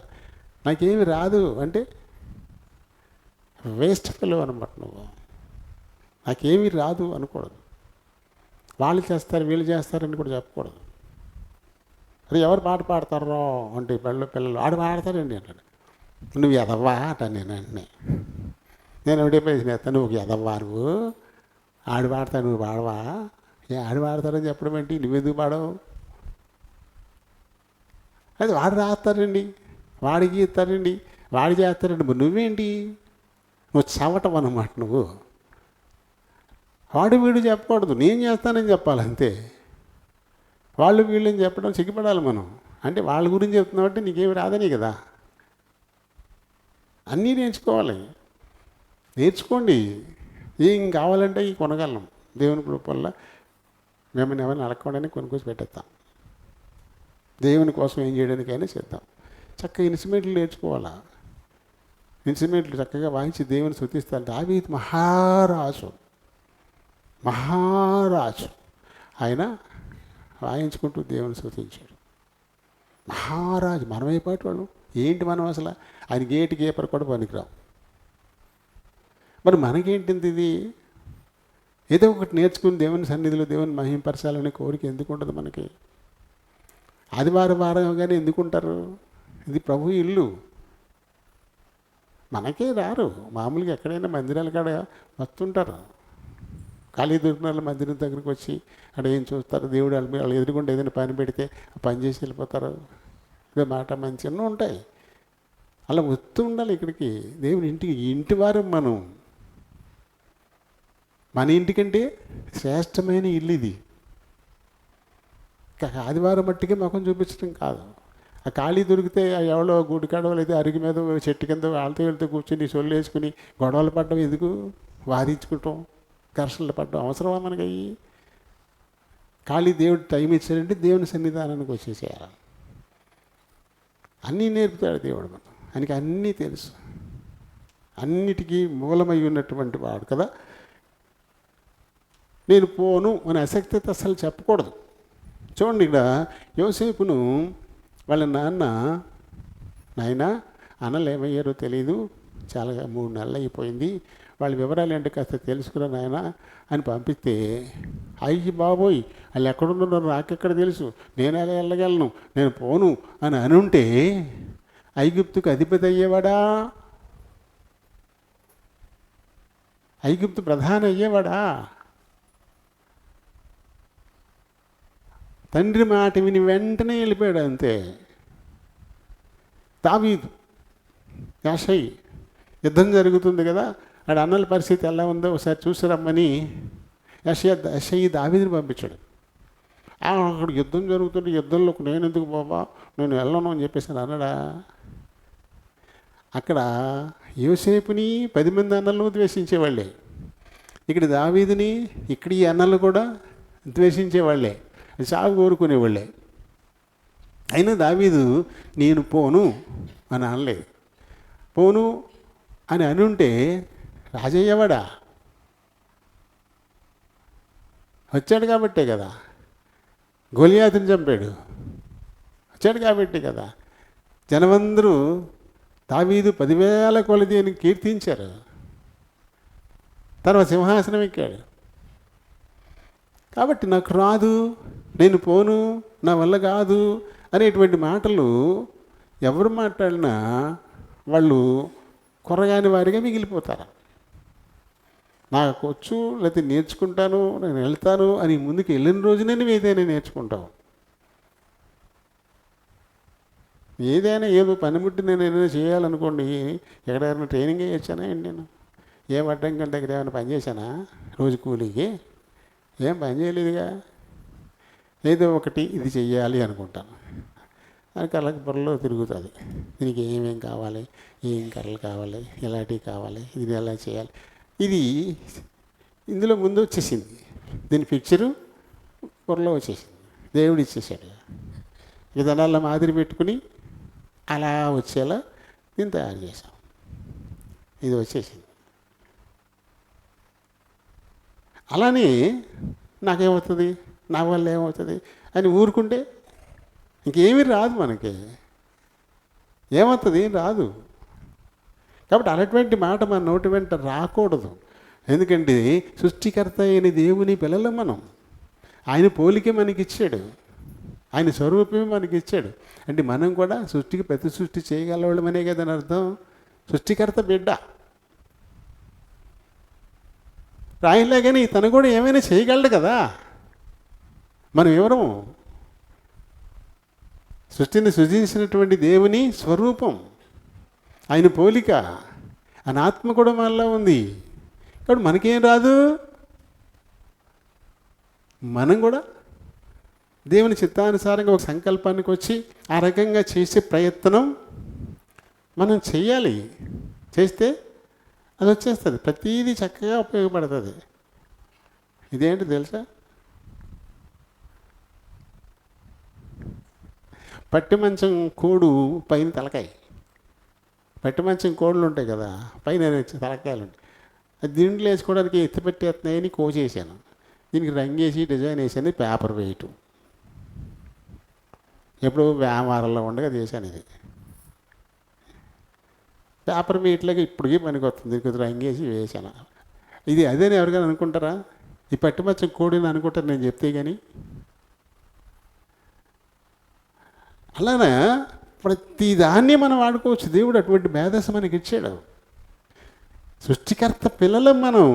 నాకేమి రాదు అంటే వేస్ట్ ఫెలో అనమాట. నువ్వు నాకేమీ రాదు అనకూడదు. వాళ్ళు చేస్తారు వీళ్ళు చేస్తారని కూడా చెప్పకూడదు. అది ఎవరు పాట పాడతారో అంటే పిల్లలు ఆడు పాడతారండి అంటాడు. నువ్వు ఎదవ్వా అంటాను నేను. వెంటనే నేను ఎవడైపోయి నువ్వు ఎదవ్వా, నువ్వు ఆడు పాడతావు, నువ్వు పాడవా? ఆడు పాడతారని చెప్పడం ఏంటి? నువ్వెందుకు పాడవు? అది వాడు రాస్తారండి, వాడికి ఇస్తారండి, వాడు చేస్తారండి. నువ్వేంటి? నువ్వు చవటం అన్నమాట. నువ్వు వాడు వీడు చెప్పకూడదు, నేను చేస్తానని చెప్పాలి అంతే. వాళ్ళు వీళ్ళని చెప్పడం సిగ్గుపడాలి మనం. అంటే వాళ్ళ గురించి చెప్తున్నావు అంటే నీకేమి రాదని కదా. అన్నీ నేర్చుకోవాలి. నేర్చుకోండి. ఏం కావాలంటే ఈ కొనగలం. దేవుని కృప వల్ల మిమ్మల్ని ఎవరిని అడగకుండానే కొనుక్కొచ్చి పెట్టేస్తాం. దేవుని కోసం ఏం చేయడానికైనా చేద్దాం. చక్కగా ఇన్స్ట్రుమెంట్లు నేర్చుకోవాలా. ఇన్స్ట్రుమెంట్లు చక్కగా వాయించి దేవుని స్తుతిస్తారు. దావీదు మహారాజు ఆయన వాయించుకుంటూ దేవుని స్తుతించాడు. మహారాజు. మనమైపోయేటి వాళ్ళు ఏంటి? మనం అసలు ఆయన గేటు గేపర్ కూడా పనికిరాం. మరి మనకేంటింది? ఇది ఏదో ఒకటి నేర్చుకుని దేవుని సన్నిధిలో దేవుని మహింపరచాలనే కోరిక ఎందుకు ఉండదు మనకి? వారంగానే ఎందుకుంటారు? ఇది ప్రభు ఇల్లు. మనకే రారు. మామూలుగా ఎక్కడైనా మందిరాల కాడ వస్తుంటారు. ఖాళీ దొరికిన వాళ్ళు మందిరం దగ్గరికి వచ్చి అక్కడ ఏం చూస్తారు? దేవుడు వాళ్ళు ఎదురుకుండా ఏదైనా పని పెడితే ఆ పని చేసి వెళ్ళిపోతారు. ఇదే మాట మంచి ఎన్నో ఉంటాయి. అలా వస్తూ ఉండాలి ఇక్కడికి. దేవుని ఇంటికి ఇంటి వారం మనం. మన ఇంటికంటే శ్రేష్టమైన ఇల్లు ఇది. ఆదివారం మట్టికే ముఖం చూపించడం కాదు. ఆ ఖాళీ దొరికితే ఎవరో గుడికాడవాళ్ళు అయితే అరుగు మీద చెట్టు కింద వాళ్ళతో వెళ్తే కూర్చొని సొల్లు వేసుకుని గొడవలు పడడం ఎందుకు? వాదించుకుంటాం, ఘర్షణలు పడడం అవసరమా మనకి? అయ్యి ఖాళీ దేవుడు టైం ఇచ్చాడంటే దేవుని సన్నిధానానికి వచ్చేసేయాలి. అన్నీ నేర్పుతాడు దేవుడు. మనం ఆయనకి అన్నీ తెలుసు. అన్నిటికీ మూలమై ఉన్నటువంటి వాడు కదా. నేను పోను అని అసక్తి అసలు చెప్పకూడదు. చూడండి, ఇక్కడ యోసేపును వాళ్ళ నాయన అన్నలు ఏమయ్యారో తెలీదు, చాలా 3 నెలలు అయిపోయింది, వాళ్ళ వివరాలు ఏంటో కాస్త తెలుసుకురా నాయన అని పంపిస్తే, అయ్యి బాబోయ్ వాళ్ళు ఎక్కడున్నారో నాకెక్కడ తెలుసు, నేను అలా వెళ్ళగలను, నేను పోను అని అనుంటే ఐగుప్తుకు అధిపతి అయ్యేవాడా? ఐగుప్తు ప్రధాని అయ్యేవాడా? తండ్రి మాట విని వెంటనే వెళ్ళిపోయాడు అంతే. దావీదు, యెషయి యుద్ధం జరుగుతుంది కదా, ఆడ అన్నల పరిస్థితి ఎలా ఉందో ఒకసారి చూసి రమ్మని యెషయి దావీదుని పంపించాడు. అక్కడ యుద్ధం జరుగుతుంటే యుద్ధంలో నేను ఎందుకు బాబా, నేను వెళ్ళను అని చెప్పేసి అన్నాడా? అక్కడ యోసేపుని 10 మంది అన్నలను ద్వేషించేవాళ్ళే, ఇక్కడ దావీదుని ఇక్కడ ఈ అన్నలు కూడా ద్వేషించేవాళ్ళే, చావు కోరుకునేవాళ్ళే. అయినా దావీదు నేను పోను అని అనలేదు. పోను అని అనుంటే రాజయ్యేవాడా? వచ్చాడు కాబట్టే కదా గొలియాతుని చంపాడు. వచ్చాడు కాబట్టే కదా జనమందరూ దావీదు 10,000 కొలది అని కీర్తించారు. తర్వాత సింహాసనం ఎక్కాడు. కాబట్టి నాకు రాదు, నేను పోను, నా వల్ల కాదు అనేటువంటి మాటలు ఎవరు మాట్లాడినా వాళ్ళు కొరగాని వారిగా మిగిలిపోతారు. నాకు వచ్చు, లేకపోతే నేర్చుకుంటాను, నేను వెళ్తాను అని ముందుకు వెళ్ళిన రోజునే నువ్వు ఏదైనా నేర్చుకుంటావు. ఏదైనా ఏదో పనిముట్టి నేను ఏదైనా చేయాలనుకోండి, ఎక్కడైనా ట్రైనింగ్ వేయొచ్చానా అండి? నేను ఏ వడ్డంగం దగ్గర ఏమైనా పని చేశానా రోజు కూలీకి? ఏం పని చేయలేదుగా. ఏదో ఒకటి ఇది చెయ్యాలి అనుకుంటాను, అది కళ్ళకి పొరలో తిరుగుతుంది. దీనికి ఏమేం కావాలి, ఏం కర్రలు కావాలి, ఎలాంటివి కావాలి, ఇది ఎలా చేయాలి, ఇది ఇందులో ముందు వచ్చేసింది. దీని పిక్చరు పొరలో వచ్చేసింది, దేవుడు ఇచ్చేసాడు. విధానాల్లో మాదిరి పెట్టుకుని అలా వచ్చేలా దీన్ని తయారు చేశాం. ఇది వచ్చేసింది. అలానే నాకేమవుతుంది, నా వల్ల ఏమవుతుంది అని ఊరుకుంటే ఇంకేమీ రాదు మనకి. ఏమవుతుంది? రాదు. కాబట్టి అలాంటి మాట మన నోటి వెంట రాకూడదు. ఎందుకంటే సృష్టికర్త అయిన దేవుని పిల్లలు మనం. ఆయన పోలికే మనకిచ్చాడు, ఆయన స్వరూపమే మనకిచ్చాడు. అంటే మనం కూడా సృష్టికి ప్రతి సృష్టి చేయగలవాళ్ళమనే కదా అని అర్థం. సృష్టికర్త బిడ్డ రాయిలాగానే తను కూడా ఏమైనా చేయగలడు కదా. మనం ఎవరము? సృష్టిని సృజించినటువంటి దేవుని స్వరూపం, ఆయన పోలిక, ఆయన ఆత్మ కూడా మనలో ఉంది. కాబట్టి మనకేం రాదు. మనం కూడా దేవుని చిత్తానుసారంగా ఒక సంకల్పానికి వచ్చి ఆ రకంగా చేసే ప్రయత్నం మనం చెయ్యాలి. చేస్తే అది వచ్చేస్తుంది, ప్రతీదీ చక్కగా ఉపయోగపడుతుంది. ఇదేంటి తెలుసా? పట్టి మంచం కోడు పైన తలకాయ. పట్టి మంచం కోళ్ళు ఉంటాయి కదా, పైన తలకాయలు ఉంటాయి. అది దీంట్లో వేసుకోవడానికి ఎత్తిపెట్టేస్తున్నాయని కోసేసాను. దీనికి రంగేసి డిజైన్ వేసాను, పేపర్ వేయటం. ఎప్పుడు వ్యాపారంలో ఉండగా చేశాను. ఇది పేపర్ వేయట్లేక ఇప్పటికీ పనికి వస్తుంది. దీనికి రంగేసి వేసాను. ఇది అదేని ఎవరికైనా అనుకుంటారా? ఈ పట్టి మంచం కోడిని అనుకుంటారు నేను చెప్తే. కానీ అలానే ప్రతి దాన్ని మనం వాడుకోవచ్చు. దేవుడు అటువంటి మేధస్సు మనకి ఇచ్చాడు. సృష్టికర్త పిల్లలం మనం.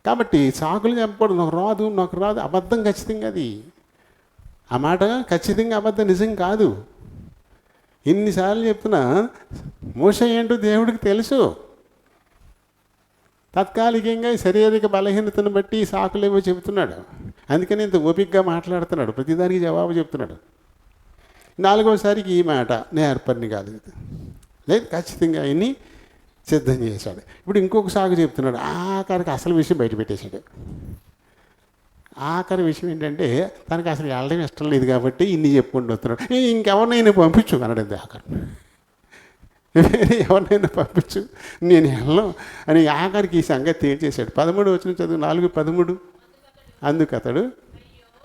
కాబట్టి సాకులు చెప్పకూడదు. నాకు రాదు అబద్ధం. ఖచ్చితంగా అది ఆ మాట ఖచ్చితంగా అబద్ధం, నిజం కాదు. ఎన్నిసార్లు చెప్తున్నా మోషే ఏంటో దేవుడికి తెలుసు. తాత్కాలికంగా శారీరక బలహీనతను బట్టి సాకులేమో చెబుతున్నాడు. అందుకని ఇంత ఓపికగా మాట్లాడుతున్నాడు, ప్రతిదానికి జవాబు చెప్తున్నాడు. 4వసారికి ఈ మాట నేర్పరిని కాదు, లేదు ఖచ్చితంగా ఆయన్ని సిద్ధం చేశాడు. ఇప్పుడు ఇంకొక సాగు చెప్తున్నాడు. ఆఖరికి అసలు విషయం బయట పెట్టేశాడు. ఆఖరి విషయం ఏంటంటే తనకు అసలు వెళ్ళడం ఇష్టం లేదు కాబట్టి ఇన్ని చెప్పుకుంటూ వస్తున్నాడు. ఇంకెవరినైనా పంపించు అన్నాడు. ఆఖరి ఎవరినైనా పంపించు, నేను వెళ్ళను అని ఆఖరికి ఈ సంగతి తేల్చేశాడు. 13 వచ్చిన చదువు 4:13. అందుకు అతడు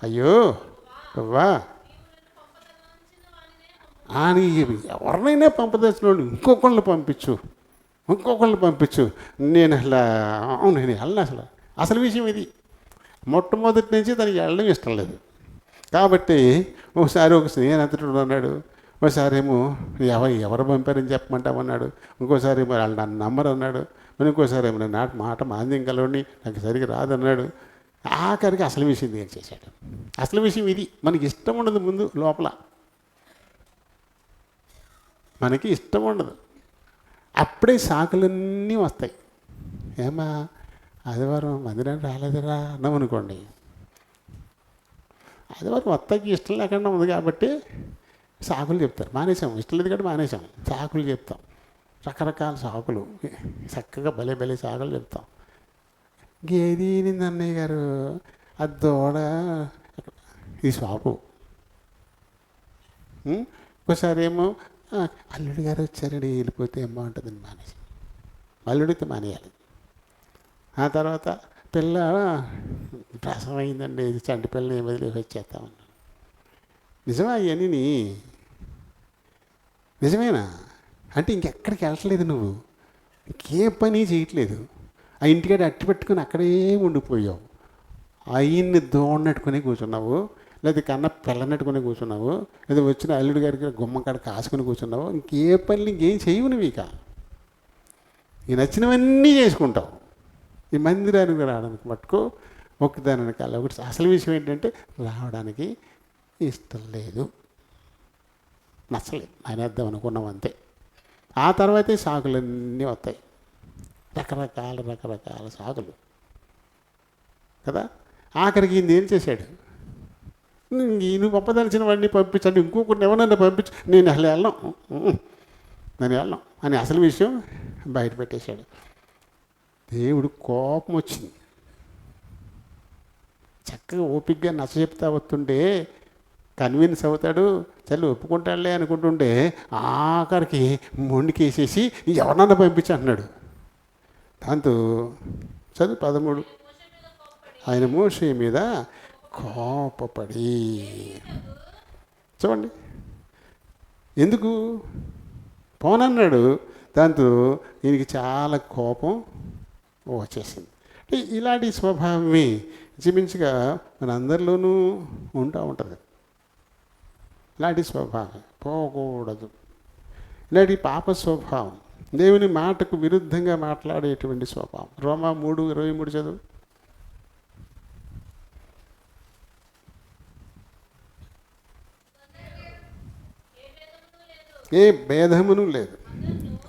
అయ్యో వా అని ఎవరినైనా పంపదలుచుకోండి, ఇంకొకళ్ళని పంపించు. నేను వెళ్ళను. అసలు విషయం ఇది. మొట్టమొదటి నుంచి తనకి వెళ్ళడం ఇష్టం లేదు. కాబట్టి ఒకసారి ఒక స్నేహితుడు అన్నాడు, ఒకసారి ఏమో ఎవరు పంపారని చెప్పమంటామన్నాడు, ఇంకోసారి ఏమో వాళ్ళు నన్ను నమ్మరు అన్నాడు, ఇంకోసారి ఏమో మాట మాంద్యం కలవండి నాకు సరిగ్గా రాదన్నాడు. ఆఖరికి అసలు విషయం చేశాడు. అసలు విషయం ఇది. మనకి ఇష్టం ఉండదు ముందు లోపల, మనకి ఇష్టం ఉండదు. అప్పుడే సాకులన్నీ వస్తాయి. ఏమా ఆదివారం మందిరానికి రాలేదురా అన్నాం అనుకోండి, ఆదివారం మొత్తానికి ఇష్టం లేకుండా ఉంది కాబట్టి సాకులు చెప్తారు. మానేసాం, ఇష్టం లేదు కాబట్టి మానేసాం. సాకులు చెప్తాం, రకరకాల సాకులు, చక్కగా భలే భలే సాకులు చెప్తాం. గేది ఈనింది అన్నయ్య గారు, అది దూడ, ఈ సాకు. ఒకసారి ఏమో అల్లుడి గారు వచ్చారని వెళ్ళిపోతే ఏం బాగుంటుందని మానేసి, అల్లుడితో మానేయాలి. ఆ తర్వాత పిల్ల ప్రసవం అయిందండి, చంటి పిల్లని ఏం వదిలేసి వచ్చేస్తామన్నాను. నిజమా ఇవన్నీ? నిజమేనా అంటే ఇంకెక్కడికి వెళ్ళట్లేదు, నువ్వు ఇంకే పని చేయట్లేదు. ఆ ఇంటికాడ అట్టి పెట్టుకుని అక్కడే ఉండిపోయావు. అయ్యన్ని దోడినట్టుకుని కూర్చున్నావు, లేదా కన్న పిల్లనట్టుకుని కూర్చున్నావు, లేదా వచ్చిన అల్లుడి గారికి గుమ్మ కాడ కాసుకొని కూర్చున్నావు. ఇంకే పనులు ఇంకేం చేయవు నువ్వు. ఇక నచ్చినవన్నీ చేసుకుంటావు. ఈ మందిరానికి రావడానికి మట్టుకు ఒకదాని కాల ఒకటి. అసలు విషయం ఏంటంటే రావడానికి ఇష్టం లేదు, నచ్చలేదు, మానేద్దాం అనుకున్నాం అంతే. ఆ తర్వాతే సాకులన్నీ వస్తాయి, రకరకాల సాకులు కదా. ఆఖరికి ఈయన ఏం చేశాడు? నువ్వు పంపదలిచిన వాడిని పంపించండి, ఇంకొకరిని ఎవరన్నా పంపించు, నేను అసలు వెళ్ళను అని అసలు విషయం బయట పెట్టేశాడు. దేవుడు కోపం వచ్చింది. చక్కగా ఓపికగా నచ్చ చెప్తా వస్తుంటే కన్విన్స్ అవుతాడు, చల్లి ఒప్పుకుంటాడులే అనుకుంటుంటే ఆఖరికి మొండికేసేసి ఎవరన్నా పంపించంటున్నాడు. దాంతో చదువు 13. ఆయన మోషే మీద కోపపడి, చూడండి ఎందుకు పోనన్నాడు. దాంతో ఈయనకి చాలా కోపం వచ్చేసింది. ఇలాంటి స్వభావమే ఇంచుమించుగా మనందరిలోనూ ఉంటుంది. ఇలాంటి స్వభావం పోకూడదు. ఇలాంటి పాప స్వభావం, దేవుని మాటకు విరుద్ధంగా మాట్లాడేటువంటి స్వభావం. రోమా 3:23 చదువు. ఏ భేదమును లేదు,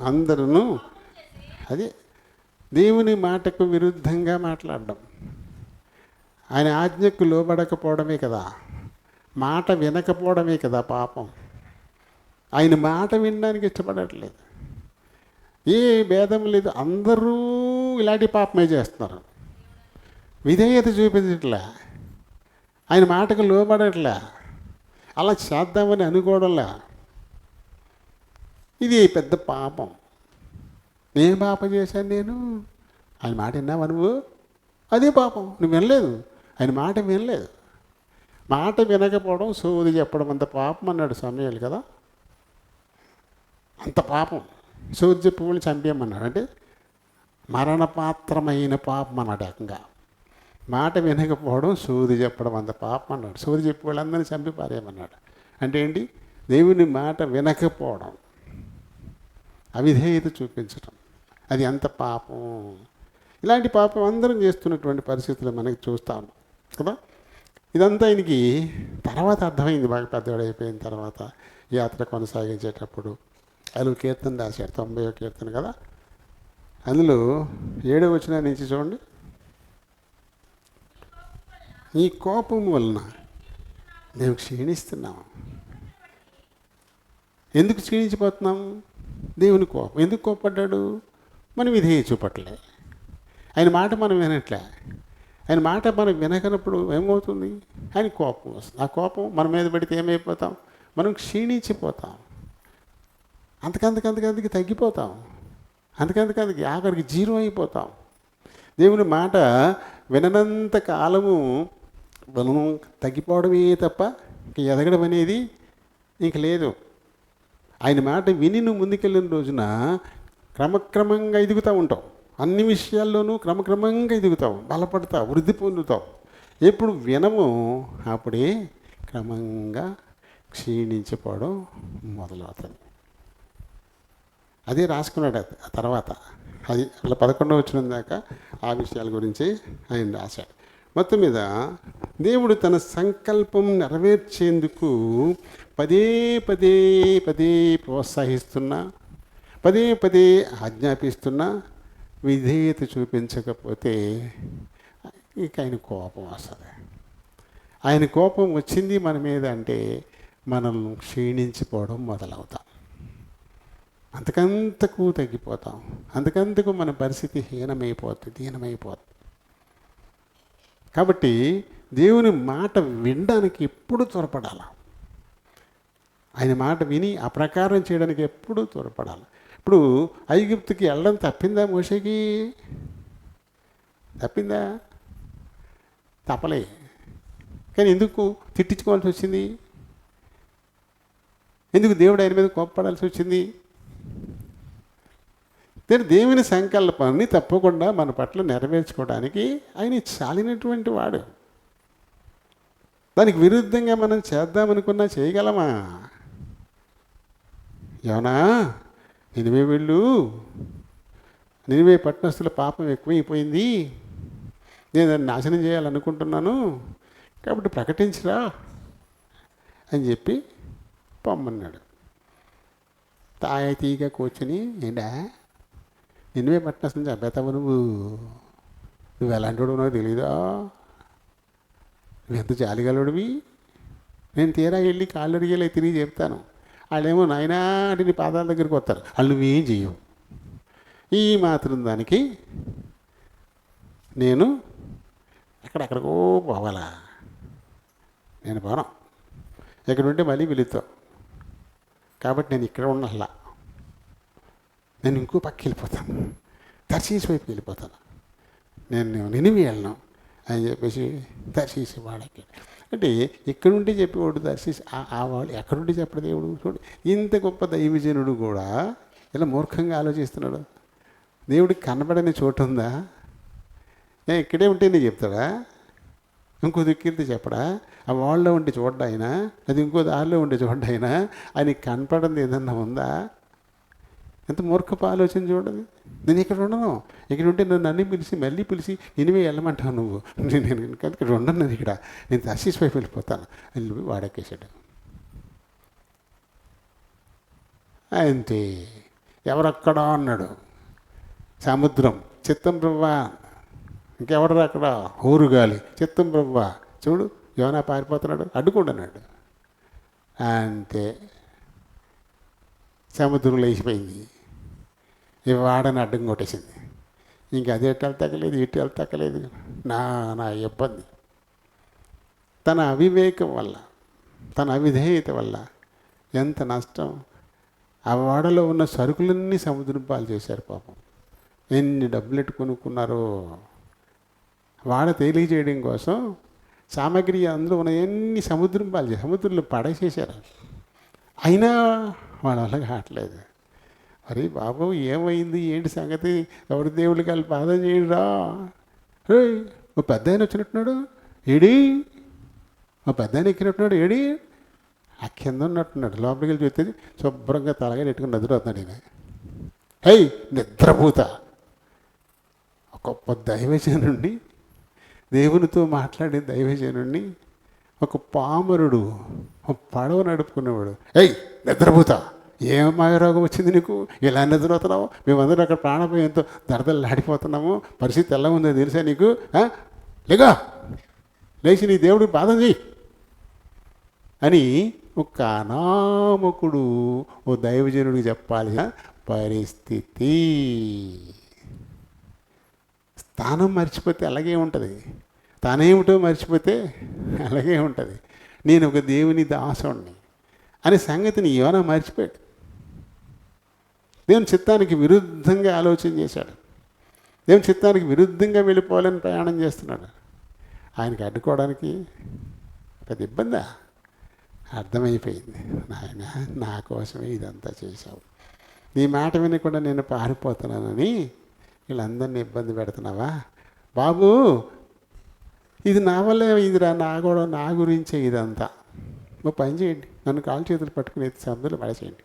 అందరూ అదే దేవుని మాటకు విరుద్ధంగా మాట్లాడడం. ఆయన ఆజ్ఞకు లోబడకపోవడమే కదా, మాట వినకపోవడమే కదా పాపం. ఆయన మాట వినడానికి ఇష్టపడట్లేదు. ఏ భేదం లేదు, అందరూ ఇలాంటి పాపమే చేస్తున్నారు. విధేయత చూపించట్లే, ఆయన మాటకు లోబడట్లే, అలా చేద్దామని అనుకోవడంలే. ఇది పెద్ద పాపం. ఏం పాపం చేశాను నేను? ఆయన మాట విన్నావా నువ్వు? అదే పాపం. నువ్వు వినలేదు, ఆయన మాట వినలేదు. మాట వినకపోవడం, సోది చెప్పడం అంత పాపం అన్నాడు సమయాలు కదా. అంత పాపం. సోది చెప్పి చంపేయమన్నాడు. అంటే మరణపాత్రమైన పాపం అన్నాడు ఏకంగా. మాట వినకపోవడం, సోది చెప్పడం అంత పాపం అన్నాడు. సోది చెప్పి వాళ్ళందరినీ చంపి పారేయమన్నాడు. అంటే ఏంటి? దేవుని మాట వినకపోవడం, అవిధేయత చూపించడం, అది అంత పాపం. ఇలాంటి పాపం అందరం చేస్తున్నటువంటి పరిస్థితులు మనకి చూస్తాం కదా. ఇదంతా ఆయనకి తర్వాత అర్థమైంది, బాగా పెద్దవాడు అయిపోయిన తర్వాత యాత్ర కొనసాగించేటప్పుడు. అలా కీర్తన రాశాడు, 90వ కీర్తన కదా. అందులో 7వ వచనం నుంచి చూడండి. ఈ కోపం వలన మేము క్షీణిస్తున్నాము. ఎందుకు క్షీణించిపోతున్నాము? దేవుని కోపం. ఎందుకు కోపడ్డాడు? మనం విధేయ చూపట్లే, ఆయన మాట మనం వినట్లే. ఆయన మాట మనం వినకనప్పుడు ఏమవుతుంది? ఆయన కోపం వస్తుంది. ఆ కోపం మన మీద పడితే ఏమైపోతాం? మనం క్షీణించిపోతాం, అంతకంతకంతకంతకి తగ్గిపోతాం, అంతకంతకంతకి ఆఖరికి జీరో అయిపోతాం. దేవుని మాట విననంత కాలము మనం తగ్గిపోవడమే తప్ప ఇంక ఎదగడం అనేది ఇంక లేదు. ఆయన మాట విని నువ్వు ముందుకెళ్ళిన రోజున క్రమక్రమంగా ఎదుగుతూ ఉంటావు. అన్ని విషయాల్లోనూ క్రమక్రమంగా ఎదుగుతావు, బలపడతావు, వృద్ధి పొందుతావు. ఎప్పుడు వినము అప్పుడే క్రమంగా క్షీణించిపోవడం మొదలవుతుంది. అదే రాసుకున్నాడు ఆ తర్వాత. అది అలా 11వ వచనం దాకా ఆ విషయాల గురించి ఆయన రాశాడు. మొత్తం మీద దేవుడు తన సంకల్పం నెరవేర్చేందుకు పదే పదే పదే ప్రోత్సహిస్తున్నా, పదే పదే ఆజ్ఞాపిస్తున్నా విధేయత చూపించకపోతే ఇక ఆయన కోపం వస్తుంది. ఆయన కోపం వచ్చింది మన మీద అంటే మనం క్షీణించిపోవడం మొదలవుతాం, అంతకంతకు తగ్గిపోతాం, అంతకంతకు మన పరిస్థితి దీనమైపోతుంది. కాబట్టి దేవుని మాట వినడానికి ఎప్పుడు త్వరపడాలి, ఆయన మాట విని ఆ ప్రకారం చేయడానికి ఎప్పుడు త్వరపడాలి. ఇప్పుడు ఐగుప్తుకి వెళ్ళడం తప్పిందా మోషేకి? తప్పిందా? తప్పలే. కానీ ఎందుకు తిట్టించుకోవాల్సి వచ్చింది? ఎందుకు దేవుడు ఆయన మీద కోప్పడాల్సి వచ్చింది? దేవుని సంకల్పాన్ని తప్పకుండా మన పట్ల నెరవేర్చుకోవడానికి ఆయన చాలినటువంటి వాడు. దానికి విరుద్ధంగా మనం చేద్దామనుకున్నా చేయగలమా? ఏమన్నా నినివే పట్టణస్తుల పాపం ఎక్కువైపోయింది, నేను దాన్ని నాశనం చేయాలనుకుంటున్నాను, కాబట్టి ప్రకటించరా అని చెప్పి పొమ్మన్నాడు. తాయతీగా కూర్చుని, ఏంటా నినివే పట్టణస్తులు చంపేతావు నువ్వు ఎలాంటి వాడు నాకు తెలీదా, నువ్వు ఎంత జాలిగలడివి, నేను తీరా వెళ్ళి కాళ్ళు అడిగేలా తిరిగి చెప్తాను, వాళ్ళేమో నాయనా అంటే నీ పాదాల దగ్గరికి వస్తారు, వాళ్ళు నువ్వేం చెయ్యవు. ఈ మాత్రం దానికి నేను ఎక్కడెక్కడికో పోవాలా? నేను పోను, ఇక్కడ ఉంటే మళ్ళీ పిలుస్తావు, కాబట్టి నేను ఇక్కడ ఉండాలా, నేను ఇంకో పక్క వెళ్ళిపోతాను, దర్శీసి వైపు వెళ్ళిపోతాను, నేను నినివి వెళ్ళను అని చెప్పేసి దర్శీసి వాళ్ళకి. అంటే ఎక్కడుంటే చెప్పేవాడు దర్శించి ఆ వాళ్ళు ఎక్కడుంటే చెప్పడు దేవుడు. చూడు, ఇంత గొప్ప దైవజనుడు కూడా ఇలా మూర్ఖంగా ఆలోచిస్తున్నాడు. దేవుడికి కనబడని చోటు ఉందా? ఇక్కడే ఉంటే నేను చెప్తాడా? ఇంకో దిక్కితే చెప్పడా? ఆ వాళ్ళలో ఉంటే చూడ్డా ఆయన, అది ఇంకో దారిలో ఉంటే చూడ్డా ఆయన, ఆయనకి కనపడింది ఏదన్నా ఉందా? ఎంత మూర్ఖపు ఆలోచన చూడండి. నేను ఇక్కడ ఉండను, ఇక్కడ ఉంటే నన్ను అన్నీ మళ్ళీ పిలిచి నినివే వెళ్ళమంటావు నువ్వు, నేను ఇక్కడ ఉండను, ఇక్కడ నేను తర్షీషు వైపు వెళ్ళిపోతాను. వెళ్ళి వాడెక్కేసాడు. అంతే, ఎవరక్కడా అన్నాడు. సముద్రం, చిత్తం బ్రవ్వా, ఇంకెవడరా అక్కడ? ఊరుగాలి, చిత్తం బ్రవ్వా, చూడు యోనా పారిపోతున్నాడు, అడ్డుకుంటున్నాడు. అంతే, సముద్రం లేచిపోయింది, ఈ వాడని అడ్డం కొట్టేసింది. ఇంక అది ఎటు వెళ్తాకలేదు, ఇటు వెళ్తాకలేదు, నా ఇబ్బంది. తన అవివేకం వల్ల, తన అవిధేయత వల్ల ఎంత నష్టం. ఆ వాడలో ఉన్న సరుకులన్నీ సముద్రం పాలు చేశారు పాపం. ఎన్ని డబ్బులు ఎట్టు కొనుక్కున్నారో. వాడ తేలిక చేయడం కోసం సామాగ్రి అందులో ఉన్న ఎన్ని సముద్రం పాలు చేశారు, సముద్రంలో పడేసేసారు. అయినా వాళ్ళ వల్ల కావట్లేదు. అరే బాబు ఏమైంది, ఏంటి సంగతి, ఎవరి దేవుడికి వాళ్ళు బాధ చేయరా? ఓ పెద్ద ఆయన వచ్చినట్టున్నాడు ఏడి, ఓ పెద్ద ఆయన ఎక్కినట్టున్నాడు ఏడి, ఆ కింద ఉన్నట్టున్నాడు. లోపలికి వెళ్ళి చూస్తే శుభ్రంగా తలగా నెట్టుకుని నిద్రపోతున్నాడు ఈయన. హై నిద్రపోత. ఒక గొప్ప దైవజనుడిని, దేవునితో మాట్లాడే దైవజనుడిని, ఒక పామరుడు, ఒక పడవ నడుపుకునేవాడు, ఏయ్ నిద్రపోతా, ఏం మాయరోగం వచ్చింది నీకు, ఇలా నిద్రపోతున్నావు, మేమందరం అక్కడ ప్రాణభయంతో దడదల్లాడిపోతున్నాము, పరిస్థితి ఎలా ఉందో తెలుసా నీకు, లేగా లేచి నీ దేవుడికి బాధ చేయి అని ఒక అనామకుడు ఓ దైవజనుడికి చెప్పాలి పరిస్థితి. స్థానం మర్చిపోతే అలాగే ఉంటుంది, తానేమిటో మర్చిపోతే అలాగే ఉంటుంది. నేను ఒక దేవుని దాసుడిని అనే సంగతిని యోనా మర్చిపోయాడు. దేవుని చిత్తానికి విరుద్ధంగా ఆలోచన చేశాడు. దేవుని చిత్తానికి విరుద్ధంగా వెళ్ళిపోవాలని ప్రయాణం చేస్తున్నాడు. ఆయనకి అడ్డుకోవడానికి పెద్ద ఇబ్బందా? అర్థమైపోయింది, నాయన నా కోసమే ఇదంతా చేశావు, నీ మాట వినకుండా నేను పారిపోతున్నానని వీళ్ళందరినీ ఇబ్బంది పెడుతున్నావా బాబు? ఇది నా వల్లే ఇదిరా, నా గురించే ఇదంతా. ఓ పని చేయండి, నన్ను కాలు చేతులు పట్టుకుని సముద్రంలో పడేసేయండి,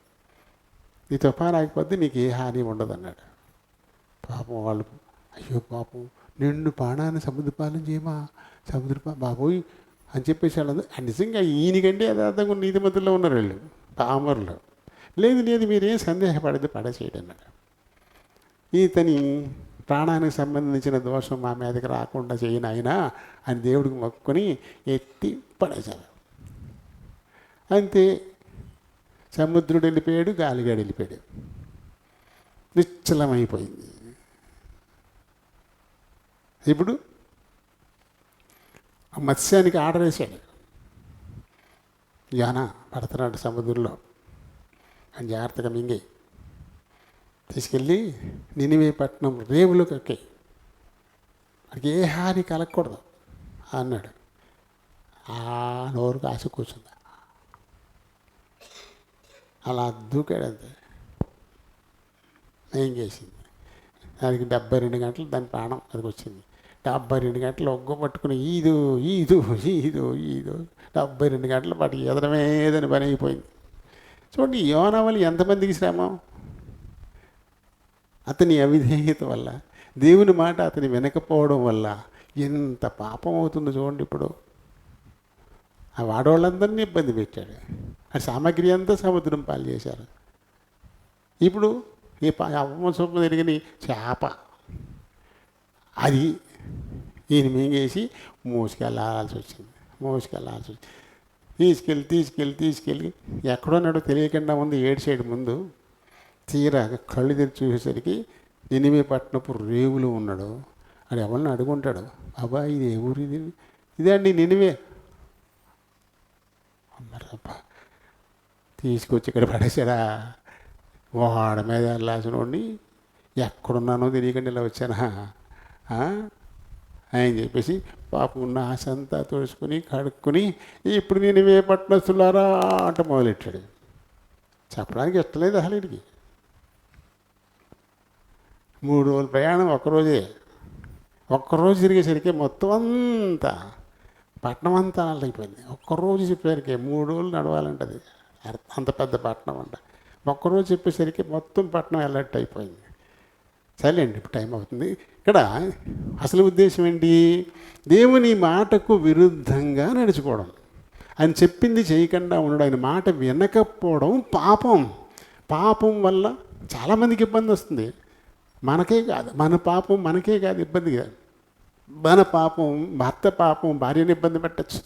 ఈ తుఫాను ఆగిపోద్ది, నీకు ఏ హాని ఉండదు అన్నాడు. పాపం వాళ్ళు, అయ్యో పాపం నిన్ను ప్రాణాన్ని సముద్రపాలన చేయమా బాబోయ్ అని చెప్పేసి వాళ్ళు నిజంగా ఈయనకంటే యథార్థంగా నీతిమంతుల్లో ఉన్నారు వీళ్ళు పామరులు. లేదు మీరేం సందేహపడద్దు పడచేయడం అన్నాడు. ఇతని ప్రాణానికి సంబంధించిన దోషం మా మీదకి రాకుండా చేయను ఆయన అని దేవుడికి మొక్కుకొని ఎత్తి పడేశారు. అంతే, సముద్రుడు వెళ్ళిపోయాడు, గాలిగాడు వెళ్ళిపోయాడు, నిశ్చలమైపోయింది. ఇప్పుడు మత్స్యానికి ఆర్డర్ వేశాడు, యానా పడుతున్నాడు సముద్రంలో అని జాగ్రత్తగా మింగి తీసుకెళ్ళి నినివే పట్టణం రేవులోకి ఎక్కాయి, వాడికి ఏ హాని కలగకూడదు అన్నాడు. ఆ నోరు కాసి కూర్చుంది, అలా దూకాడు. అంతే, ఏం చేసింది దానికి 72 గంటలు దాని ప్రాణం అదికి వచ్చింది. 72 గంటలు ఒగ్గ పట్టుకుని ఈదు 72 గంటల పాటు ఎదరమేదని పని అయిపోయింది. చూడండి, యోనా వల్ల ఎంతమందికి శ్రమ. అతని అవిధేయత వల్ల, దేవుని మాట అతని వినకపోవడం వల్ల ఎంత పాపం అవుతుందో చూడండి. ఇప్పుడు ఆ వాడవాళ్ళందరినీ ఇబ్బంది పెట్టాడు, ఆ సామాగ్రి అంతా సముద్రం పాలు చేశారు. ఇప్పుడు ఈ అమ్మ సొమ్ము తిరిగిన చేప అది ఈయన మింగేసి మోసుకెళ్ళాల్సి వచ్చింది. తీసుకెళ్ళి ఎక్కడున్నాడో తెలియకుండా ఉంది, ఏడ్చేడు ముందు. తీరా కళ్ళు తెరిచి చూసేసరికి నినివే పట్టణపు రేవులో ఉన్నాడు. అది ఎవరిని అడుగుంటాడు, బాబా ఇది ఏ ఊరు, ఇదే అండి నినివే. అమ్మరబ్బా, తీసుకొచ్చి ఇక్కడ పడేసాడా. వాడ మీద వెళ్ళాల్సినోడిని ఎక్కడున్నానో తెలియకుండా ఇలా వచ్చానా అని చెప్పేసి పాపం ఉన్న ఆశ అంతా తోడుచుకొని కడుక్కొని ఇప్పుడు నేను ఏ పట్టణస్తులారా అంట మొదలెట్టాడు. చెప్పడానికి ఇష్టం లేదు అసలు వీడికి. 3 రోజుల ప్రయాణం ఒక్కరోజు తిరిగేసరికి మొత్తం అంతా పట్టణం అంతా అయిపోయింది. ఒక్కరోజు చెప్పేసరికి 3 రోజులు నడవాలంటది, అంత పెద్ద పట్టణం అంట. ఒక్కరోజు చెప్పేసరికి మొత్తం పట్టణం వెళ్ళట్టు అయిపోయింది. సరేండి, ఇప్పుడు టైం అవుతుంది. ఇక్కడ అసలు ఉద్దేశం ఏంటి? దేవుని మాటకు విరుద్ధంగా నడుచుకోవడం, ఆయన చెప్పింది చేయకుండా ఉండడం, ఆయన మాట వినకపోవడం పాపం వల్ల చాలామందికి ఇబ్బంది వస్తుంది. మనకే కాదు, మన పాపం మనకే కాదు ఇబ్బంది కాదు, మన పాపం భర్త పాపం భార్యని ఇబ్బంది పెట్టచ్చు,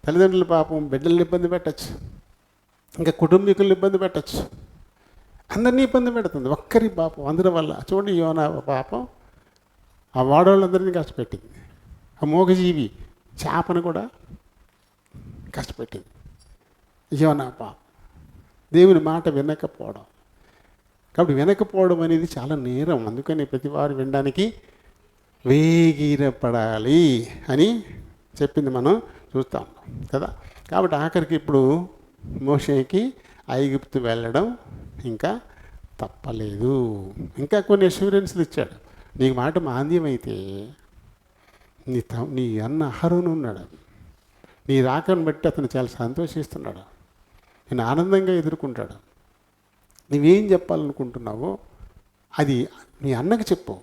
తల్లిదండ్రుల పాపం బిడ్డల్ని ఇబ్బంది పెట్టచ్చు, ఇంకా కుటుంబీకులను ఇబ్బంది పెట్టచ్చు, అందరినీ ఇబ్బంది పెడుతుంది. ఒక్కరి పాపం అందరి వల్ల. చూడండి, యోనా పాపం ఆ వాడవాళ్ళందరినీ కష్టపెట్టింది. ఆ మోగజీవి చేపను కూడా కష్టపెట్టింది. యోనా పాపం దేవుని మాట వినకపోవడం. కాబట్టి వినకపోవడం అనేది చాలా నేరం. అందుకని ప్రతివారు వినడానికి వేగిరపడాలి అని చెప్పింది మనం చూస్తాం కదా. కాబట్టి ఆఖరికి ఇప్పుడు మోషేకి ఐగుప్తు వెళ్ళడం ఇంకా తప్పలేదు. ఇంకా కొన్ని అష్యూరెన్స్లు ఇచ్చాడు. నీకు మాట మాంద్యం అయితే నీ అన్న అహరోను ఉన్నాడు, నీ రాకను బట్టి అతను చాలా సంతోషిస్తున్నాడు, నేను ఆనందంగా ఎదుర్కొంటాడు. నువ్వేం చెప్పాలనుకుంటున్నావో అది నీ అన్నకి చెప్పు.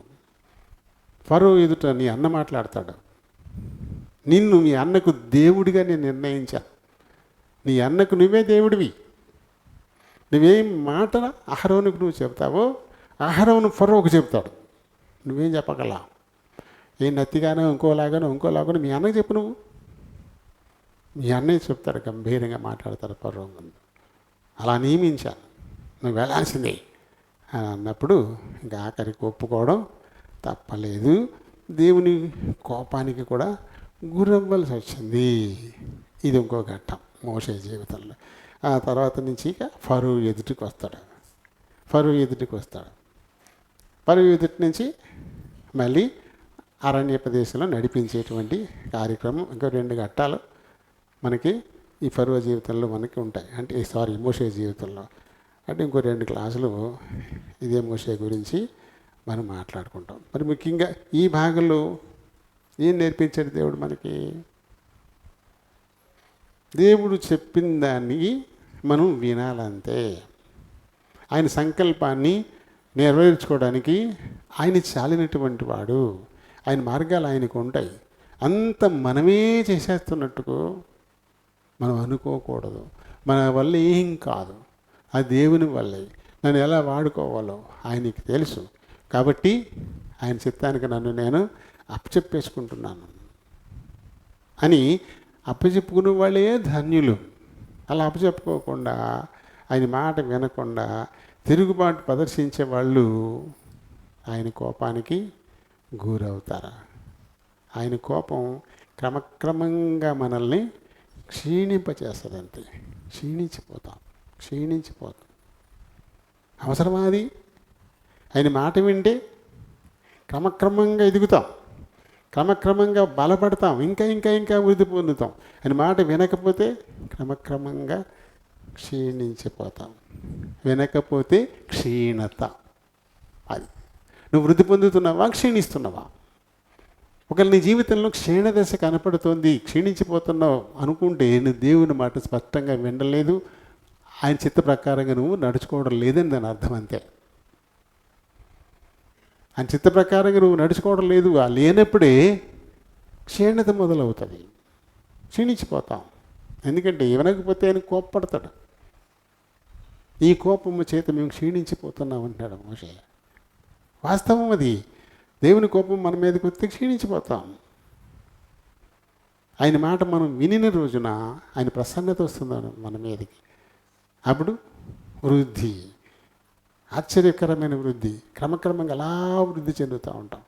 ఫరో ఎదుట నీ అన్న మాట్లాడతాడు. నిన్ను మీ అన్నకు దేవుడిగా నేను నిర్ణయించాను. నీ అన్నకు నువ్వే దేవుడివి. నువ్వేం మాట అహరోనుకు నువ్వు చెప్తావో అహరోను ఫరోకు చెప్తాడు. నువ్వేం చెప్పగల? ఏ నత్తిగానో ఇంకోలాగానో మీ అన్నకి చెప్పు. నువ్వు మీ అన్నయ్య చెప్తాడు, గంభీరంగా మాట్లాడతాడు ఫరో ముందు. అలా నియమించాను, నువ్వు వెళ్ళాల్సిందే అని అన్నప్పుడు ఇంకా ఆఖరికి ఒప్పుకోవడం తప్పలేదు. దేవుని కోపానికి కూడా గురవ్వాల్సి వచ్చింది. ఇది ఇంకో ఘట్టం మోషే జీవితంలో. ఆ తర్వాత నుంచి ఇక ఫరో ఎదుటికి వస్తాడు. ఫరో ఎదుటి నుంచి మళ్ళీ అరణ్య ప్రదేశంలో నడిపించేటువంటి కార్యక్రమం ఇంకా 2 ఘట్టాలు మనకి ఈ ఫరో జీవితంలో మనకి ఉంటాయి. అంటే మోషే జీవితంలో. అంటే ఇంకో 2 క్లాసులు ఇదే మోషే గురించి మనం మాట్లాడుకుంటాం. మరి ముఖ్యంగా ఈ భాగంలో ఏం నేర్పించాడు దేవుడు మనకి? దేవుడు చెప్పిన దాన్ని మనం వినాలంతే. ఆయన సంకల్పాన్ని నెరవేర్చుకోవడానికి ఆయన చాలినటువంటి వాడు. ఆయన మార్గాలు ఆయనకు ఉంటాయి. అంత మనమే చేసేస్తున్నట్టుకు మనం అనుకోకూడదు. మన వల్ల ఏం కాదు, అది దేవుని వల్లే. నన్ను ఎలా వాడుకోవాలో ఆయనకి తెలుసు. కాబట్టి ఆయన చిత్తానికి నన్ను నేను అప్పచెప్పేసుకుంటున్నాను అని అప్పచెప్పుకునే వాళ్ళే ధన్యులు. అలా అప్పచెప్పుకోకుండా ఆయన మాట వినకుండా తిరుగుబాటు ప్రదర్శించే వాళ్ళు ఆయన కోపానికి గురవుతారు. ఆయన కోపం క్రమక్రమంగా మనల్ని క్షీణింపచేస్తుంది. అంతే, క్షీణించిపోతాం. అవసరమా అది? ఆయన మాట వింటే క్రమక్రమంగా ఎదుగుతాం, క్రమక్రమంగా బలపడతాం, ఇంకా ఇంకా ఇంకా వృద్ధి పొందుతాం. ఆయన మాట వినకపోతే క్రమక్రమంగా క్షీణించిపోతాం. వినకపోతే క్షీణత. అది నువ్వు వృద్ధి పొందుతున్నావా, క్షీణిస్తున్నావా? ఒకవేళ నీ జీవితంలో క్షీణదశ కనపడుతోంది, క్షీణించిపోతున్నావు అనుకుంటే నువ్వు దేవుని మాట స్పష్టంగా వినలేదు, ఆయన చిత్త ప్రకారంగా నువ్వు నడుచుకోవడం లేదని దాని అర్థం. అంతే. ఆయన చిత్త ప్రకారంగా నువ్వు నడుచుకోవడం లేదు, ఆ లేనప్పుడే క్షీణత మొదలవుతుంది, క్షీణించిపోతాం. ఎందుకంటే వినకపోతే ఆయన కోప్పడతాడు. ఈ కోపము చేత మేము క్షీణించిపోతున్నాం అంటాడు మోషే. వాస్తవం అది. దేవుని కోపం మన మీదకి వస్తే క్షీణించిపోతాం. ఆయన మాట మనం వినిన రోజున ఆయన ప్రసన్నత వస్తుంది మన మీదకి. అప్పుడు వృద్ధి, ఆశ్చర్యకరమైన వృద్ధి, క్రమక్రమంగా అలా వృద్ధి చెందుతూ ఉంటాం.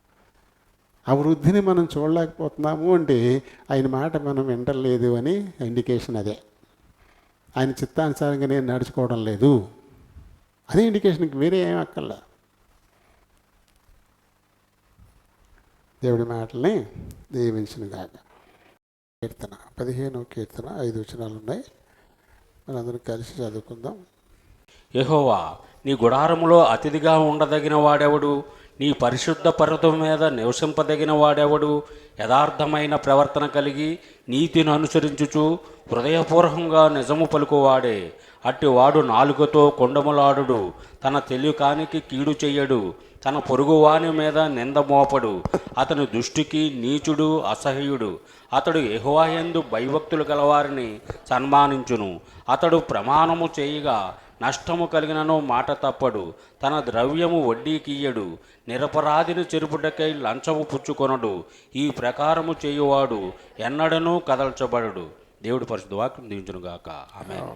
ఆ వృద్ధిని మనం చూడలేకపోతున్నాము అంటే ఆయన మాట మనం వింటలేదు అని ఇండికేషన్. అదే ఆయన చిత్తానుసారంగా నేను నడుచుకోవడం లేదు, అదే ఇండికేషన్కి, వేరే ఏం అక్కర్లా. దేవుడి మాటల్ని దీవించిన గాక. కీర్తన 15వ కీర్తన 5 వచనాలు ఉన్నాయి. మనందరం కలిసి చదువుకుందాం. యెహోవా, నీ గుడారములో అతిథిగా ఉండదగిన వాడెవడు? నీ పరిశుద్ధ పర్వతం మీద నివసింపదగిన వాడెవడు? యథార్థమైన ప్రవర్తన కలిగి నీతిని అనుసరించుచు హృదయపూర్వకంగా నిజము పలుకువాడే. అట్టివాడు నాలుకతో కొండములాడుడు, తన తెలియకానికి కీడు చెయ్యడు, తన పొరుగువాని మీద నింద మోపడు. అతని దృష్టికి నీచుడు, అసహ్యుడు. అతడు యెహోవా యందు భయభక్తులు గలవారిని సన్మానించును. అతడు ప్రమాణము చేయగా నష్టము కలిగినను మాట తప్పడు. తన ద్రవ్యము వడ్డీకియ్యడు. నిరపరాధిని చెరుపుటకై లంచము పుచ్చుకొనడు. ఈ ప్రకారము చేయువాడు ఎన్నడనూ కదల్చబడడు. దేవుడి పరిశుద్ధ వాక్యం దీవించునుగాక. ఆమేన్.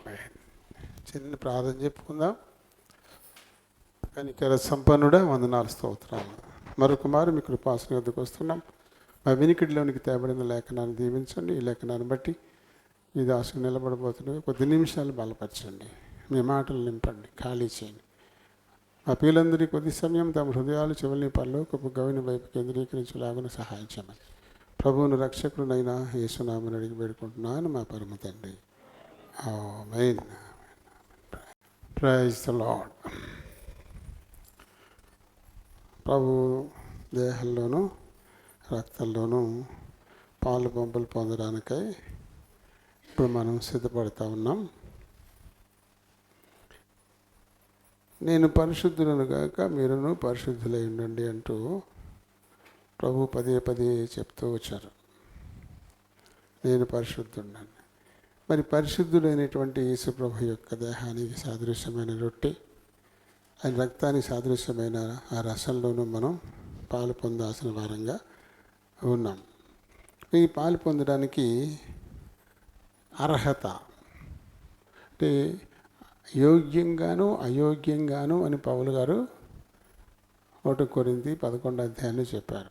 చిన్న ప్రార్థన చెప్పుకుందాం. కనికర సంపన్నుడా, వందనాలు, స్తోత్రాలు. మరొక మారు మీ కృపాసన వద్దకు వస్తున్నాం. మా వినికిడిలోనికి తేబడిన లేఖనాన్ని దీవించండి. ఈ లేఖనాన్ని బట్టి ఈ దాసుకు నిలబడబోతున్నవి కొద్ది నిమిషాలు బలపరచండి. మీ మాటలు నింపండి, ఖాళీ చేయండి. మా పిల్లలందరికీ కొద్ది సమయం తమ హృదయాలు చెవుల్ని పరలోకపు గవిని వైపు కేంద్రీకరించేలాగా సహాయం చేయమని ప్రభువును రక్షకుడునైనా యేసునామమున అడిగి వేడుకుంటున్నాను మా పరమ తండ్రి. ఆమేన్. Praise the Lord. ప్రభు దేహంలోనూ రక్తంలోనూ పాలు పంపులు పొందడానికై ఇప్పుడు మనం సిద్ధపడుతూ ఉన్నాం. నేను పరిశుద్ధులను గాక మీరును పరిశుద్ధులై ఉండండి అంటూ ప్రభు పదే పదే చెప్తూ వచ్చారు. నేను పరిశుద్ధున్నాను. మరి పరిశుద్ధుడైనటువంటి యేసు ప్రభు యొక్క దేహానికి సాదృశ్యమైన రొట్టె, ఆయన రక్తానికి సాదృశ్యమైన ఆ రసంలోనూ మనం పాలు పొందాల్సిన వారంగా ఉన్నాం. ఈ పాలు పొందడానికి అర్హత అంటే యోగ్యంగాను అయోగ్యంగాను అని పౌలు గారు 1 కొరింథీ 11వ అధ్యాయంలో చెప్పారు.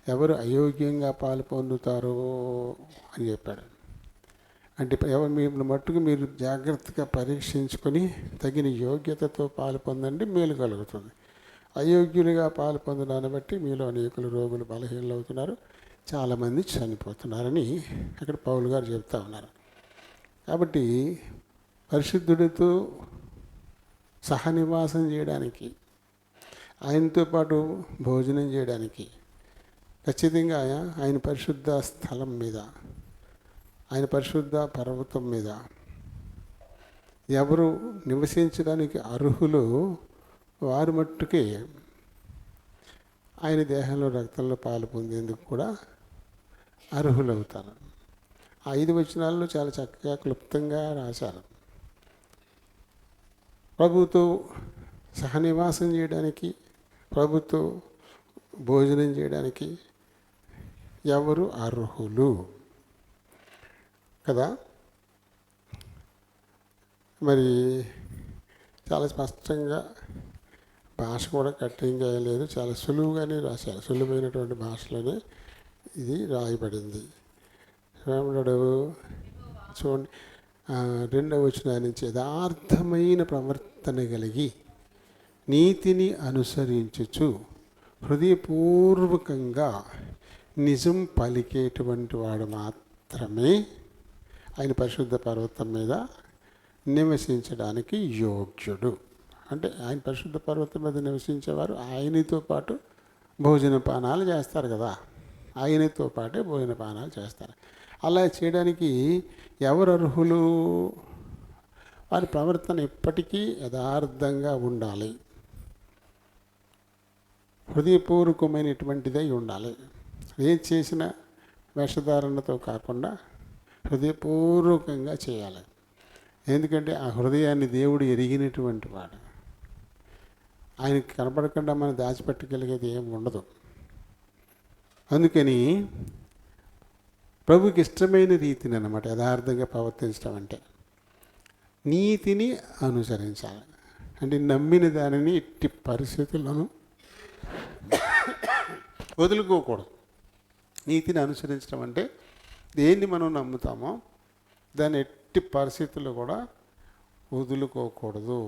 ఎవరు అయోగ్యంగా పాలు పొందుతారో అని చెప్పాడు. అంటే ఎవరు మీరు మట్టుకు మీరు జాగ్రత్తగా పరీక్షించుకొని తగిన యోగ్యతతో పాలు పొందండి, మేలు కలుగుతుంది. అయోగ్యులుగా పాలు పొందడాన్ని బట్టి మీలో అనేకులు రోగులు బలహీనలు అవుతున్నారు, చాలామంది చనిపోతున్నారని అక్కడ పౌలు గారు చెప్తా ఉన్నారు. కాబట్టి పరిశుద్ధుడితో సహనివాసం చేయడానికి, ఆయనతో పాటు భోజనం చేయడానికి ఖచ్చితంగా ఆయన పరిశుద్ధ స్థలం మీద, ఆయన పరిశుద్ధ పర్వతం మీద ఎవరు నివసించడానికి అర్హులు వారు మట్టుకే ఆయన దేహంలో రక్తంలో పాలు పొందేందుకు కూడా అర్హులవుతారు. 5 వచనాల్లో చాలా చక్కగా క్లుప్తంగా రాశారు. ప్రభుతో సహనివాసం చేయడానికి, ప్రభుతో భోజనం చేయడానికి ఎవరు అర్హులు కదా. మరి చాలా స్పష్టంగా భాష కూడా కట్టింగ్ చేయలేదు, చాలా సులువుగానే రాశారు. సులువైనటువంటి భాషలోనే ఇది రాయబడింది. రాముడు చూడండి, 2వ వచనం నుంచి, యథార్థమైన ప్రవర్తన కలిగి నీతిని అనుసరించుచు హృదయపూర్వకంగా నిజం పలికేటువంటి వాడు మాత్రమే ఆయన పరిశుద్ధ పర్వతం మీద నివసించడానికి యోగ్యుడు. అంటే ఆయన పరిశుద్ధ పర్వతం మీద నివసించేవారు ఆయనతో పాటు భోజన పానాలు చేస్తారు కదా, ఆయనతో పాటే భోజన పానాలు చేస్తారు. అలా చేయడానికి ఎవరు అర్హులు? వారి ప్రవర్తన ఎప్పటికీ యథార్థంగా ఉండాలి, హృదయపూర్వకమైనటువంటిదై ఉండాలి. ఏం చేసిన వేషధారణతో కాకుండా హృదయపూర్వకంగా చేయాలి. ఎందుకంటే ఆ హృదయాన్ని దేవుడు ఎరిగినటువంటి వాడు. ఆయనకి కనపడకుండా మనం దాచిపెట్టగలిగేది ఏమి ఉండదు. అందుకని ప్రభుకి ఇష్టమైన రీతిని అన్నమాట యథార్థంగా ప్రవర్తించడం అంటే నీతిని అనుసరించాలి. అంటే నమ్మిన దానిని ఎట్టి పరిస్థితుల్లోనూ వదులుకోకూడదు. నీతిని అనుసరించడం అంటే దేన్ని మనం నమ్ముతామో దాన్ని ఎట్టి పరిస్థితుల్లో కూడా వదులుకోకూడదు.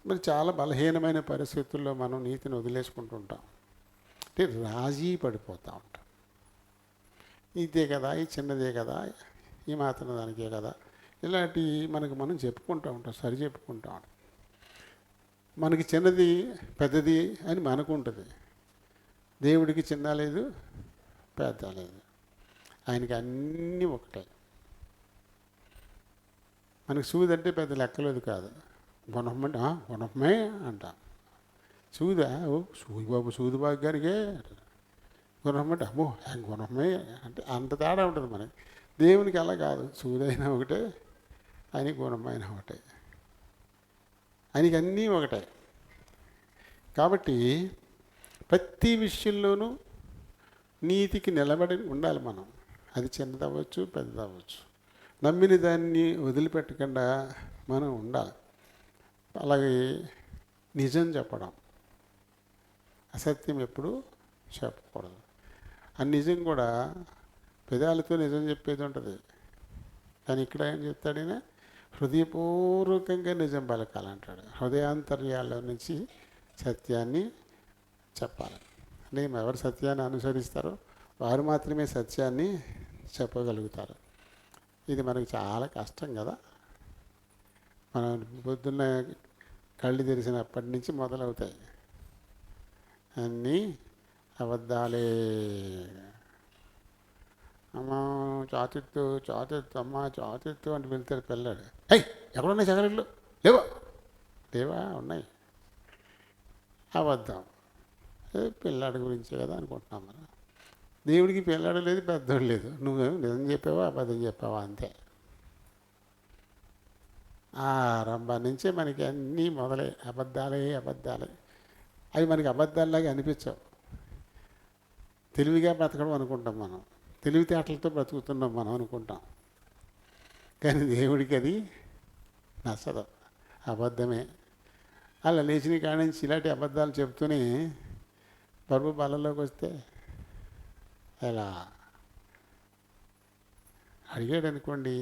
మరి చాలా బలహీనమైన పరిస్థితుల్లో మనం నీతిని వదిలేసుకుంటుంటాం, అంటే రాజీ పడిపోతూ ఉంటాం. ఇదే కదా, ఈ చిన్నదే కదా, ఈ మాత్రం దానికే కదా, ఇలాంటి మనకు మనం చెప్పుకుంటూ ఉంటాం, సరి చెప్పుకుంటూ ఉంటాం. మనకి చిన్నది పెద్దది అని మనకు ఉంటుంది. దేవుడికి చిన్న లేదు, పెద్ద లేదు, ఆయనకి అన్నీ ఒకటే. మనకి సూది అంటే పెద్ద లెక్కలేదు కాదు. గుణమంటే గుణమే అంటాం. సూదా, ఓ సూది బాబు, సూది బాబు గారికే. గుణమంటే అమ్మో గుణమే అంటే అంత తేడా ఉంటుంది మనకి. దేవునికి అలా కాదు, సూదైనా ఒకటే, ఆయనకి గుణమైన ఒకటే, ఆయనకి అన్నీ ఒకటే. కాబట్టి ప్రతి విషయంలోనూ నీతికి నిలబడి ఉండాలి మనం. అది చిన్నదవ్వచ్చు, పెద్దదవ్వచ్చు. నమ్మిన దాన్ని వదిలిపెట్టకుండా మనం ఉండాలి. అలాగే నిజం చెప్పడం, అసత్యం ఎప్పుడు చెప్పకూడదు. ఆ నిజం కూడా పెదాలతో నిజం చెప్పేది ఉంటుంది, కానీ ఇక్కడ ఏం చెప్తాడైనా హృదయపూర్వకంగా నిజం పలకాలంటాడు. హృదయాంతర్యాల నుంచి సత్యాన్ని చెప్పాలి. అంటే ఎవరు సత్యాన్ని అనుసరిస్తారో వారు మాత్రమే సత్యాన్ని చెప్పగలుగుతారు. ఇది మనకు చాలా కష్టం కదా. మనం పొద్దున్న కళ్ళు తెరిచినప్పటి నుంచి మొదలవుతాయి అన్నీ అబద్ధాలే. అమ్మ చాతిత్తు చాతిత్తు, అమ్మ చాతిత్తు అంటే వెళ్తాడు పిల్లాడు. హై ఎక్కడున్నాయి చగరీళ్ళు? లేవా? లేవా? ఉన్నాయి. అబద్ధం. పిల్లాడి గురించే కదా అనుకుంటున్నాం మనం. దేవుడికి పిల్లాడు లేదు, పెద్దోడు లేదు. నువ్వేమో నిజం చెప్పావా అబద్ధం చెప్పావా అంతే. ఆరంభం నుంచే మనకి అన్నీ మొదలై అబద్ధాలే అబద్ధాలే. అవి మనకి అబద్ధాల్లాగా అనిపించవు. తెలివిగా బ్రతకడం అనుకుంటాం మనం, తెలివితేటలతో బ్రతుకుతున్నాం మనం అనుకుంటాం. కానీ దేవుడికి అది నచ్చదు, అబద్ధమే. అలా లేచిన కాడి నుంచి ఇలాంటి అబద్ధాలు చెప్తూనే ప్రభు బలంలోకి వస్తే ఎలా అడిగాడు అనుకోండి,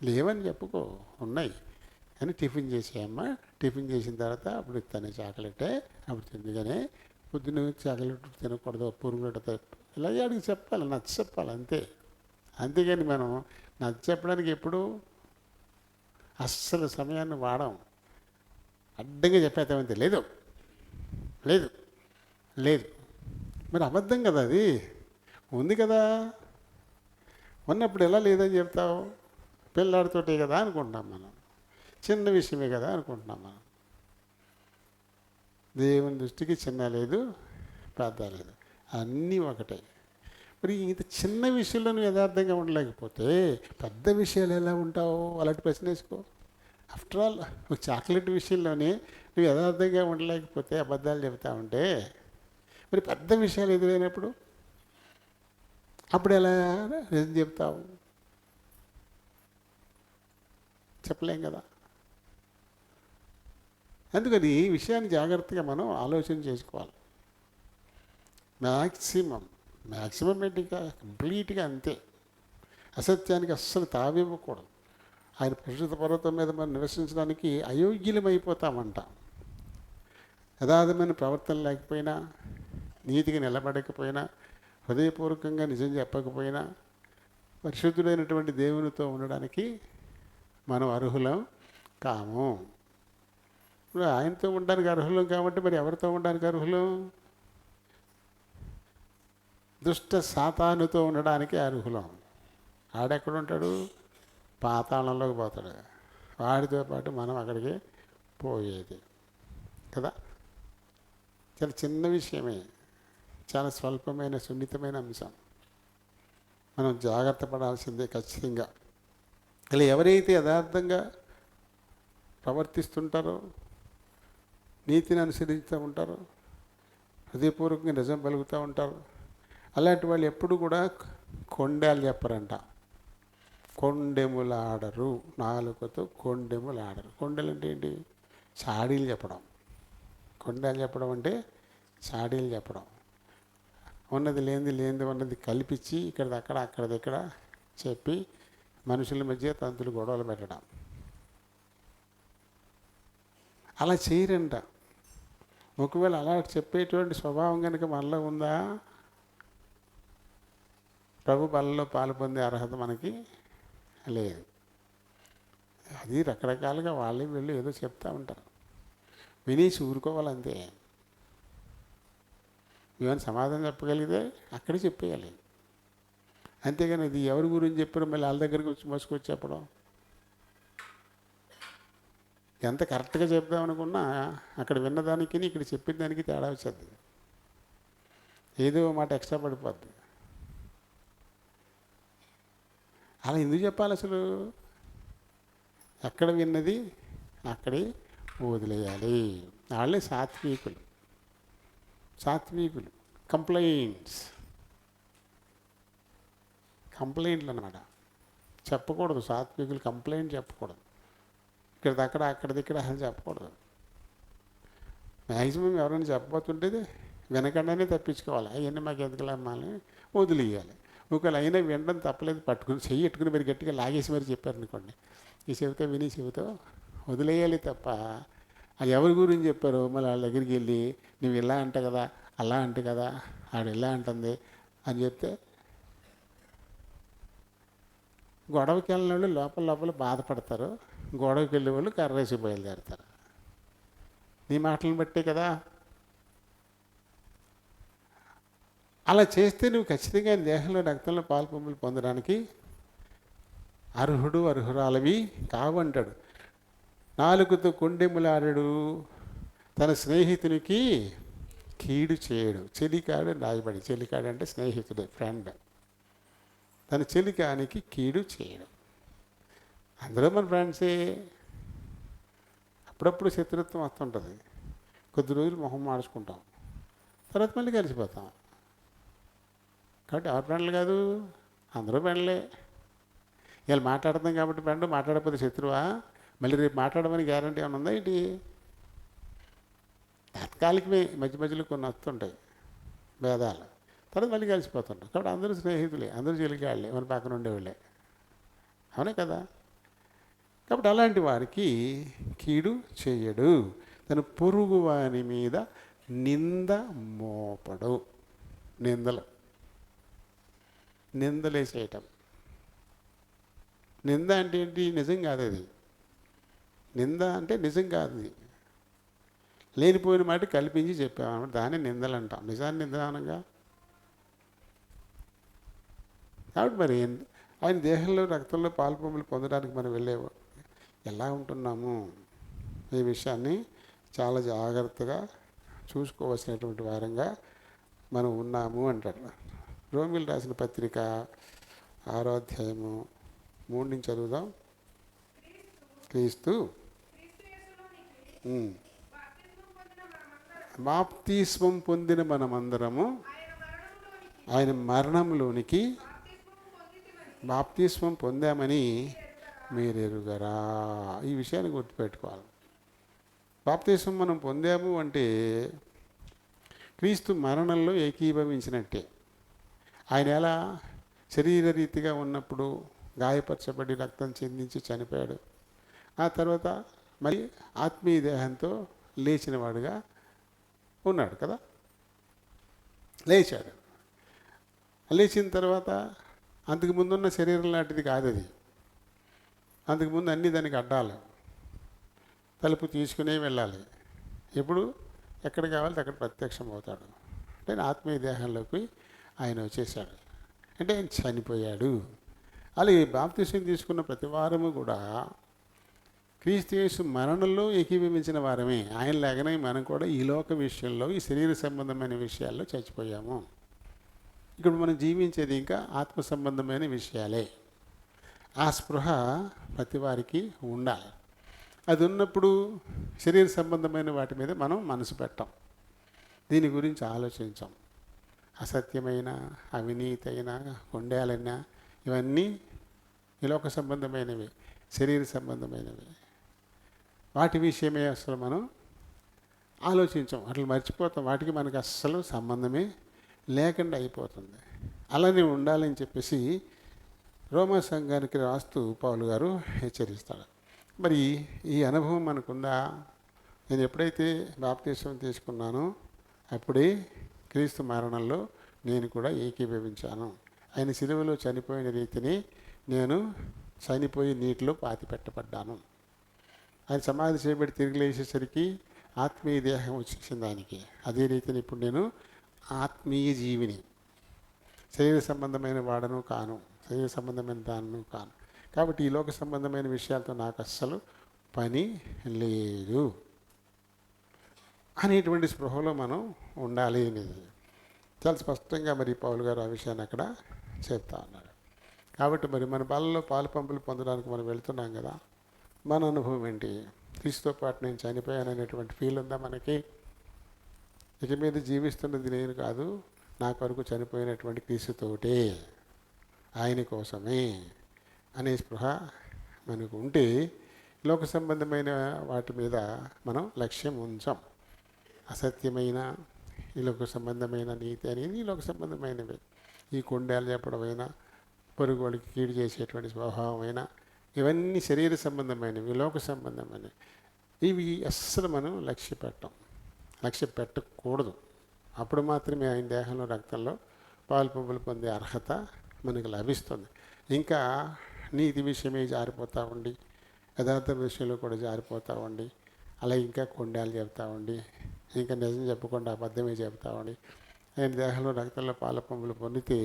లేవని చెప్పుకో, ఉన్నాయి అని టిఫిన్ చేసేయమ్మా. టిఫిన్ చేసిన తర్వాత అప్పుడు ఇస్తాను చాక్లెటే, అప్పుడు తిందిగానే పొద్దున్న చాక్లెట్ తినకూడదు, పురుగులతో ఇలాగే అడిగి చెప్పాలి, నచ్చ చెప్పాలి అంతే. అంతేగాని మనం నచ్చ చెప్పడానికి ఎప్పుడు అస్సలు సమయాన్ని వాడాం. అడ్డంగా చెప్పేస్తామంతే, లేదు లేదు లేదు. మరి అబద్ధం కదా, అది ఉంది కదా. ఉన్నప్పుడు ఎలా లేదని చెప్తావు? పిల్లాడితోటే కదా అనుకుంటున్నాం మనం, చిన్న విషయమే కదా అనుకుంటున్నాం మనం. దేవుని దృష్టికి చిన్న లేదు, పెద్ద లేదు, అన్నీ ఒకటే. మరి ఇంత చిన్న విషయంలో నువ్వు యథార్థంగా ఉండలేకపోతే పెద్ద విషయాలు ఎలా ఉంటావు? అలాంటి ప్రశ్న వేసుకో. ఆఫ్టర్ ఆల్ ఒక చాక్లెట్ విషయంలోనే నువ్వు యథార్థంగా ఉండలేకపోతే, అబద్ధాలు చెబుతా ఉంటే, మరి పెద్ద విషయాలు ఎదురైనప్పుడు అప్పుడు ఎలా నిజం చెప్తావు? చెప్పలేం కదా. అందుకని ఈ విషయాన్ని జాగ్రత్తగా మనం ఆలోచన చేసుకోవాలి. మ్యాక్సిమం ఏంటిగా కంప్లీట్గా అంతే. అసత్యానికి అస్సలు తావివ్వకూడదు. ఆయన పరిశుద్ధ పర్వతం మీద మనం నివసించడానికి అయోగ్యులమైపోతామంట. యథార్థమైన ప్రవర్తన లేకపోయినా, నీతిగా నిలబడకపోయినా, హృదయపూర్వకంగా నిజం చెప్పకపోయినా, పరిశుద్ధుడైనటువంటి దేవునితో ఉండడానికి మనం అర్హులం కాము. ఇప్పుడు ఆయనతో ఉండడానికి అర్హులం కాబట్టి మరి ఎవరితో ఉండడానికి అర్హులం? దుష్ట సాతానుతో ఉండడానికి అర్హులం. ఆడెక్కడ ఉంటాడు? పాతాళంలోకి పోతాడు. వాడితో పాటు మనం అక్కడికి పోయేది కదా. చాలా చిన్న విషయమే, చాలా స్వల్పమైన సున్నితమైన అంశం. మనం జాగ్రత్త పడాల్సిందే ఖచ్చితంగా. ఇలా ఎవరైతే యథార్థంగా ప్రవర్తిస్తుంటారో, నీతిని అనుసరిస్తూ ఉంటారో, హృదయపూర్వకంగా నిజం పలుకుతూ ఉంటారు, అలాంటి వాళ్ళు ఎప్పుడు కూడా కొండేలు చెప్పరంట. కొండెములాడరు. నాలుకతో కొండెములాడరు. కొండెలు అంటే ఏంటి? చాడీలు చెప్పడం. కొండేలు చెప్పడం అంటే చాడీలు చెప్పడం. ఉన్నది లేనిది ఉన్నది కల్పించి ఇక్కడిదక్కడ అక్కడిదక్కడ చెప్పి మనుషుల మధ్య తంతులు గొడవలు పెట్టడం. అలా చేయరంట. ఒకవేళ అలా చెప్పేటువంటి స్వభావం కనుక మనలో ఉందా, ప్రభు బలలో పాలు పొందే అర్హత మనకి లేదు. అది రకరకాలుగా వాళ్ళు వీళ్ళు ఏదో చెప్తూ ఉంటారు, వినేసి ఊరుకోవాలంతే. ఏమైనా సమాధానం చెప్పగలిగితే అక్కడే చెప్పేయాలి. అంతేగాని ఇది ఎవరి గురించి చెప్పారో మళ్ళీ వాళ్ళ దగ్గరికి వచ్చి మోసుకొచ్చి చెప్పడం. ఎంత కరెక్ట్గా చెప్దామనుకున్నా అక్కడ విన్నదానికి ఇక్కడ చెప్పిన దానికి తేడా వచ్చేది. ఏదో మాట ఎక్స్ట్రా పడిపోద్ది. అలా ఎందుకు చెప్పాలి అసలు? ఎక్కడ విన్నది అక్కడే వదిలేయాలి. వాళ్ళే సాత్వికులు. కంప్లైంట్లు అన్నమాట. చెప్పకూడదు. సాత్వికులు కంప్లైంట్ చెప్పకూడదు. ఇక్కడిదక్కడ అక్కడిదిక్కడ అసలు చెప్పకూడదు. మ్యాక్సిమం ఎవరైనా చెప్పబోతుంటే వినకుండానే తప్పించుకోవాలి. అవన్నీ మాకు ఎందుకులే అమ్మాలని వదిలేయాలి. ఒకవేళ అయినా వినడం తప్పలేదు, పట్టుకుని చెయ్యి ఎట్టుకుని మరి గట్టిగా లాగేసి మరి చెప్పారనుకోండి, ఈ చెబుతా విని చెబుతా వదిలేయాలి తప్ప, అది ఎవరి గురించి చెప్పారో మళ్ళీ వాళ్ళ దగ్గరికి వెళ్ళి నువ్వు ఇలా అంట కదా, అలా అంటే కదా, ఆడు ఇలా అంటుంది అని చెప్తే గొడవకి వెళ్ళిన వాళ్ళు లోపల బాధపడతారు, గొడవకి వెళ్ళే వాళ్ళు కర్రేసి బయలుదేరుతారు. నీ మాటలను బట్టే కదా. అలా చేస్తే నువ్వు ఖచ్చితంగా దేహంలో రక్తంలో పాలు పొందడానికి అర్హురాలవి కావంటాడు. నాలుగుతో కొండెములాడడు, తన స్నేహితునికి కీడు చేయడు. చెలికాడు రాయబడి, చెలికాడు అంటే స్నేహితుడు, ఫ్రెండ్. తన చెలికానికి కీడు చేయడు. అందరూ మన ఫ్రెండ్సే. అప్పుడప్పుడు శత్రుత్వం వస్తుంటుంది, కొద్ది రోజులు మొహం మార్చుకుంటాం, తర్వాత మళ్ళీ కలిసిపోతాం. కాబట్టి ఎవరు ఫ్రెండ్లు కాదు, అందరూ ఫ్రెండ్లే. ఇలా మాట్లాడతాం కాబట్టి ఫ్రెండ్, మాట్లాడకపోతే శత్రువా? మళ్ళీ రేపు మాట్లాడమని గ్యారంటీ ఏమైనా ఉందా ఏంటి? తాత్కాలికమే, మధ్యలో కొన్ని వస్తుంటాయి భేదాలు, తర్వాత మళ్ళీ కలిసిపోతుంటాం. కాబట్టి అందరూ స్నేహితులే, అందరూ చెలికాళ్ళే, మన పక్కన ఉండేవాళ్ళే. అవునే కదా. కాబట్టి అలాంటి వారికి కీడు చేయడు, తన పొరుగు వాని మీద నింద మోపడు. నిందలేసేయటం. నింద అంటే ఏంటి? నిజం కాదు అది. నింద అంటే నిజం కాదు, అది లేనిపోయిన మాట కల్పించి చెప్పామన్నమాట, దాన్ని నిందలు అంటాం. నిజాన్ని నిందనంగా. కాబట్టి మరి ఆయన దేహంలో రక్తంలో పాలు పొందడానికి మనం ఎలా ఉంటున్నాము, ఈ విషయాన్ని చాలా జాగ్రత్తగా చూసుకోవాల్సినటువంటి వారంగా మనం ఉన్నాము అంటాడు. రోమిలు రాసిన పత్రిక 6వ అధ్యాయము 3 నుంచి చదువుదాం. క్రీస్తు బాప్తిస్మం పొందిన మనమందరము ఆయన మరణంలోనికి బాప్తిస్మం పొందామని మీరు ఎరుగరా. ఈ విషయాన్ని గుర్తుపెట్టుకోవాలి. బాప్తిస్మం మనం పొందాము అంటే క్రీస్తు మరణంలో ఏకీభవించినట్టే. ఆయన ఎలా శరీరరీతిగా ఉన్నప్పుడు గాయపరచబడి రక్తం చెందించి చనిపోయాడు, ఆ తర్వాత మరి ఆత్మీయ దేహంతో లేచినవాడుగా ఉన్నాడు కదా. లేచాడు. లేచిన తర్వాత అంతకుముందున్న శరీరం లాంటిది కాదు అది. అంతకుముందు అన్నీ దానికి అడ్డాలి, తలుపు తీసుకునే వెళ్ళాలి. ఎప్పుడు ఎక్కడ కావాలంటే అక్కడ ప్రత్యక్షం అవుతాడు. అంటే ఆత్మీయ దేహంలోకి ఆయన వచ్చేసాడు, అంటే ఆయన చనిపోయాడు. అలాగే బాప్తిసం తీసుకున్న ప్రతి వారము కూడా క్రీస్తు యేసు మరణంలో ఏకీభవించిన వారమే. ఆయన లాగానే మనం కూడా ఈ లోక విషయంలో, ఈ శరీర సంబంధమైన విషయాల్లో చచ్చిపోయాము. ఇక్కడ మనం జీవించేది ఇంకా ఆత్మ సంబంధమైన విషయాలే. ఆ స్పృహ ప్రతి వారికి ఉండాలి. అది ఉన్నప్పుడు శరీర సంబంధమైన వాటి మీద మనం మనసు పెట్టాం, దీని గురించి ఆలోచించాం. అసత్యమైన, అవినీతి అయినా, కొండేలైనా ఇవన్నీ ఈ లోక సంబంధమైనవి, శరీర సంబంధమైనవి. వాటి విషయమే అసలు మనం ఆలోచించాం, అట్లా మర్చిపోతాం. వాటికి మనకు అస్సలు సంబంధమే లేకుండా అయిపోతుంది. అలానే ఉండాలని చెప్పేసి రోమా సంఘానికి రాస్తూ పౌలు గారు హెచ్చరిస్తాడు. మరి ఈ అనుభవం మనకుందా? నేను ఎప్పుడైతే బాప్తిసం తీసుకున్నానో అప్పుడే క్రీస్తు మరణంలో నేను కూడా ఏకీభవించాను. ఆయన సిలువలో చనిపోయిన రీతిని నేను చనిపోయి నీటిలో పాతి పెట్టబడ్డాను. ఆయన సమాధి చేయబడి తిరిగి లేచేసరికి ఆత్మీయ దేహం వచ్చేసింది ఆయనకి. అదే రీతిని ఇప్పుడు నేను ఆత్మీయ జీవిని, శరీర సంబంధమైన వాడను కాను, శరీర సంబంధమైన దానను కాను. కాబట్టి ఈ లోక సంబంధమైన విషయాలతో నాకు అస్సలు పని లేదు అనేటువంటి స్పృహలో మనం ఉండాలి అనేది చాలా స్పష్టంగా మరి పౌలు గారు ఆ విషయాన్ని అక్కడ చెప్తా ఉన్నారు. కాబట్టి మరి మన బలలో పాలు పంపులు పొందడానికి మనం వెళ్తున్నాం కదా, మన అనుభవం ఏంటి? క్రీస్తుతో పాటు నేను చనిపోయాను అనేటువంటి ఫీల్ ఉందా మనకి? ఇక మీద జీవిస్తున్నది నేను కాదు, నా కొరకు చనిపోయినటువంటి క్రీస్తుతోటే, ఆయన కోసమే అనే స్పృహ మనకు ఉంటే లోక సంబంధమైన వాటి మీద మనం లక్ష్యం ఉంచాం. అసత్యమైన, ఈ లోక సంబంధమైన నీతి అనేది ఈ లోక సంబంధమైనవి. ఈ కొండలు చెప్పడమైనా, పొరుగు వాడికి కీడు చేసేటువంటి స్వభావమైనా, ఇవన్నీ శరీర సంబంధమైనవి, లోక సంబంధమైనవి. ఇవి అస్సలు మనం లక్ష్య పెట్టకూడదు. అప్పుడు మాత్రమే ఆయన దేహంలో, రక్తంలో పాలు పంపులు పొందే అర్హత మనకు లభిస్తుంది. ఇంకా నీతి విషయమే జారిపోతూ ఉండి, యథార్థ విషయంలో కూడా జారిపోతూ ఉండి, అలా ఇంకా కొండాలు చెప్తా ఉండి, ఇంకా నిజం చెప్పకుండా అబద్ధమే చెప్తా ఉండి ఆయన దేహంలో, రక్తంలో పాలు పంపులు పొందితే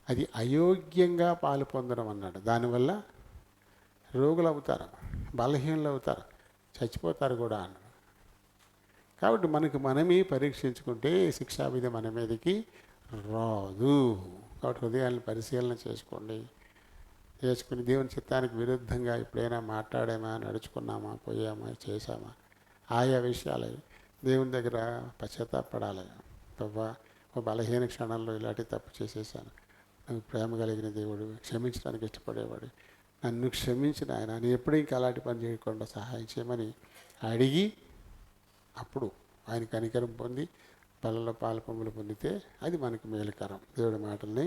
అది అయోగ్యంగా పాలు పొందడం అన్నాడు. దానివల్ల రోగులు అవుతారు, బలహీనలు అవుతారు, చచ్చిపోతారు కూడా అన్నాడు. కాబట్టి మనకు మనమే పరీక్షించుకుంటే శిక్షావిధి మన మీదకి రాదు. కాబట్టి హృదయాలను పరిశీలన చేసుకుని దేవుని చిత్తానికి విరుద్ధంగా ఎప్పుడైనా మాట్లాడామా, నడుచుకున్నామా, పోయామా, చేశామా, ఆయా విషయాలు దేవుని దగ్గర పశ్చాత్తాపడాలి. ఓ బలహీన క్షణంలో ఇలాంటి తప్పు చేసేసాను, నాకు ప్రేమ కలిగిన దేవుడు, క్షమించడానికి ఇష్టపడేవాడు, నన్ను క్షమించిన ఆయన, నేను ఎప్పుడు ఇంకా అలాంటి పని చేయకుండా సహాయం చేయమని అడిగి అప్పుడు ఆయన కనికరం పొంది పళ్ళలో పాలు పంపులు పొందితే అది మనకు మేలుకరం. దేవుడి మాటల్ని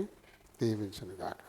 దీవించును గాక.